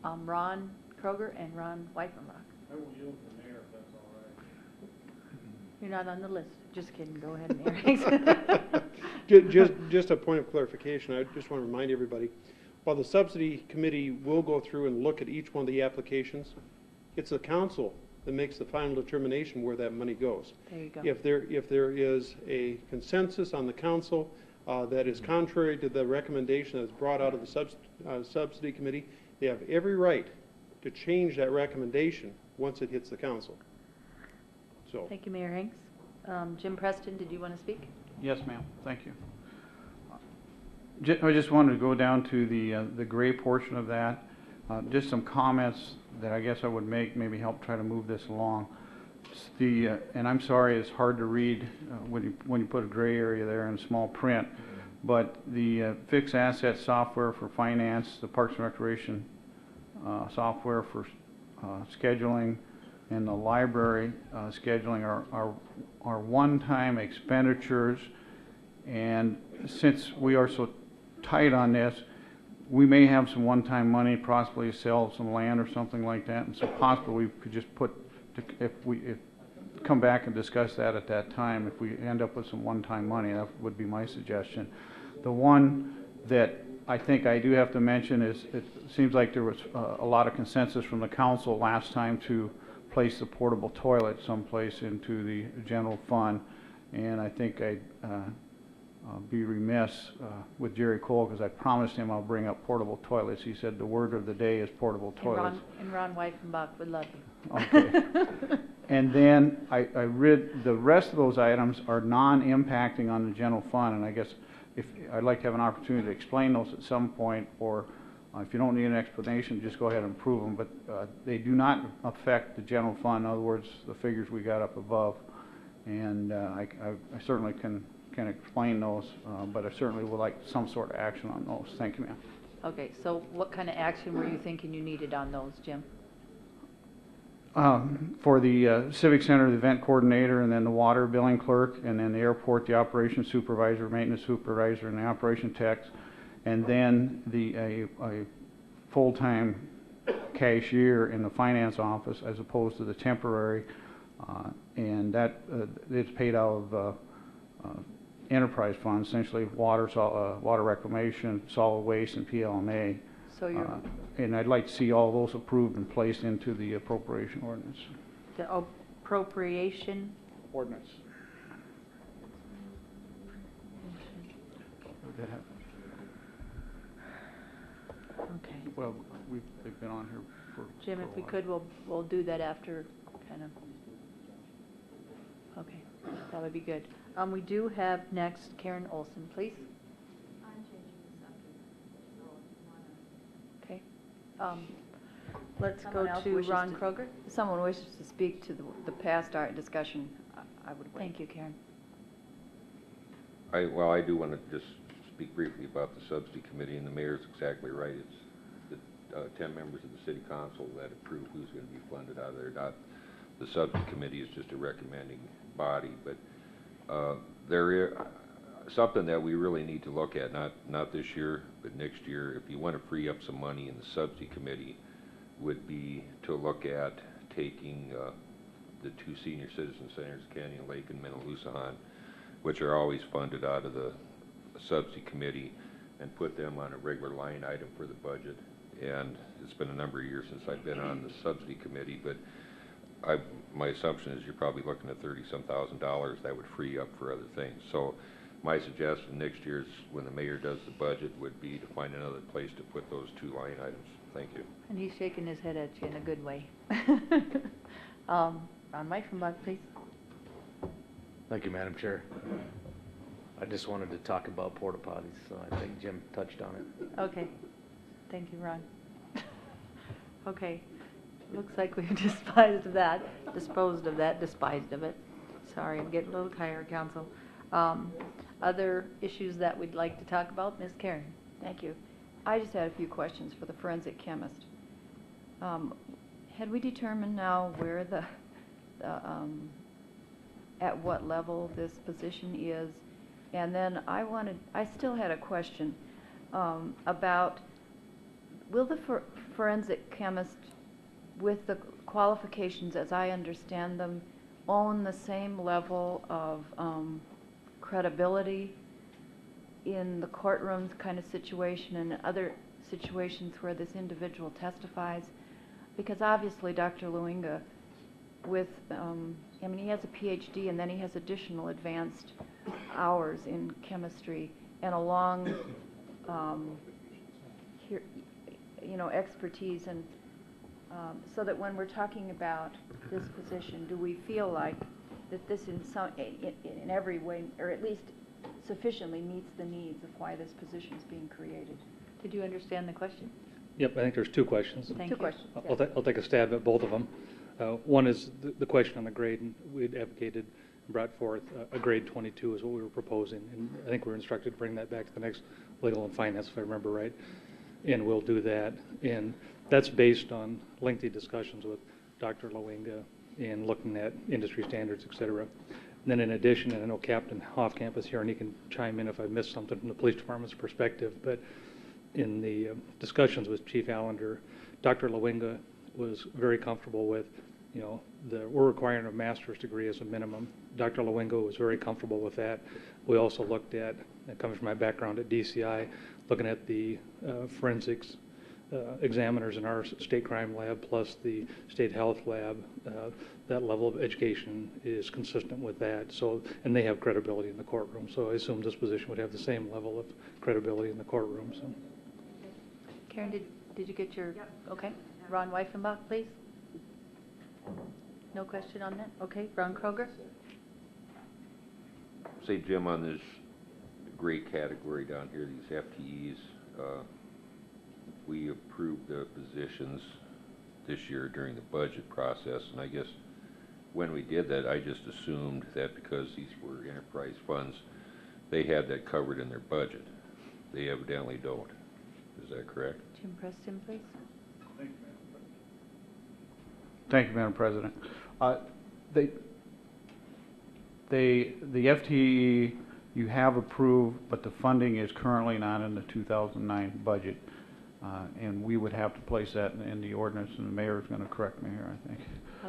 Ron Kroger and Ron Weifenbach. I will yield to the mayor if that's all right. You're not on the list. Just kidding. Go ahead, Mayor. Just a point of clarification. I just want to remind everybody, while the subsidy committee will go through and look at each one of the applications, it's the council that makes the final determination where that money goes. There you go. If there is a consensus on the council that is contrary to the recommendation that's brought out of the subsidy committee, they have every right to change that recommendation once it hits the council. So. Thank you, Mayor Hanks. Jim Preston, did you want to speak? Yes, ma'am. Thank you. I just wanted to go down to the gray portion of that. Just some comments that I guess I would make, maybe help try to move this along. And I'm sorry, it's hard to read when you put a gray area there in small print, but the fixed asset software for finance, the Parks and Recreation software for scheduling, and the library scheduling are one-time expenditures. And since we are so tight on this, we may have some one-time money, possibly sell some land or something like that, and so possibly we could just come back and discuss that at that time. If we end up with some one-time money, that would be my suggestion. The one that I think I do have to mention is, it seems like there was a lot of consensus from the council last time to place the portable toilet someplace into the general fund, and I think I'd be remiss with Jerry Cole, because I promised him I'll bring up portable toilets. He said the word of the day is portable toilets. And Ron Weifenbach would love you. Okay. And then I read the rest of those items are non-impacting on the general fund, and I guess if I'd like to have an opportunity to explain those at some point, or if you don't need an explanation, just go ahead and approve them. But they do not affect the general fund. In other words, the figures we got up above, and I certainly can can explain those, but I certainly would like some sort of action on those. Thank you, ma'am. Okay, so what kind of action were you thinking you needed on those, Jim? For the Civic Center, the event coordinator, and then the water billing clerk, and then the airport, the operations supervisor, maintenance supervisor, and the operation techs, and then a full-time cashier in the finance office as opposed to the temporary, and that it's paid out of enterprise funds, essentially water reclamation, solid waste, and PLMA. So you're, And I'd like to see all those approved and placed into the appropriation ordinance. the appropriation, Ordinance. okay. Well, they've been on here for. Jim, if we could, we'll do that after, kind of. Okay, that would be good. We do have next Karen Olson, please. I'm changing the subject, so if you Okay. wanna. Let's Someone go else to wishes Ron to- Kroger. If someone wishes to speak to the past art discussion, I would wait. Thank you, Karen. I do want to just speak briefly about the subsidy committee, and the mayor's exactly right. It's the 10 members of the city council that approve who's going to be funded out of there. Not the subsidy committee is just a recommending body, but there is something that we really need to look at, not this year, but next year. If you want to free up some money in the subsidy committee, would be to look at taking the 2 senior citizen centers, Canyon Lake and Menaloosahan, which are always funded out of the subsidy committee, and put them on a regular line item for the budget. And it's been a number of years since I've been on the subsidy committee, but my assumption is you're probably looking at $30-some thousand that would free up for other things. So my suggestion next year is when the mayor does the budget would be to find another place to put those 2 line items. Thank you. And he's shaking his head at you in a good way. Ron Meifenbach, please. Thank you, Madam Chair. I just wanted to talk about porta potties, so I think Jim touched on it. Okay. Thank you, Ron. Okay. Looks like we've disposed of that, despised of it. Sorry, I'm getting a little tired, Council. Other issues that we'd like to talk about? Ms. Karen? Thank you. I just had a few questions for the forensic chemist. Had we determined now where at what level this position is? And then I still had a question about, will the forensic chemist, with the qualifications as I understand them, own the same level of credibility in the courtrooms kind of situation and other situations where this individual testifies? Because obviously Dr. Luinga, with, he has a PhD and then he has additional advanced hours in chemistry and a long, expertise. And so that when we're talking about this position, do we feel like that this in every way, or at least sufficiently meets the needs of why this position is being created? Did you understand the question? Yep, I think there's 2 questions. Thank you. 2 questions. I'll take a stab at both of them. One is the question on the grade, and we'd advocated and brought forth a grade 22 is what we were proposing, and I think we're instructed to bring that back to the next legal and finance, if I remember right, and we'll do that. And that's based on lengthy discussions with Dr. Luinga and looking at industry standards, et cetera. And then in addition, and I know Captain Hoffkamp is here and he can chime in if I missed something from the police department's perspective, but in the discussions with Chief Allender, Dr. Luinga was very comfortable with, we're requiring a master's degree as a minimum. Dr. Luinga was very comfortable with that. We also looked at, it comes from my background at DCI, looking at the forensics examiners in our state crime lab plus the state health lab. That level of education is consistent with that. So, and they have credibility in the courtroom. So I assume this position would have the same level of credibility in the courtroom. So, Karen, did you get your? Yep. Okay. Ron Weifenbach, please. No question on that? Okay. Ron Kroger? Say, Jim, on this gray category down here, these FTEs, we approved the positions this year during the budget process, and I guess when we did that, I just assumed that because these were enterprise funds, they had that covered in their budget. They evidently don't. Is that correct? Jim Preston, please. Thank you, Madam President. The FTE you have approved, but the funding is currently not in the 2009 budget. And we would have to place that in the ordinance, and the mayor is going to correct me here, I think.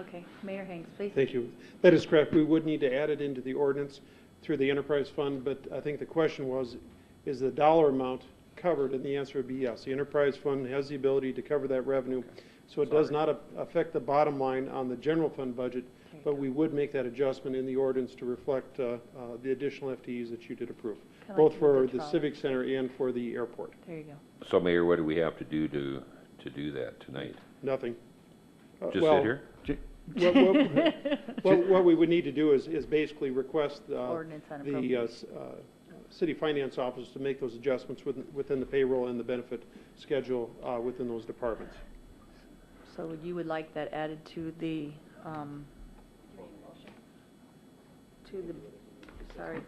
Okay, Mayor Hanks, please. Thank you. That is correct. We would need to add it into the ordinance through the enterprise fund, but I think the question was, is the dollar amount covered? And the answer would be yes. The enterprise fund has the ability to cover that revenue, so it does not affect the bottom line on the general fund budget, but we would make that adjustment in the ordinance to reflect the additional FTEs that you did approve, both for the Civic Center and for the airport. There you go. So, Mayor, what do we have to do to do that tonight? Nothing. Just sit here? What we would need to do is basically request Ordinance on the appropriations. city finance office to make those adjustments within the payroll and the benefit schedule within those departments. So you would like that added to the, sorry,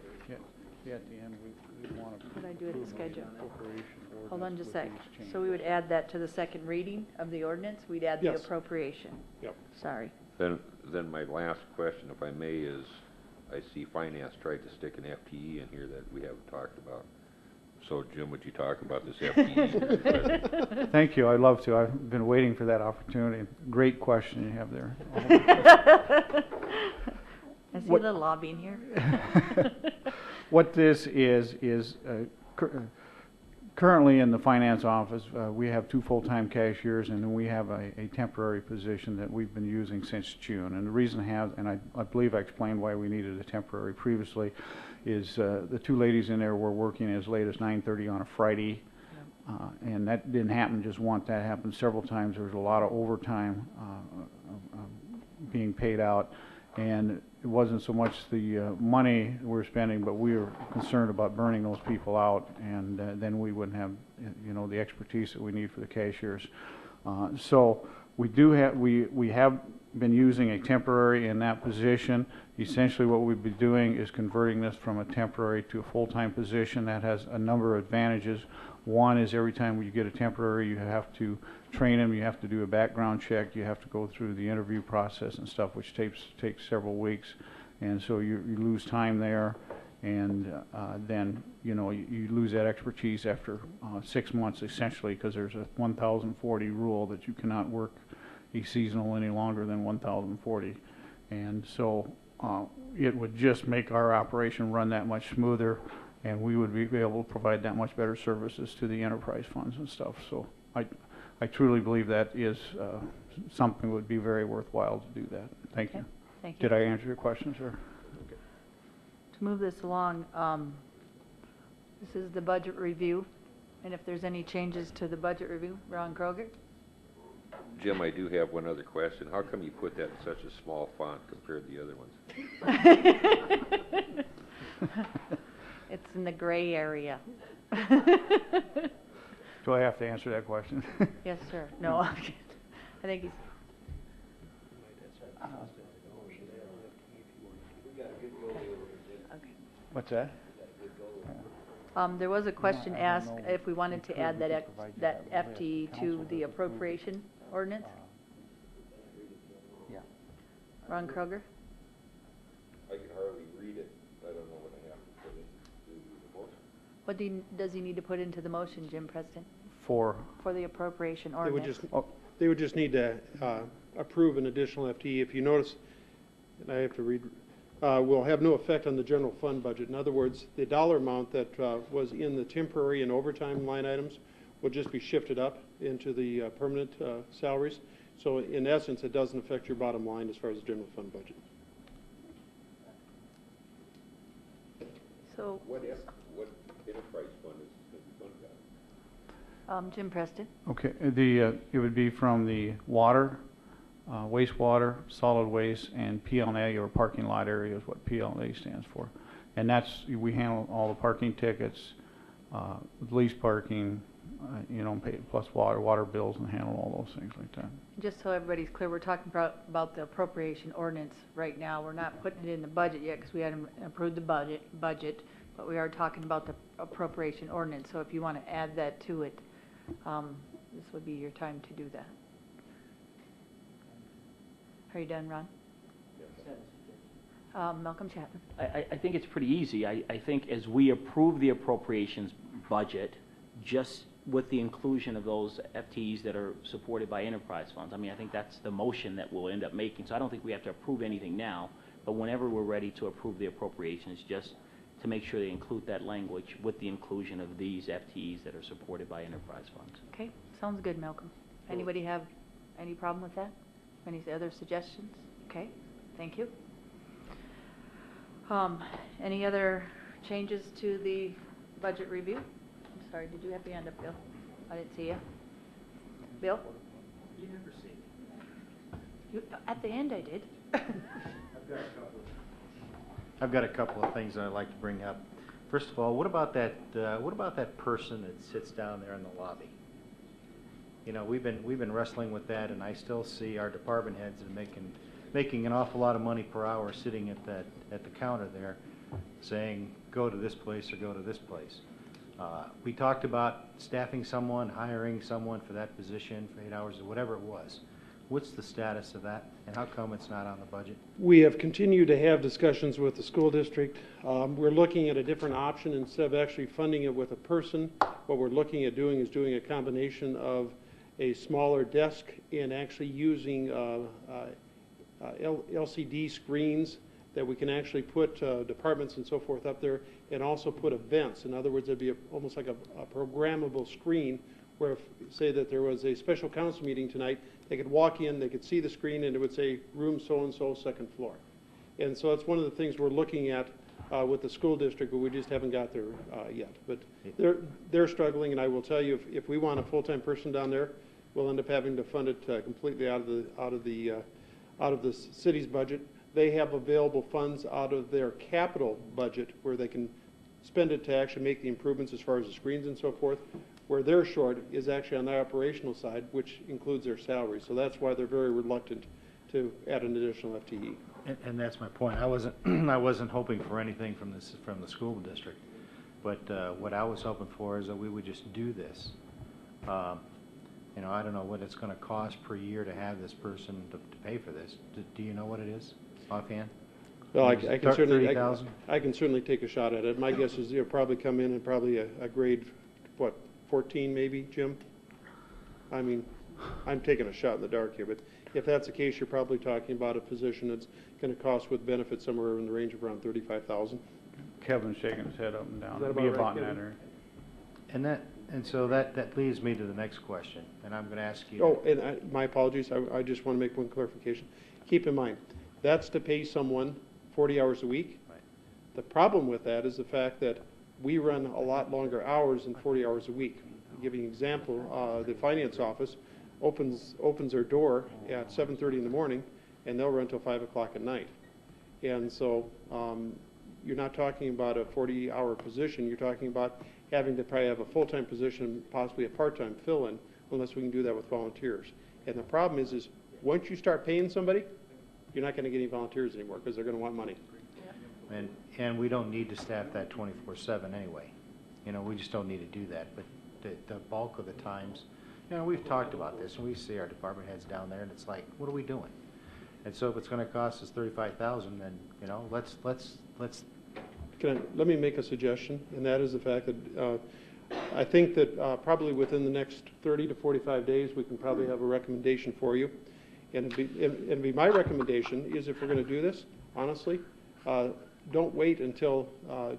Yeah, at the end, we want to. what did I do with the schedule? Appropriation Hold on ordinance just a sec. with these changes. So we would add that to the second reading of the ordinance? We'd add the Yes. appropriation? Yep. Sorry. Then my last question, if I may, is I see finance tried to stick an FTE in here that we haven't talked about. So, Jim, would you talk about this FTE? Thank you. I'd love to. I've been waiting for that opportunity. Great question you have there. I see a little lobbying here. What this is currently in the finance office, we have 2 full-time cashiers, and then we have a temporary position that we've been using since June. And the reason and I believe I explained why we needed a temporary previously, is the 2 ladies in there were working as late as 9:30 on a Friday. And that didn't happen just once. That happened several times. There was a lot of overtime being paid out. And it wasn't so much the money we were spending, but we were concerned about burning those people out, and then we wouldn't have, the expertise that we need for the cashiers. So we have been using a temporary in that position. Essentially, what we'd be doing is converting this from a temporary to a full-time position. That has a number of advantages. One is every time you get a temporary, you have to train them, you have to do a background check, you have to go through the interview process and stuff, which takes several weeks, and so you lose time there, and then you lose that expertise after 6 months essentially, because there's a 1,040 rule that you cannot work a seasonal any longer than 1,040, and so it would just make our operation run that much smoother, and we would be able to provide that much better services to the enterprise funds and stuff. So I truly believe that is something that would be very worthwhile to do that. Thank you. Thank you. Did I answer your question, sir? To move this along, this is the budget review, and if there's any changes to the budget review, Ron Kroger? Jim, I do have one other question. How come you put that in such a small font compared to the other ones? It's in the gray area. Do I have to answer that question? Yes, sir. No, I think he's... Okay. What's that? There was a question No, I don't asked know. if we wanted to add We that provide that that list. FTE to Council the does approve. appropriation ordinance. Yeah. Ron Kroger? I can hardly read it. I don't know what I have to put into the motion. What does he need to put into the motion, Jim Preston, For the appropriation They would ordinance? just, they would just need to approve an additional FTE. If you notice, and I have to read, will have no effect on the general fund budget. In other words, the dollar amount that was in the temporary and overtime line items will just be shifted up into the permanent salaries. So in essence, it doesn't affect your bottom line as far as the general fund budget. So, What enterprise fund is going to be funded out of? Jim Preston? Okay, it would be from the water, wastewater, solid waste, and PL&A, or parking lot area is what PL&A stands for. And we handle all the parking tickets, lease parking, pay plus water bills, and handle all those things like that. Just so everybody's clear, we're talking about the appropriation ordinance right now. We're not putting it in the budget yet because we haven't approved the budget. but we are talking about the appropriation ordinance, so if you want to add that to it, this would be your time to do that. Are you done, Ron? Malcolm Chapman. I think it's pretty easy. I think as we approve the appropriations budget, just with the inclusion of those FTEs that are supported by enterprise funds, I mean, I think that's the motion that we'll end up making. So I don't think we have to approve anything now, but whenever we're ready to approve the appropriations, just to make sure they include that language with the inclusion of these FTEs that are supported by enterprise funds. Okay, sounds good, Malcolm. Anybody have any problem with that? Any other suggestions? Okay, thank you. Any other changes to the budget review? I'm sorry, did you have your hand up, Bill? I didn't see you. Bill? You never see me. At the end I did. I've got a couple of things that I'd like to bring up. First of all, what about that person that sits down there in the lobby? You know, we've been wrestling with that, and I still see our department heads making an awful lot of money per hour sitting at the counter there, saying go to this place or go to this place. We talked about staffing someone, hiring someone for that position for 8 hours or whatever it was. What's the status of that, and how come it's not on the budget? We have continued to have discussions with the school district. We're looking at a different option. Instead of actually funding it with a person, what we're looking at doing is doing a combination of a smaller desk and actually using LCD screens that we can actually put departments and so forth up there, and also put events. In other words, it'd be almost like a programmable screen where if, say that there was a special council meeting tonight, they could walk in, they could see the screen, and it would say room so-and-so, second floor. And so that's one of the things we're looking at with the school district, but we just haven't got there yet. But they're struggling, and I will tell you, if we want a full-time person down there, we'll end up having to fund it completely out of the city's budget. They have available funds out of their capital budget where they can spend it to actually make the improvements as far as the screens and so forth. Where they're short is actually on the operational side, which includes their salary. So that's why they're very reluctant to add an additional FTE. And that's my point. I wasn't hoping for anything from the school district, but what I was hoping for is that we would just do this. You know, I don't know what it's going to cost per year to have this person to pay for this. Do you know what it is offhand? Well, I can certainly $30,000? I can certainly take a shot at it. My guess is they'll probably come in and probably a grade, what, 14 maybe, Jim? I mean, I'm taking a shot in the dark here, but if that's the case, you're probably talking about a position that's going to cost with benefits somewhere in the range of around $35,000. Kevin's shaking his head up and down. Is that It'd be about right, in that Kevin? area. And so that leads me to the next question, and I'm going to ask you. Oh, and my apologies, I just want to make one clarification. Keep in mind, that's to pay someone 40 hours a week. Right. The problem with that is the fact that we run a lot longer hours than 40 hours a week. To give you an example, the finance office opens their door at 7:30 in the morning, and they'll run till 5 o'clock at night. And so you're not talking about a 40-hour position. You're talking about having to probably have a full-time position, possibly a part-time fill-in, unless we can do that with volunteers. And the problem is once you start paying somebody, you're not going to get any volunteers anymore because they're going to want money. And we don't need to staff that 24/7 anyway. You know, we just don't need to do that. But the bulk of the times, you know, we've talked about this, and we see our department heads down there, and it's like, what are we doing? And so if it's going to cost us $35,000, then, you know, let's. Let me make a suggestion, and that is the fact that I think that probably within the next 30 to 45 days, we can probably have a recommendation for you. And it'd be my recommendation is if we're going to do this, honestly, don't wait until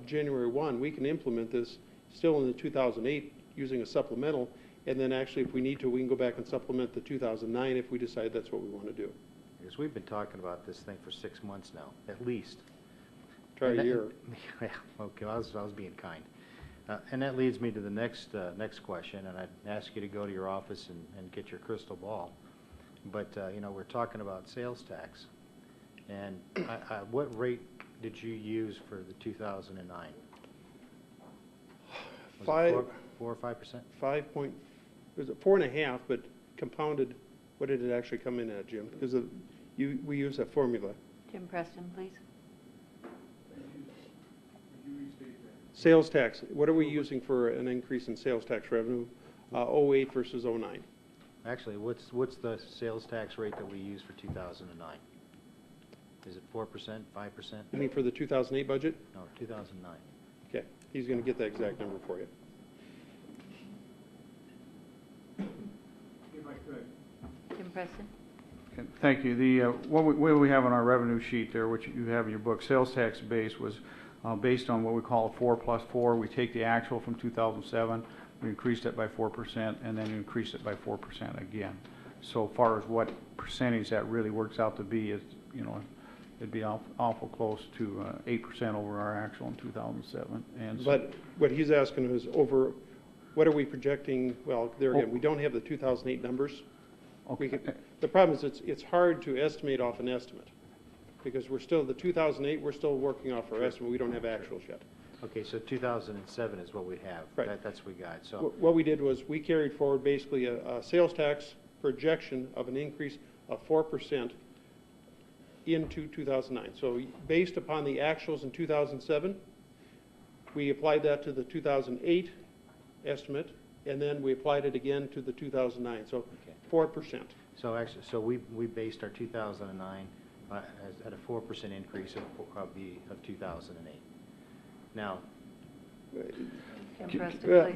January 1. We can implement this still in the 2008 using a supplemental, and then actually if we need to, we can go back and supplement the 2009 if we decide that's what we want to do. Because we've been talking about this thing for 6 months now, at least. Try a year. Yeah, okay, I was being kind. And that leads me to the next question, and I'd ask you to go to your office and get your crystal ball. But, you know, we're talking about sales tax. And what rate did you use for the 2009? Was it 4 or 5%? 5 point, it was 4.5, but compounded, what did it actually come in at, Jim? Because we use that formula. Jim Preston, please. Sales tax, what are we using for an increase in sales tax revenue, '08 versus '09? Actually, what's the sales tax rate that we use for 2009? Is it 4%, 5%? You mean for the 2008 budget? No, 2009. Okay, he's going to get that exact number for you. If I could. Tim Preston? Okay, thank you. The, what we have on our revenue sheet there, which you have in your book, sales tax base was based on what we call a 4+4. We take the actual from 2007, we increased it by 4%, and then increased it by 4% again. So far as what percentage that really works out to be is, you know, it'd be awful close to 8% over our actual in 2007. And so, But what he's asking is over, what are we projecting, well, there again, we don't have the 2008 numbers. okay. The problem is it's hard to estimate off an estimate, because we're still, the 2008, we're still working off our estimate, we don't have actuals yet. Okay, so 2007 is what we have. Right. That's what we got, so. What we did was, we carried forward basically a sales tax projection of an increase of 4% into 2009. So based upon the actuals in 2007, we applied that to the 2008 estimate, and then we applied it again to the 2009, so 4%. So actually, so we based our 2009 at a 4% increase of 2008. Now, Tim Preston,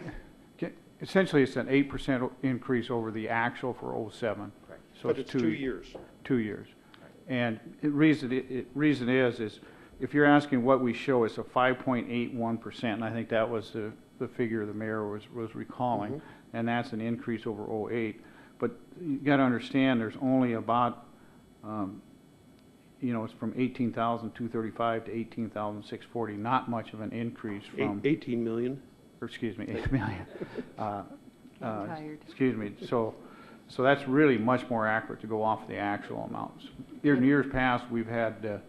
please. Essentially, it's an 8% increase over the actual for '07. Correct. So But it's 2 years. 2 years. And the reason is if you're asking what we show, it's a 5.81%, and I think that was the figure the mayor was recalling, and that's an increase over '08. But you got to understand, there's only about, you know, it's from 18,235 to 18,640, not much of an increase from 18 million. Or excuse me, 8 million. I'm tired. Excuse me. So that's really much more accurate to go off the actual amounts. In years past, we've had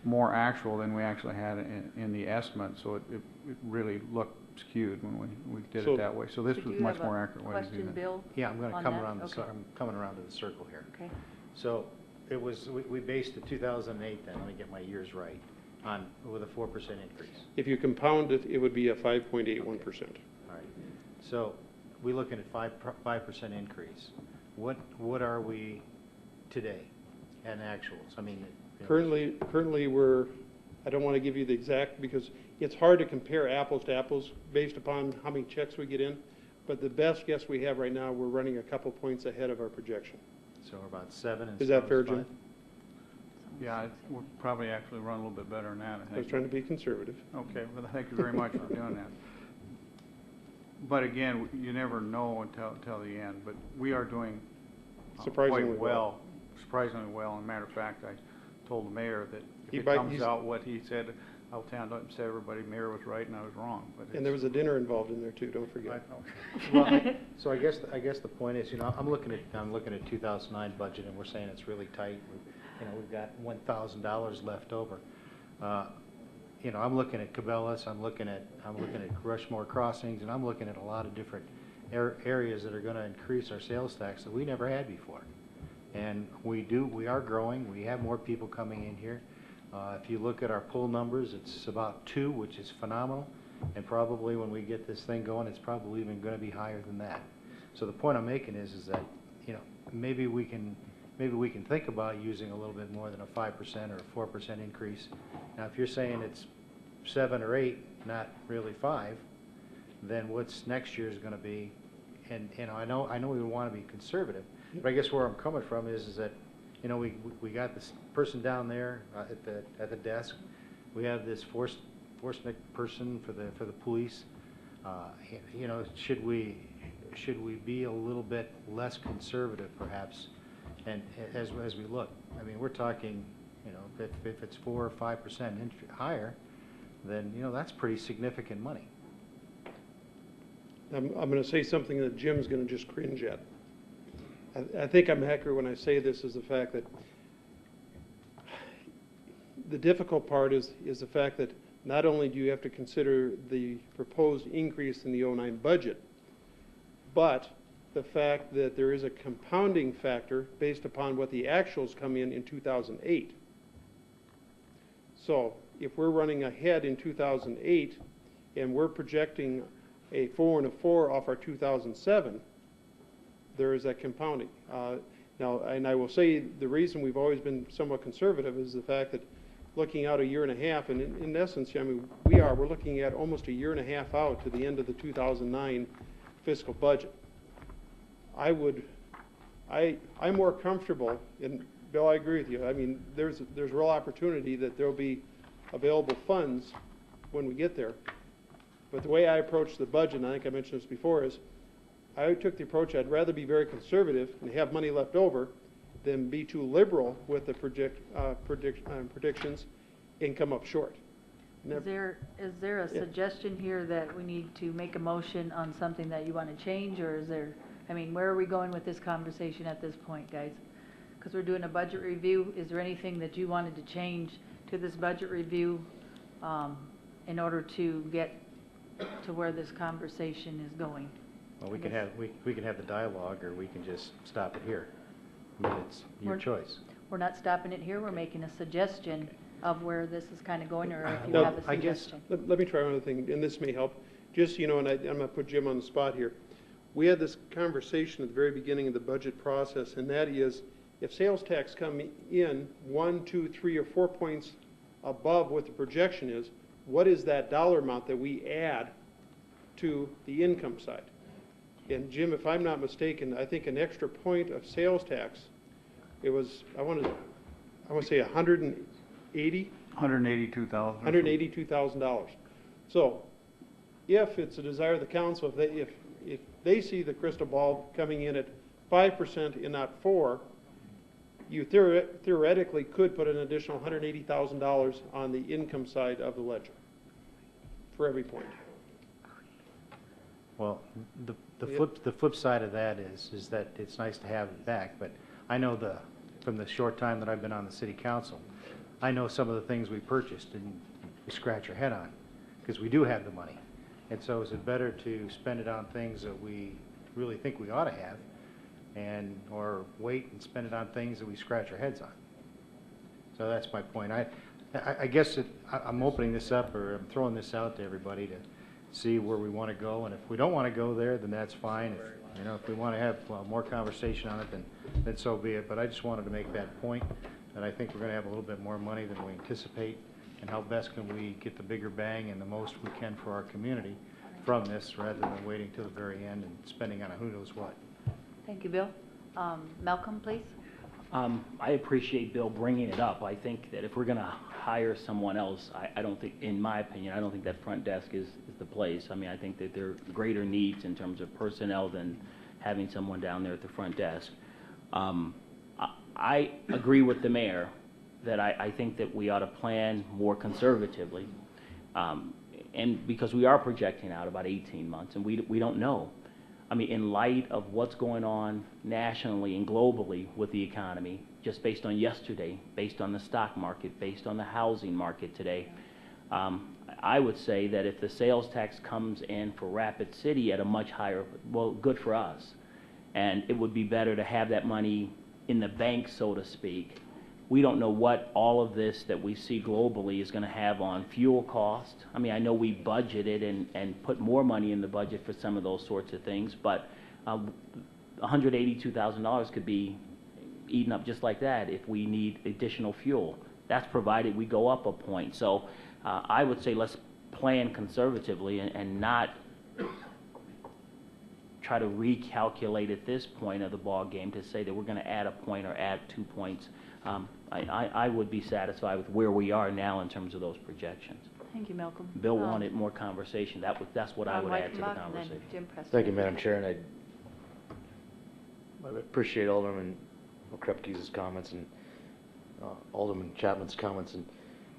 more actual than we actually had in the estimate, so it really looked skewed when we did it that way. So this was much more accurate way to do Question, that. Bill? yeah, I'm going to on come that? around Okay. I'm coming around to the circle here. Okay. So it was, we based the 2008 then, let me get my years right, with a 4% increase. If you compound it, it would be a 5.81%. All right. So we're looking at 5% increase. What are we today in actuals? I mean, you know, Currently we're, I don't want to give you the exact, because it's hard to compare apples to apples based upon how many checks we get in, but the best guess we have right now, we're running a couple points ahead of our projection. So we're about 7 and Is that some fair, is Jim? 5. Yeah, we'll probably actually run a little bit better than that, I think. I was trying to be conservative. Okay, well, thank you very much for doing that. But again, you never know until the end, but we are doing Surprisingly quite well. Surprisingly well. As a matter of fact, I told the mayor that if it comes out what he said, I'll tell everybody, mayor was right and I was wrong. But And there was a dinner involved in there too, don't forget. Well, so I guess the point is, you know, I'm looking at 2009 budget, and we're saying it's really tight. You know, we've got $1,000 left over. You know, I'm looking at Cabela's, I'm looking at Rushmore Crossings, and I'm looking at a lot of different areas that are going to increase our sales tax that we never had before. And we are growing. We have more people coming in here. If you look at our poll numbers, it's about 2, which is phenomenal. And probably when we get this thing going, it's probably even going to be higher than that. So the point I'm making is that, you know, maybe we can think about using a little bit more than a 5% or a 4% increase. Now, if you're saying it's 7 or 8, not really 5, then what's next year is going to be? And you know, I know we want to be conservative, but I guess where I'm coming from is that, you know, we got this person down there at the desk. We have this enforcement person for the police. You know, should we be a little bit less conservative, perhaps? And as we look, I mean, we're talking, you know, if it's 4 or 5% higher, then, you know, that's pretty significant money. I'm going to say something that Jim's going to just cringe at. I think I'm accurate when I say this, is the fact that the difficult part is the fact that not only do you have to consider the proposed increase in the '09 budget, but the fact that there is a compounding factor based upon what the actuals come in 2008. So if we're running ahead in 2008, and we're projecting a 4 and a 4 off our 2007, there is that compounding. Now, and I will say the reason we've always been somewhat conservative is the fact that looking out a year and a half, and in essence, I mean, we're looking at almost a year and a half out to the end of the 2009 fiscal budget. I'm more comfortable, and Bill, I agree with you. I mean, there's real opportunity that there'll be available funds when we get there. But the way I approach the budget, and I think I mentioned this before, is I took the approach I'd rather be very conservative and have money left over than be too liberal with the predictions and come up short. Is there a suggestion here that we need to make a motion on something that you want to change, or is there, I mean, where are we going with this conversation at this point, guys? Because we're doing a budget review. Is there anything that you wanted to change to this budget review in order to get to where this conversation is going? Well, we can have the dialogue, or we can just stop it here. I mean, it's your choice. We're not stopping it here. We're making a suggestion of where this is kind of going, or if you Now, have a suggestion. Let me try one other thing, and this may help. Just, you know, and I'm going to put Jim on the spot here. We had this conversation at the very beginning of the budget process, and that is, if sales tax come in 1, 2, 3, or 4 points above what the projection is, what is that dollar amount that we add to the income side? And Jim, if I'm not mistaken, I think an extra point of sales tax, it was, I want to say $182,000. $182,000. So, if it's a desire of the council, if they see the crystal ball coming in at 5% and not 4%, you theoretically could put an additional $180,000 on the income side of the ledger for every point. Well, the flip side of that is that it's nice to have it back, but I know from the short time that I've been on the city council, I know some of the things we purchased and we scratch our head on, because we do have the money. And so is it better to spend it on things that we really think we ought to have, or wait and spend it on things that we scratch our heads on? So that's my point. I guess I'm opening this up, or I'm throwing this out to everybody to see where we want to go, and if we don't want to go there, then that's fine. If we want to have more conversation on it, then so be it. But I just wanted to make that point, that I think we're going to have a little bit more money than we anticipate, and how best can we get the bigger bang and the most we can for our community from this, rather than waiting till the very end and spending on a who knows what. Thank you, Bill. Malcolm, please. I appreciate Bill bringing it up. I think that if we're going to hire someone else, I don't think, in my opinion, I don't think that front desk is the place. I mean, I think that there are greater needs in terms of personnel than having someone down there at the front desk. I agree with the mayor that I think that we ought to plan more conservatively, and because we are projecting out about 18 months, and we don't know. I mean, in light of what's going on nationally and globally with the economy, just based on yesterday, based on the stock market, based on the housing market today, I would say that if the sales tax comes in for Rapid City at a much higher, well, good for us. And it would be better to have that money in the bank, so to speak. We don't know what all of this that we see globally is going to have on fuel cost. I mean, I know we budgeted and put more money in the budget for some of those sorts of things, but $182,000 could be eaten up just like that if we need additional fuel. That's provided we go up a point. So I would say let's plan conservatively and not try to recalculate at this point of the ball game to say that we're going to add a point or add 2 points. I would be satisfied with where we are now in terms of those projections. Thank you, Malcolm. Bill wanted more conversation. That's what I would add to the Reichenbach, and then conversation. Jim Preston. Thank you, Madam Chair, and I appreciate Alderman Krepke's comments and Alderman Chapman's comments. And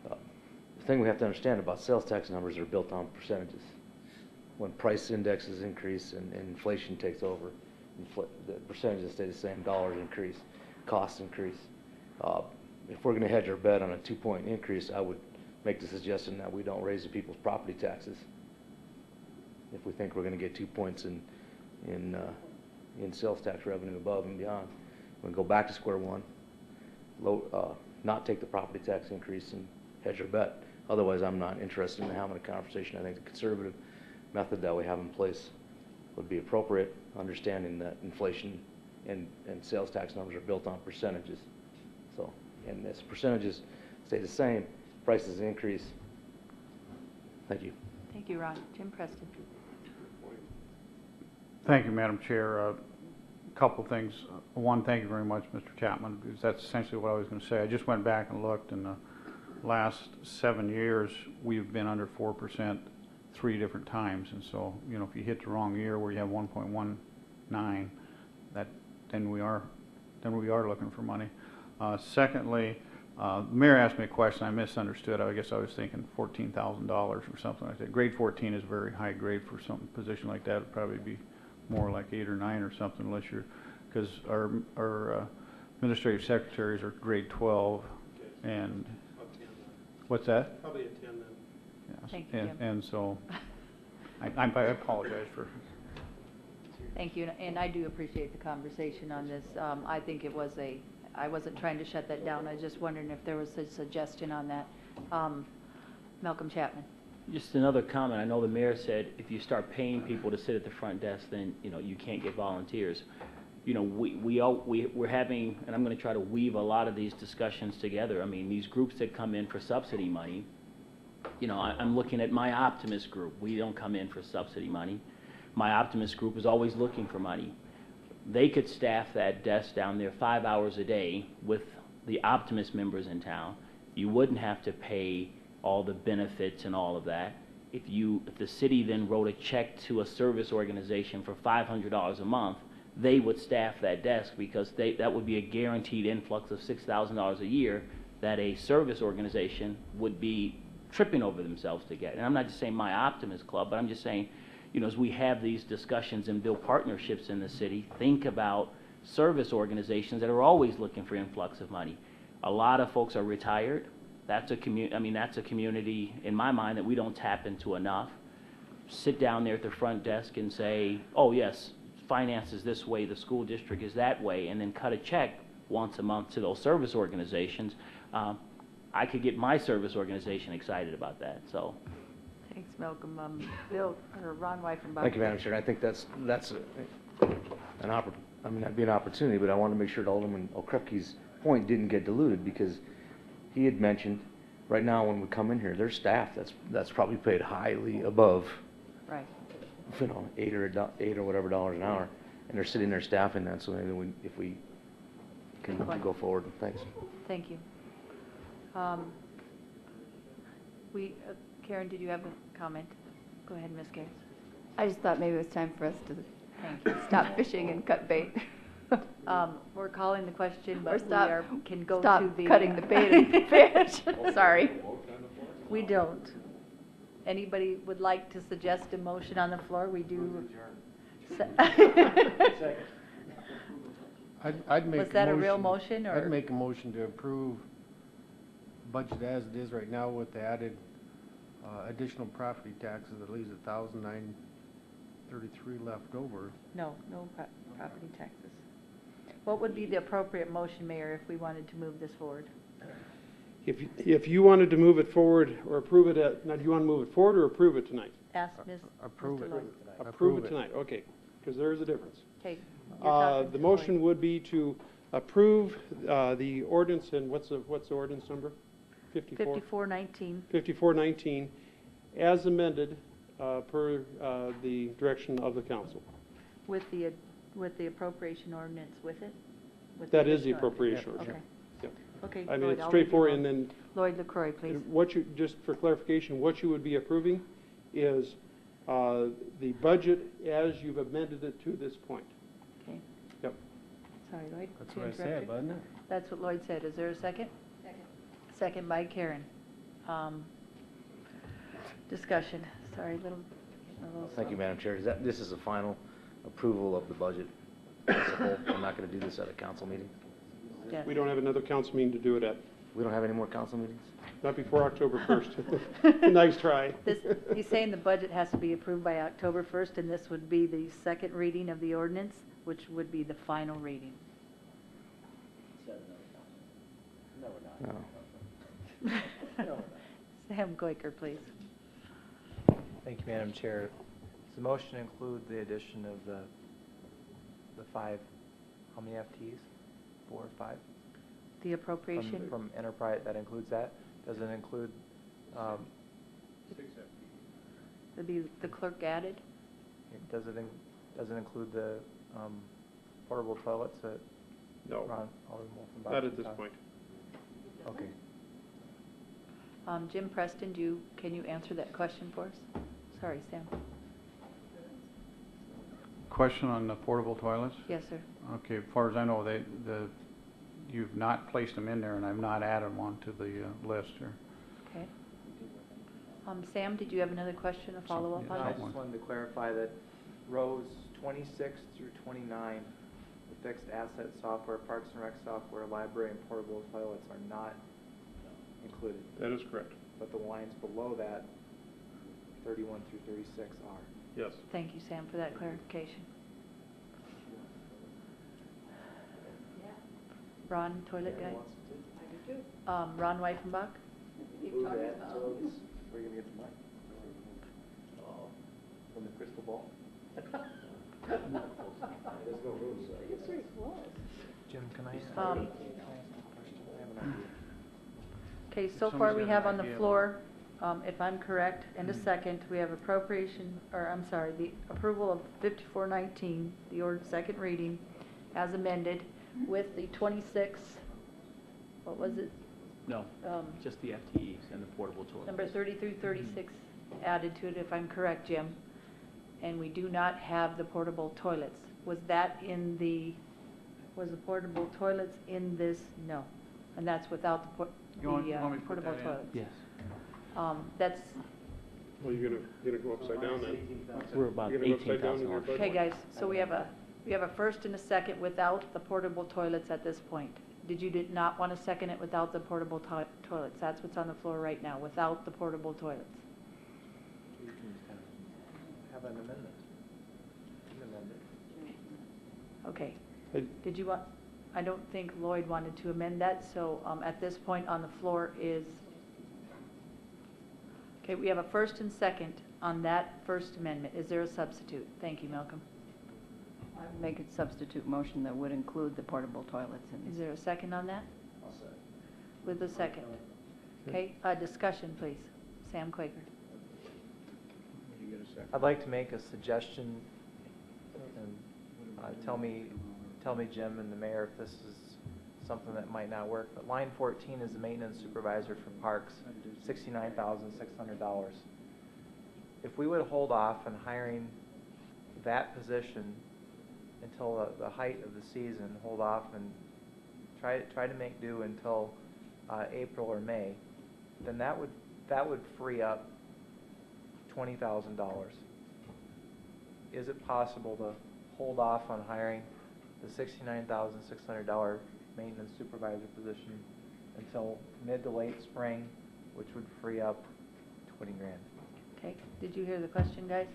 the thing we have to understand about sales tax numbers are built on percentages. When price indexes increase and inflation takes over, the percentages stay the same. Dollars increase, costs increase. If we're going to hedge our bet on a 2-point increase, I would make the suggestion that we don't raise the people's property taxes. If we think we're going to get 2 points in sales tax revenue above and beyond, we go back to square one, not take the property tax increase and hedge our bet. Otherwise, I'm not interested in having a conversation. I think the conservative method that we have in place would be appropriate, understanding that inflation and sales tax numbers are built on percentages. So, and as percentages stay the same, prices increase. Thank you. Thank you, Ron. Jim Preston. Thank you, Madam Chair. A couple things. One, thank you very much, Mr. Chapman, because that's essentially what I was going to say. I just went back and looked, in the last 7 years, we've been under 4% 3 different times. And so, you know, if you hit the wrong year where you have 1.19, then we are looking for money. Secondly, the mayor asked me a question. I misunderstood. I guess I was thinking $14,000 or something like that. Grade 14 is a very high grade for some position like that. It'd probably be more like 8 or 9 or something, unless you're, because our administrative secretaries are grade 12, and what's that? Probably a 10 then. Yes. Thank you, Jim. And so I apologize for. Thank you, and I do appreciate the conversation on this. I think it was I wasn't trying to shut that down. I was just wondering if there was a suggestion on that. Malcolm Chapman. Just another comment. I know the mayor said if you start paying people to sit at the front desk, then, you know, you can't get volunteers. You know, we're having, and I'm going to try to weave a lot of these discussions together. I mean, these groups that come in for subsidy money, you know, I'm looking at my Optimist group. We don't come in for subsidy money. My Optimist group is always looking for money. They could staff that desk down there 5 hours a day with the Optimist members in town. You wouldn't have to pay all the benefits and all of that. If the city then wrote a check to a service organization for $500 a month, they would staff that desk, because that would be a guaranteed influx of $6,000 a year that a service organization would be tripping over themselves to get. And I'm not just saying my Optimist Club, but I'm just saying, you know, as we have these discussions and build partnerships in the city, think about service organizations that are always looking for influx of money. A lot of folks are retired. That's a community in my mind that we don't tap into enough. Sit down there at the front desk and say, oh yes, finance is this way, the school district is that way, and then cut a check once a month to those service organizations. I could get my service organization excited about that. So. Thanks, Malcolm. Bill or Ron Wyfenbach. Thank you, Madam Chair. I think that'd be an opportunity, but I want to make sure that Alderman Okrepke's point didn't get diluted, because he had mentioned right now when we come in here, there's staff that's probably paid highly above, right, you know, $8 or whatever dollars an hour, and they're sitting there staffing that. So maybe if we can go forward. Thanks. Thank you. Karen, did you have a comment? Go ahead, Ms. Gates. I just thought maybe it was time for us to stop fishing and cut bait. We're calling the question, but Or can go stop to the cutting the bait and fish. Sorry. We don't. Anybody would like to suggest a motion on the floor? We do. I'd make Was that a real motion, or? I'd make a motion to approve budget as it is right now with the added additional property taxes. That leaves $1,933 left over. No property taxes. What would be the appropriate motion, Mayor, if we wanted to move this forward? If you wanted to move it forward or approve it, now do you want to move it forward or approve it tonight? Ask Ms. Approve it. Lloyd. Approve it tonight, okay, because there is a difference. Okay. The motion would be to approve the ordinance, and what's the ordinance number? 5419. 5419, as amended per the direction of the council. With the appropriation ordinance with it? With That is the additional- appropriation ordinance. Okay. Yep. Okay. I mean, Lloyd, it's I'll straightforward, leave you and alone. then Lloyd LaCroix, please. just for clarification, what you would be approving is the budget as you've amended it to this point. Okay. Yep. Sorry, Lloyd. That's to what I interrupt said, you. wasn't it? That's what Lloyd said. Is there a second? Second. Second by Karen. Discussion. Sorry, a little Thank you, slow. Madam Chair. This is a final approval of the budget as a whole. I'm not going to do this at a council meeting. Yes. We don't have another council meeting to do it at, We don't have any more council meetings? not before October 1st. Nice try. He's saying the budget has to be approved by October 1st, and this would be the second reading of the ordinance, which would be the final reading. No. Sam Quaker, please. Thank you, Madam Chair. Does the motion include the addition of the five, how many FTEs? 4 or 5? The appropriation? From enterprise, that includes that? Does it include, 6 FTEs. Would be the clerk added? does it include the portable toilets that No, Ron, Alderman Wolfenbach? not at this point. Okay. Jim Preston, can you answer that question for us? Sorry, Sam. Question on the portable toilets? Yes, sir. Okay, as far as I know, you've not placed them in there, and I've not added one to the list here. Okay. Sam, did you have another question, a follow-up on I that? just wanted to clarify that rows 26 through 29, the fixed asset software, Parks and Rec software, library, and portable toilets are not included. That is correct. But the lines below that, 31 through 36 are. Yes. Thank you, Sam, for that clarification. Ron, toilet guy? Ron Weifenbach? Who's that? Where are you going to get the mic? From the crystal ball? There's no room, so I guess. Jim, can I ask a question? I have an idea. Okay, so far we have on the floor, if I'm correct, and a second, we have the approval of 5419, the order second reading, as amended, with the 26, what was it? No, just the FTEs and the portable toilets. Number 30 through 36 added to it, if I'm correct, Jim. And we do not have the portable toilets. Was the portable toilets in this? No. And that's without the portable toilets. Yes. That's, Well, you're gonna go upside down then. We're about You're gonna go upside down in your $18,000. budget. okay, guys, so we have a first and a second without the portable toilets at this point. Did you not want to second it without the portable toilets? That's what's on the floor right now, without the portable toilets. Have an amendment. Okay. Did you want, I don't think Lloyd wanted to amend that, so at this point on the floor is, okay, we have a first and second on that first amendment. Is there a substitute? Thank you, Malcolm. I would make a substitute motion that would include the portable toilets in Is this. there a second on that? I'll say. With a second. Okay, discussion, please. Sam Quaker. I'd like to make a suggestion, and tell me, Jim and the mayor, if this is something that might not work. But line 14 is the maintenance supervisor for parks, $69,600. If we would hold off on hiring that position until the height of the season, hold off and try to make do until April or May, then that would free up $20,000. Is it possible to hold off on hiring the $69,600 maintenance supervisor position until mid to late spring, which would free up 20 grand? Okay, did you hear the question, guys?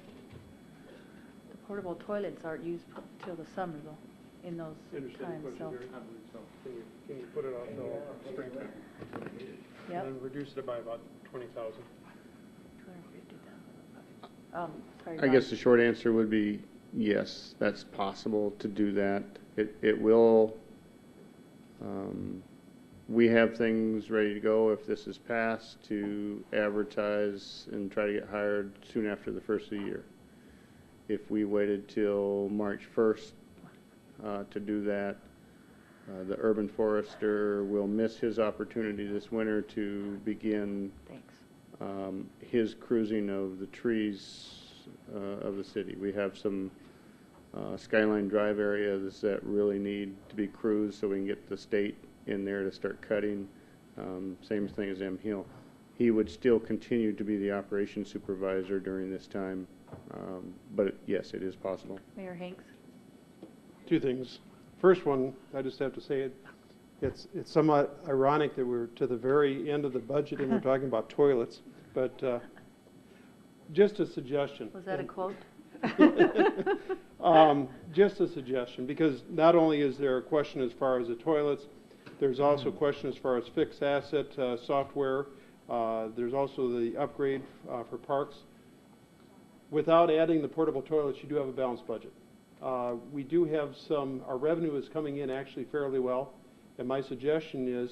The portable toilets aren't used till the summer, though, in those times, so. Can you put it out till springtime? Yep. And then reduce it by about 20,000. Sorry, I Ron. guess the short answer would be yes, that's possible to do that. It will, we have things ready to go if this is passed to advertise and try to get hired soon after the first of the year. If we waited till March 1st to do that, the urban forester will miss his opportunity this winter to begin his cruising of the trees of the city. We have some Skyline Drive areas that really need to be cruised so we can get the state in there to start cutting. Same thing as M Hill. He would still continue to be the operations supervisor during this time, but yes, it is possible. Mayor Hanks? Two things. First one, I just have to say it's somewhat ironic that we're to the very end of the budget and we're talking about toilets, but just a suggestion. Was that a quote? Just a suggestion, because not only is there a question as far as the toilets, there's also a question as far as fixed asset software. There's also the upgrade for parks. Without adding the portable toilets, you do have a balanced budget. We do have our revenue is coming in actually fairly well, and my suggestion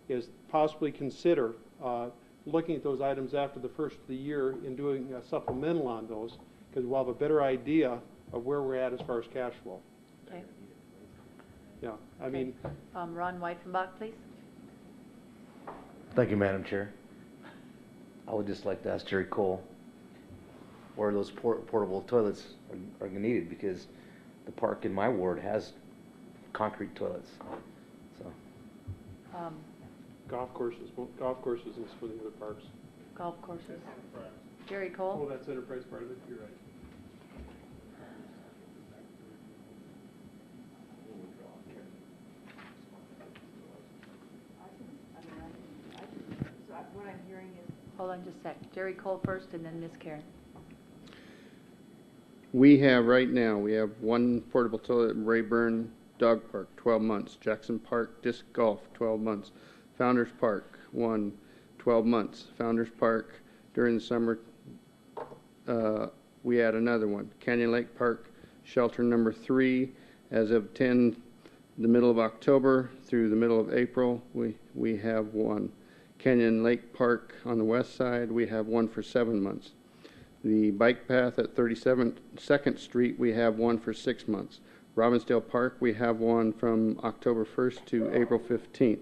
is possibly consider looking at those items after the first of the year and doing a supplemental on those, because we'll have a better idea of where we're at as far as cash flow. Okay. Yeah, I mean, Ron Weifenbach, please. Thank you, Madam Chair. I would just like to ask Jerry Cole where those portable toilets are needed, because the park in my ward has concrete toilets. So golf courses is for the other parks. Golf courses. Jerry Cole? Oh, that's enterprise part of it, you're right. What I'm hearing is. Hold on just a sec. Jerry Cole first and then Miss Karen. We have right now, we have one portable toilet in Rayburn Dog Park, 12 months. Jackson Park Disc Golf, 12 months. Founders Park, 12 months. Founders Park during the summer, we add another one. Canyon Lake Park, shelter number 3, as of the middle of October through the middle of April, we have one. Canyon Lake Park on the west side, we have one for 7 months. The bike path at 32nd Street, we have one for 6 months. Robbinsdale Park, we have one from October 1st to April 15th.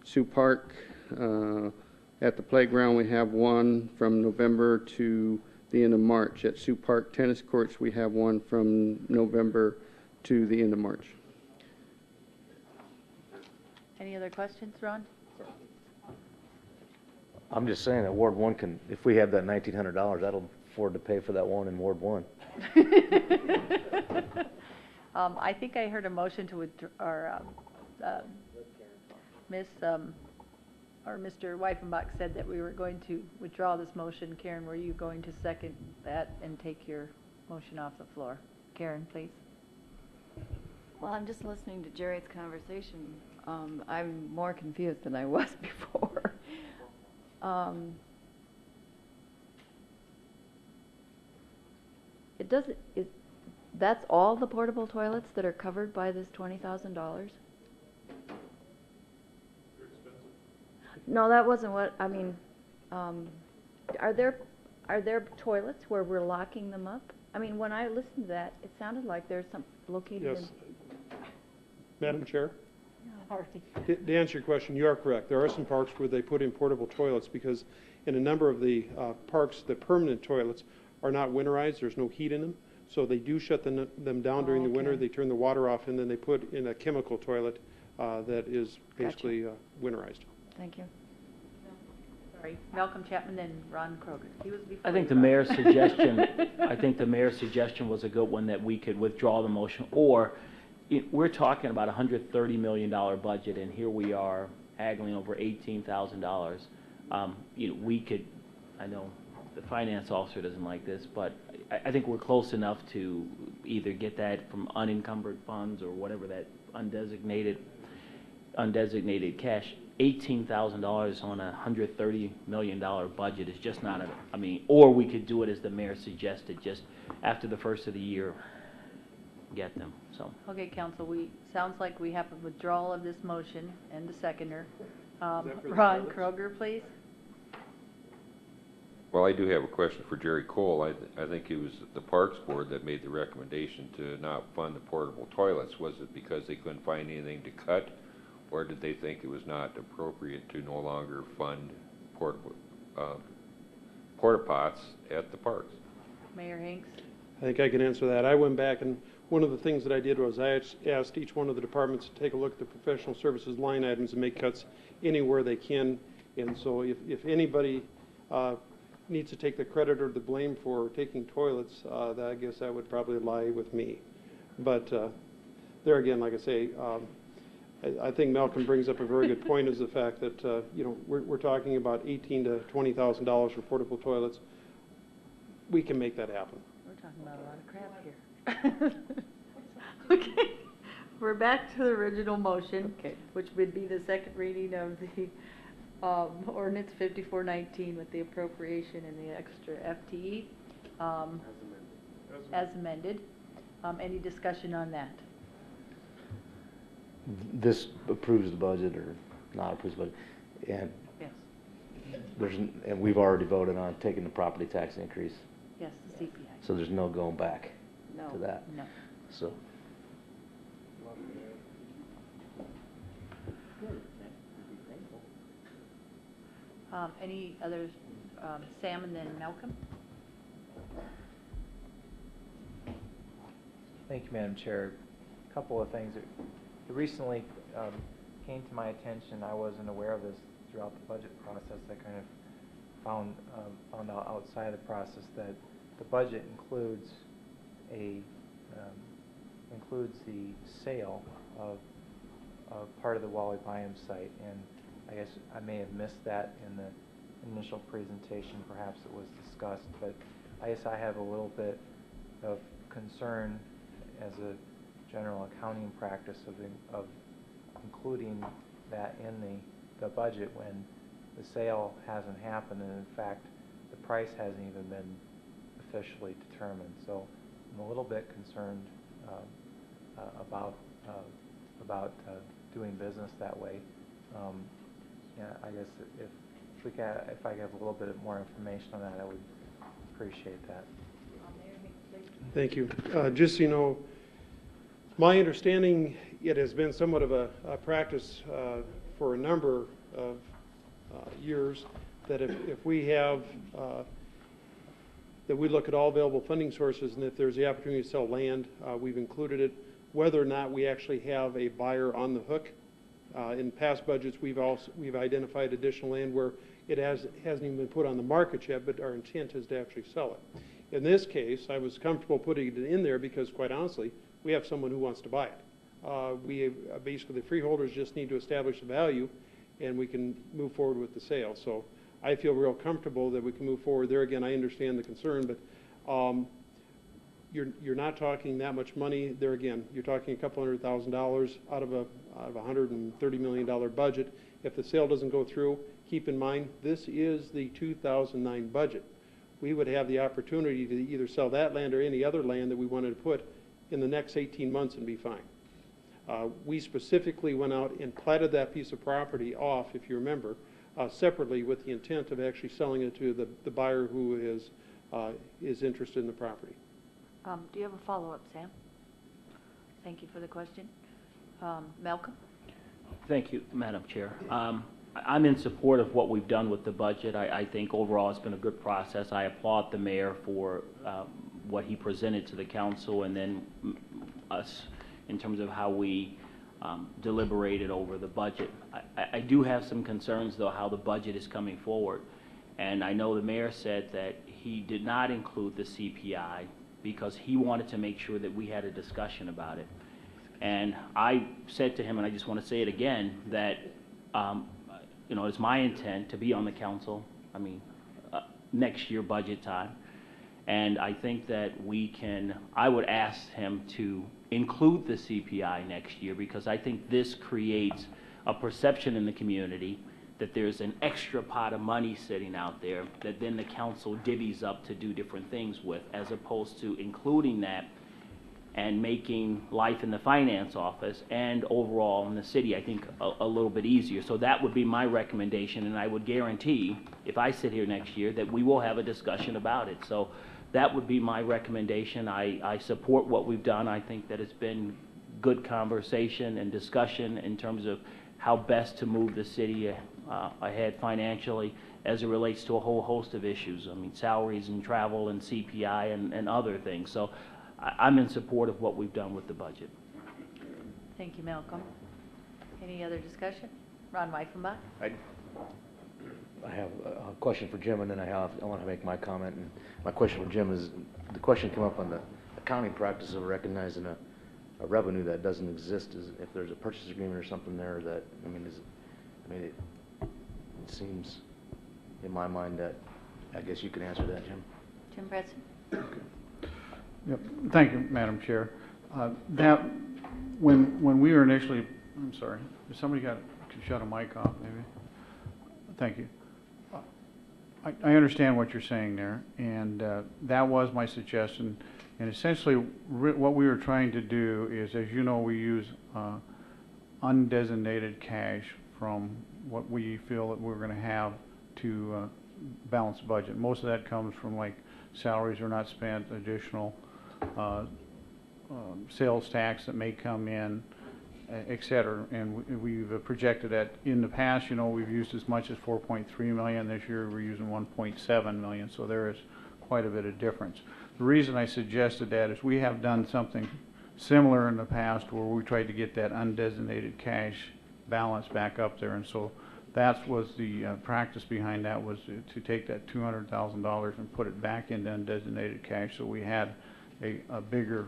Sioux Park, at the playground, we have one from November to the end of March. At Sioux Park Tennis Courts, we have one from November to the end of March. Any other questions, Ron? I'm just saying that Ward 1 can, if we have that $1,900, that'll afford to pay for that one in Ward 1. I think I heard a motion to withdraw, or Mr. Weifenbach said that we were going to withdraw this motion. Karen, were you going to second that and take your motion off the floor? Karen, please. Well, I'm just listening to Jerry's conversation. I'm more confused than I was before. That's all the portable toilets that are covered by this $20,000? No, that wasn't what, I mean, are there toilets where we're locking them up? I mean, when I listened to that, it sounded like there's some located in... Yes. Madam Chair? Sorry. To answer your question, you are correct. There are some parks where they put in portable toilets because in a number of the parks, the permanent toilets are not winterized. There's no heat in them. So they do shut them down during the winter. They turn the water off, and then they put in a chemical toilet that is basically winterized. Thank you. Sorry. Malcolm Chapman and Ron Kroger. He was before. I think the mayor's suggestion was a good one, that we could withdraw the motion, or we're talking about a $130 million budget, and here we are haggling over $18,000. We could, I know the finance officer doesn't like this, but I think we're close enough to either get that from unencumbered funds or whatever, that undesignated cash. $18,000 on a $130 million budget is just not or we could do it as the mayor suggested, just after the first of the year, get them, so. Okay, council, sounds like we have a withdrawal of this motion and the seconder. Ron Kroger, please. Well, I do have a question for Jerry Cole. I think it was the Parks Board that made the recommendation to not fund the portable toilets. Was it because they couldn't find anything to cut, or did they think it was not appropriate to no longer fund porta pots at the parks? Mayor Hanks. I think I can answer that. I went back, and one of the things that I did was I asked each one of the departments to take a look at the professional services line items and make cuts anywhere they can. And so if anybody needs to take the credit or the blame for taking toilets, I guess that would probably lie with me. But there again, like I say, I think Malcolm brings up a very good point, is the fact that we're talking about $18,000 to $20,000 for portable toilets. We can make that happen. We're talking about a lot of crap here. Okay, we're back to the original motion, which would be the second reading of the Ordinance 5419 with the appropriation and the extra FTE as amended. Any discussion on that? This approves the budget or not approves the budget, and Yes. and we've already voted on taking the property tax increase, Yes, the CPI. so there's no going back No, to that. no. So, Any others? Sam and then Malcolm? Thank you, Madam Chair. A couple of things. It recently came to my attention, I wasn't aware of this throughout the budget process. I kind of found out outside of the process that the budget includes the sale of part of the Wally Byam site, and I guess I may have missed that in the initial presentation. Perhaps it was discussed, but I guess I have a little bit of concern as a general accounting practice of including that in the budget when the sale hasn't happened, and in fact the price hasn't even been officially determined. So I'm a little bit concerned about doing business that way. Yeah, I guess if I have a little bit more information on that, I would appreciate that. Thank you. Just so you know, my understanding, it has been somewhat of a practice for a number of years that if we have, that we look at all available funding sources, and if there's the opportunity to sell land, we've included it, whether or not we actually have a buyer on the hook. In past budgets, we've identified additional land where it hasn't even been put on the market yet, but our intent is to actually sell it. In this case, I was comfortable putting it in there because, quite honestly, we have someone who wants to buy it. Basically, the freeholders just need to establish the value, and we can move forward with the sale. So I feel real comfortable that we can move forward there. Again, I understand the concern, but you're not talking that much money there. Again, you're talking a couple $100,000 out of a $130 million budget. If the sale doesn't go through, keep in mind this is the 2009 budget. We would have the opportunity to either sell that land or any other land that we wanted to put in the next 18 months and be fine. We specifically went out and platted that piece of property off, if you remember, separately with the intent of actually selling it to the buyer who is interested in the property. Do you have a follow-up, Sam? Thank you for the question. Malcolm? Thank you, Madam Chair. I'm in support of what we've done with the budget. I think overall it's been a good process. I applaud the mayor for what he presented to the council, and then us in terms of how we deliberated over the budget. I do have some concerns, though, how the budget is coming forward. And I know the mayor said that he did not include the CPI because he wanted to make sure that we had a discussion about it. And I said to him, and I just want to say it again, that it's my intent to be on the council, next year budget time. And I think that I would ask him to include the CPI next year, because I think this creates a perception in the community that there's an extra pot of money sitting out there that then the council divvies up to do different things with, as opposed to including that and making life in the finance office and overall in the city, I think, a little bit easier. So that would be my recommendation, and I would guarantee, if I sit here next year, that we will have a discussion about it. So that would be my recommendation. I support what we've done. I think that it's been good conversation and discussion in terms of how best to move the city ahead financially as it relates to a whole host of issues. Salaries and travel and CPI and other things. So I'm in support of what we've done with the budget. Thank you, Malcolm. Any other discussion? Ron Weifenbach? I have a question for Jim, and then I want to make my comment. And my question for Jim is, the question came up on the accounting practice of recognizing a revenue that doesn't exist. Is if there's a purchase agreement or something there that, it seems in my mind that, I guess you can answer that, Jim. Jim Preston? Yep. Thank you, Madam Chair. When we were initially, I'm sorry, if somebody could shut a mic off, maybe. Thank you. I understand what you're saying there, and that was my suggestion. And essentially, what we were trying to do is, as you know, we use undesignated cash from what we feel that we're going to have to balance the budget. Most of that comes from like salaries are not spent, additional sales tax that may come in, et cetera. And we've projected that in the past, you know, we've used as much as 4.3 million. This year we're using 1.7 million, so there is quite a bit of difference. The reason I suggested that is we have done something similar in the past where we tried to get that undesignated cash balance back up there, and so that was the practice behind that, was to take that $200,000 and put it back into undesignated cash, so we had a bigger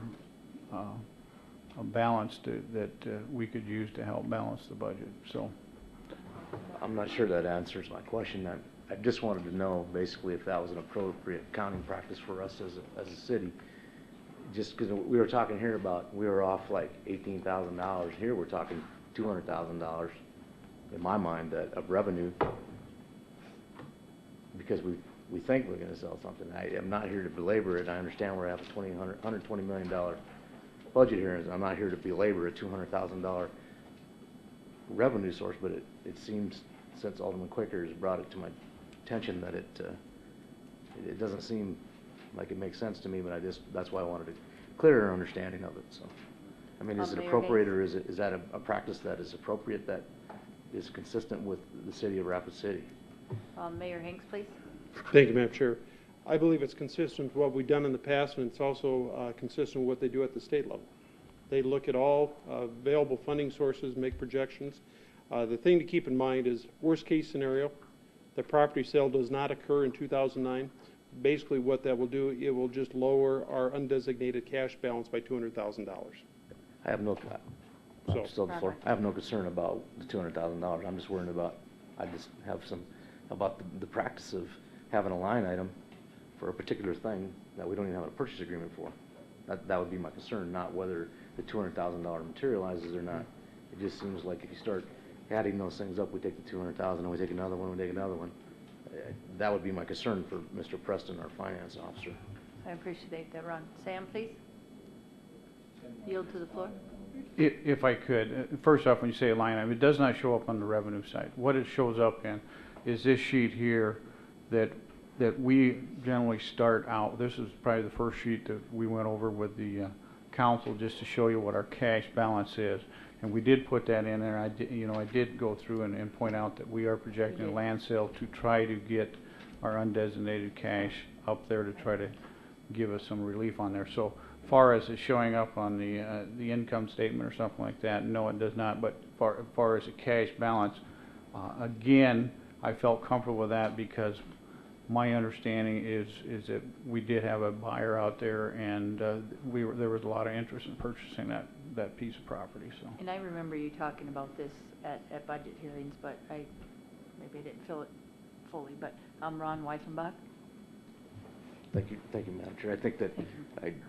a balance that we could use to help balance the budget. So I'm not sure that answers my question. I just wanted to know basically if that was an appropriate accounting practice for us as a city. Just because we were talking here about, we were off like $18,000. Here we're talking $200,000 in my mind of revenue, because we think we're going to sell something. I am not here to belabor it. I understand we have a $120 million budget here, and I'm not here to belabor a $200,000 revenue source, but it seems, since Alderman Quicker has brought it to my attention, that it doesn't seem like it makes sense to me, but that's why I wanted a clearer understanding of it. So, I mean, is it Mayor appropriate, Hayes? or is that a practice that is appropriate, that is consistent with the city of Rapid City? Mayor Hanks, please. Thank you, Madam Chair. I believe it's consistent with what we've done in the past, and it's also consistent with what they do at the state level. They look at all available funding sources, make projections. The thing to keep in mind is, worst case scenario, the property sale does not occur in 2009. Basically what that will do, it will just lower our undesignated cash balance by $200,000. I have no, still before, I have no concern about the $200,000. I'm just worried about, I just have some, about the practice of having a line item for a particular thing that we don't even have a purchase agreement for. That would be my concern, not whether the $200,000 materializes or not. It just seems like if you start adding those things up, we take the $200,000 and we take another one, we take another one. That would be my concern for Mr. Preston, our finance officer. I appreciate that, Ron. Sam, please. Yield to the floor. if I could, first off, when you say a line item, it does not show up on the revenue side. What it shows up in is this sheet here that we generally start out. This is probably the first sheet that we went over with the council, just to show you what our cash balance is. And we did put that in there. I did go through and point out that we are projecting a land sale to try to get our undesignated cash up there to try to give us some relief on there. So far as it showing up on the income statement or something like that, no, it does not. But far as the cash balance, again, I felt comfortable with that because my understanding is that we did have a buyer out there, and there was a lot of interest in purchasing that piece of property. So. And I remember you talking about this at budget hearings, but maybe I didn't feel it fully. But Ron Weifenbach. Thank you, Madam Chair. I think that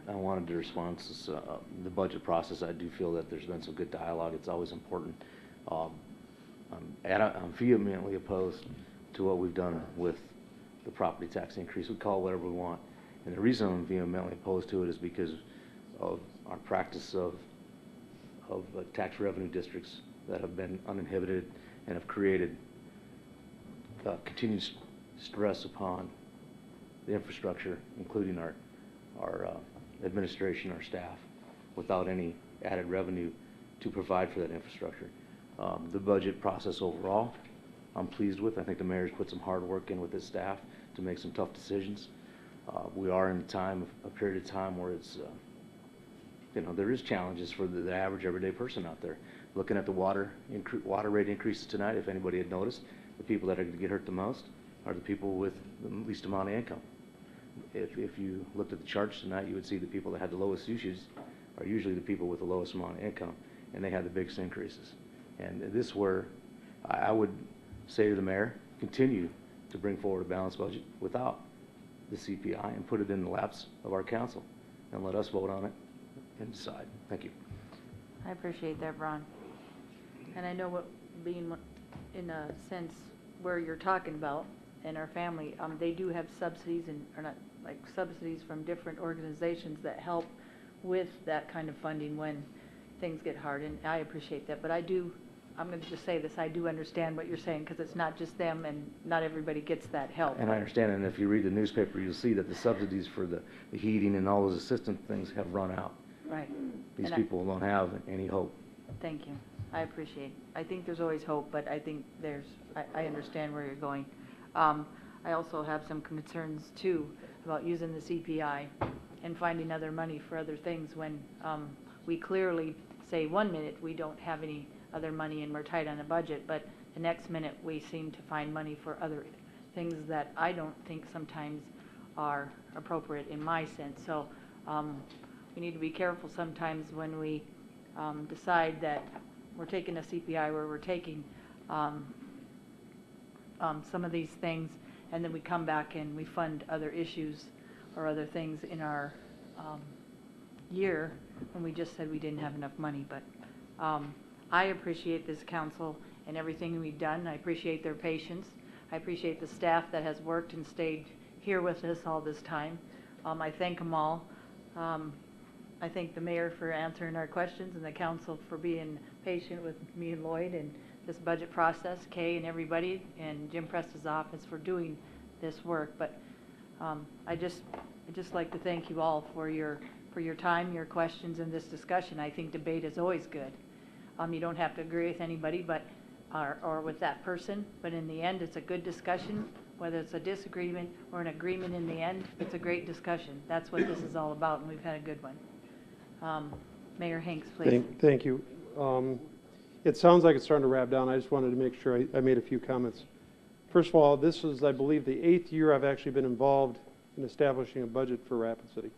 I wanted to respond to the budget process. I do feel that there's been some good dialogue. It's always important. I'm vehemently opposed to what we've done with the property tax increase. We call it whatever we want. And the reason I'm vehemently opposed to it is because of our practice of tax revenue districts that have been uninhibited and have created continued stress upon the infrastructure, including our administration, our staff, without any added revenue to provide for that infrastructure. The budget process overall, I'm pleased with. I think the mayor's put some hard work in with his staff to make some tough decisions. We are in a period of time where it's, there is challenges for the average everyday person out there. Looking at the water rate increases tonight, if anybody had noticed, the people that are going to get hurt the most are the people with the least amount of income. If you looked at the charts tonight, you would see the people that had the lowest usage are usually the people with the lowest amount of income, and they had the biggest increases. And this is where I would say to the mayor, continue to bring forward a balanced budget without the CPI and put it in the laps of our council and let us vote on it and decide. Thank you. I appreciate that, Ron. And I know what being, in a sense, where you're talking about and our family, they do have subsidies or not, like subsidies from different organizations that help with that kind of funding when things get hard, and I appreciate that. But I'm going to just say this, I do understand what you're saying, because it's not just them and not everybody gets that help. And I understand, and if you read the newspaper, you'll see that the subsidies for the heating and all those assistance things have run out. Right. These And people don't have any hope. Thank you. I appreciate it. I think there's always hope, but I think I understand where you're going. I also have some concerns too about using the CPI and finding other money for other things when we clearly say 1 minute we don't have any other money and we're tight on a budget, but the next minute we seem to find money for other things that I don't think sometimes are appropriate in my sense. So we need to be careful sometimes when we decide that we're taking a CPI where we're taking some of these things, and then we come back and we fund other issues or other things in our year when we just said we didn't have enough money. But I appreciate this council and everything we've done. I appreciate their patience. I appreciate the staff that has worked and stayed here with us all this time. I thank them all. I thank the mayor for answering our questions and the council for being patient with me and Lloyd and this budget process, Kay and everybody, and Jim Presta's office for doing this work. But I just like to thank you all for your time, your questions, and this discussion. I think debate is always good. You don't have to agree with anybody, but or with that person, but in the end, it's a good discussion. Whether it's a disagreement or an agreement in the end, it's a great discussion. That's what this is all about, and we've had a good one. Mayor Hanks, please. Thank you. It sounds like it's starting to wrap down. I just wanted to make sure I made a few comments. First of all, this is, I believe, the 8th year I've actually been involved in establishing a budget for Rapid City.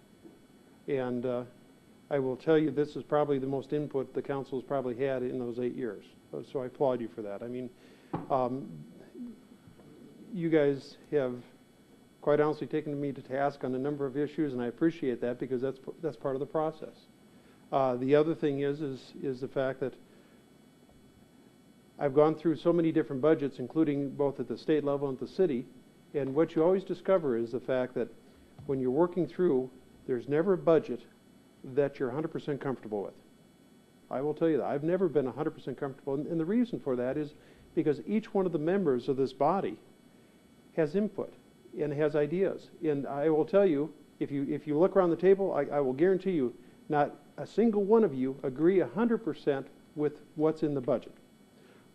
And I will tell you, this is probably the most input the council's probably had in those 8 years. So I applaud you for that. I mean, you guys have quite honestly taken me to task on a number of issues, and I appreciate that because that's part of the process. The other thing is the fact that I've gone through so many different budgets, including both at the state level and at the city, and what you always discover is the fact that when you're working through, there's never a budget that you're 100% comfortable with. I will tell you that. I've never been 100% comfortable, and the reason for that is because each one of the members of this body has input and has ideas. And I will tell you, if you look around the table, I will guarantee you, not a single one of you agree 100% with what's in the budget.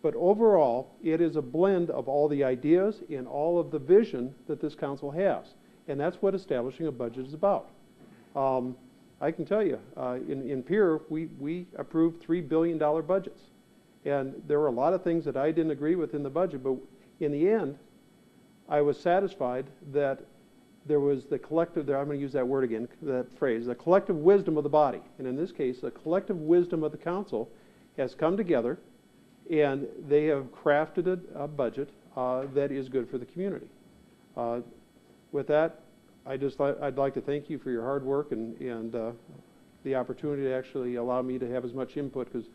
But overall, it is a blend of all the ideas and all of the vision that this council has. And that's what establishing a budget is about. I can tell you, in Pierre, we approved $3 billion budgets. And there were a lot of things that I didn't agree with in the budget, but in the end, I was satisfied that there was the collective, I'm going to use that word again, that phrase, the collective wisdom of the body. And in this case, the collective wisdom of the council has come together, and they have crafted a budget that is good for the community. With that, I'd like to thank you for your hard work and the opportunity to actually allow me to have as much input, because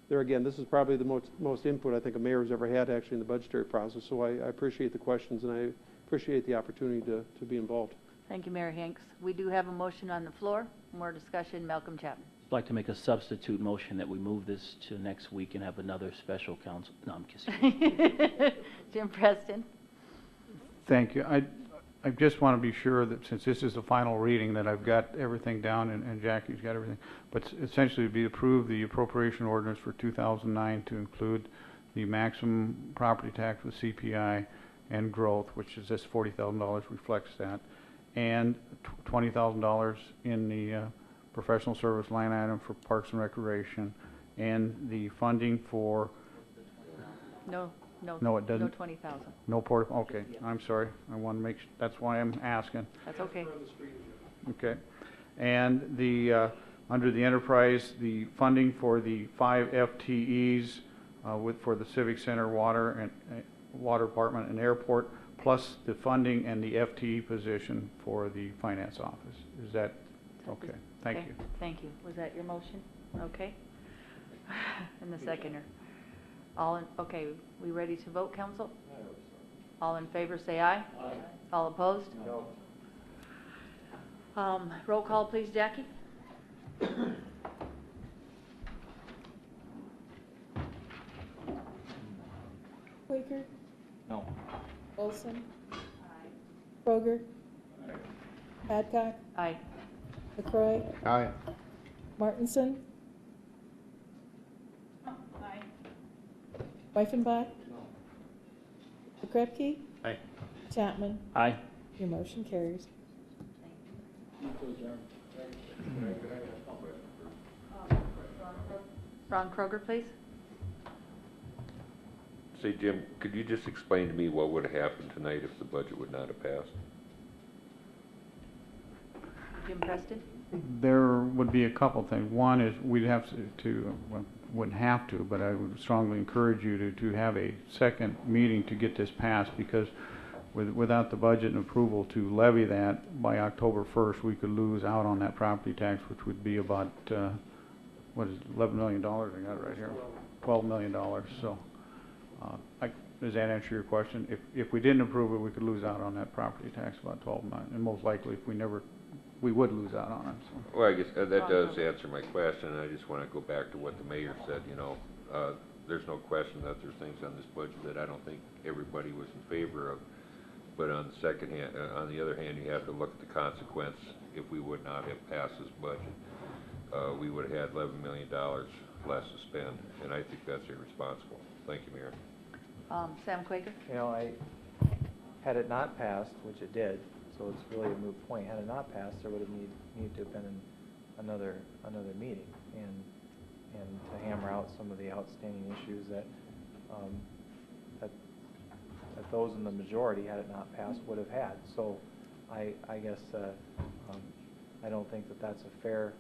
there again, this is probably the most input I think a mayor has ever had actually in the budgetary process. So I appreciate the questions, and I appreciate the opportunity to be involved. Thank you, Mayor Hanks. We do have a motion on the floor. More discussion. Malcolm Chapman. I'd like to make a substitute motion that we move this to next week and have another special council. No, I'm kissing. Jim Preston. Thank you. I just want to be sure that since this is the final reading, that I've got everything down and Jackie's got everything. But essentially, to be approved the appropriation ordinance for 2009 to include the maximum property tax with CPI and growth, which is this $40,000 reflects that, and $20,000 in the professional service line item for Parks and Recreation, and the funding for... No, it doesn't. No 20,000. No okay. I'm sorry. I want to make that's why I'm asking. That's okay. Okay. And the under the enterprise, the funding for the 5 FTEs for the Civic Center, water department and airport, plus the funding and the FTE position for the finance office. Is that okay? Thank you. Thank you. Was that your motion? Okay. And the seconder. Okay, we ready to vote, council? All in favor, say aye. Aye. All opposed? No. Roll call, please, Jackie? Quaker, No. Olson. Kroger. Adcock, Aye. LaCroy, Aye. Martinson. Wyffenbach. Krepke. Aye. Chapman. Aye. Your motion carries. Ron Kroger, please. Say, Jim, could you just explain to me what would have happened tonight if the budget would not have passed? Jim Preston? There would be a couple things. One is we'd have well, wouldn't have to, but I would strongly encourage you to have a second meeting to get this passed, because without the budget and approval to levy that by October 1st, we could lose out on that property tax, which would be about, what is it, $11 million? I got it right here. $12 million. So, does that answer your question? If we didn't approve it, we could lose out on that property tax, about $12 million, and most likely if we would lose out on it. So. Well, I guess that does answer my question. I just want to go back to what the mayor said, there's no question that there's things on this budget that I don't think everybody was in favor of. But on the other hand, you have to look at the consequence. If we would not have passed this budget, we would have had $11 million less to spend, and I think that's irresponsible. Thank you, Mayor. Sam Quaker? Had it not passed, which it did, so it's really a moot point. Had it not passed, there would have needed to have been another meeting and to hammer out some of the outstanding issues that those in the majority, had it not passed, would have had. So I guess I don't think that that's a fair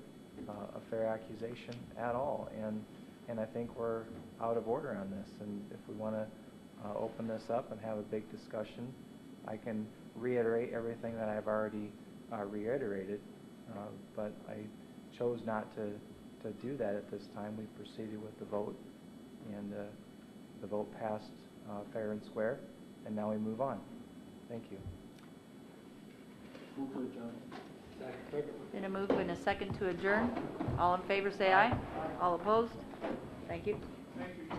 accusation at all, and I think we're out of order on this. And if we want to open this up and have a big discussion, I can reiterate everything that I've already reiterated, but I chose not to do that at this time. We proceeded with the vote, and the vote passed fair and square, and now we move on. Thank you. In a move and a second to adjourn. All in favor, say aye. All opposed? Thank you. Thank you.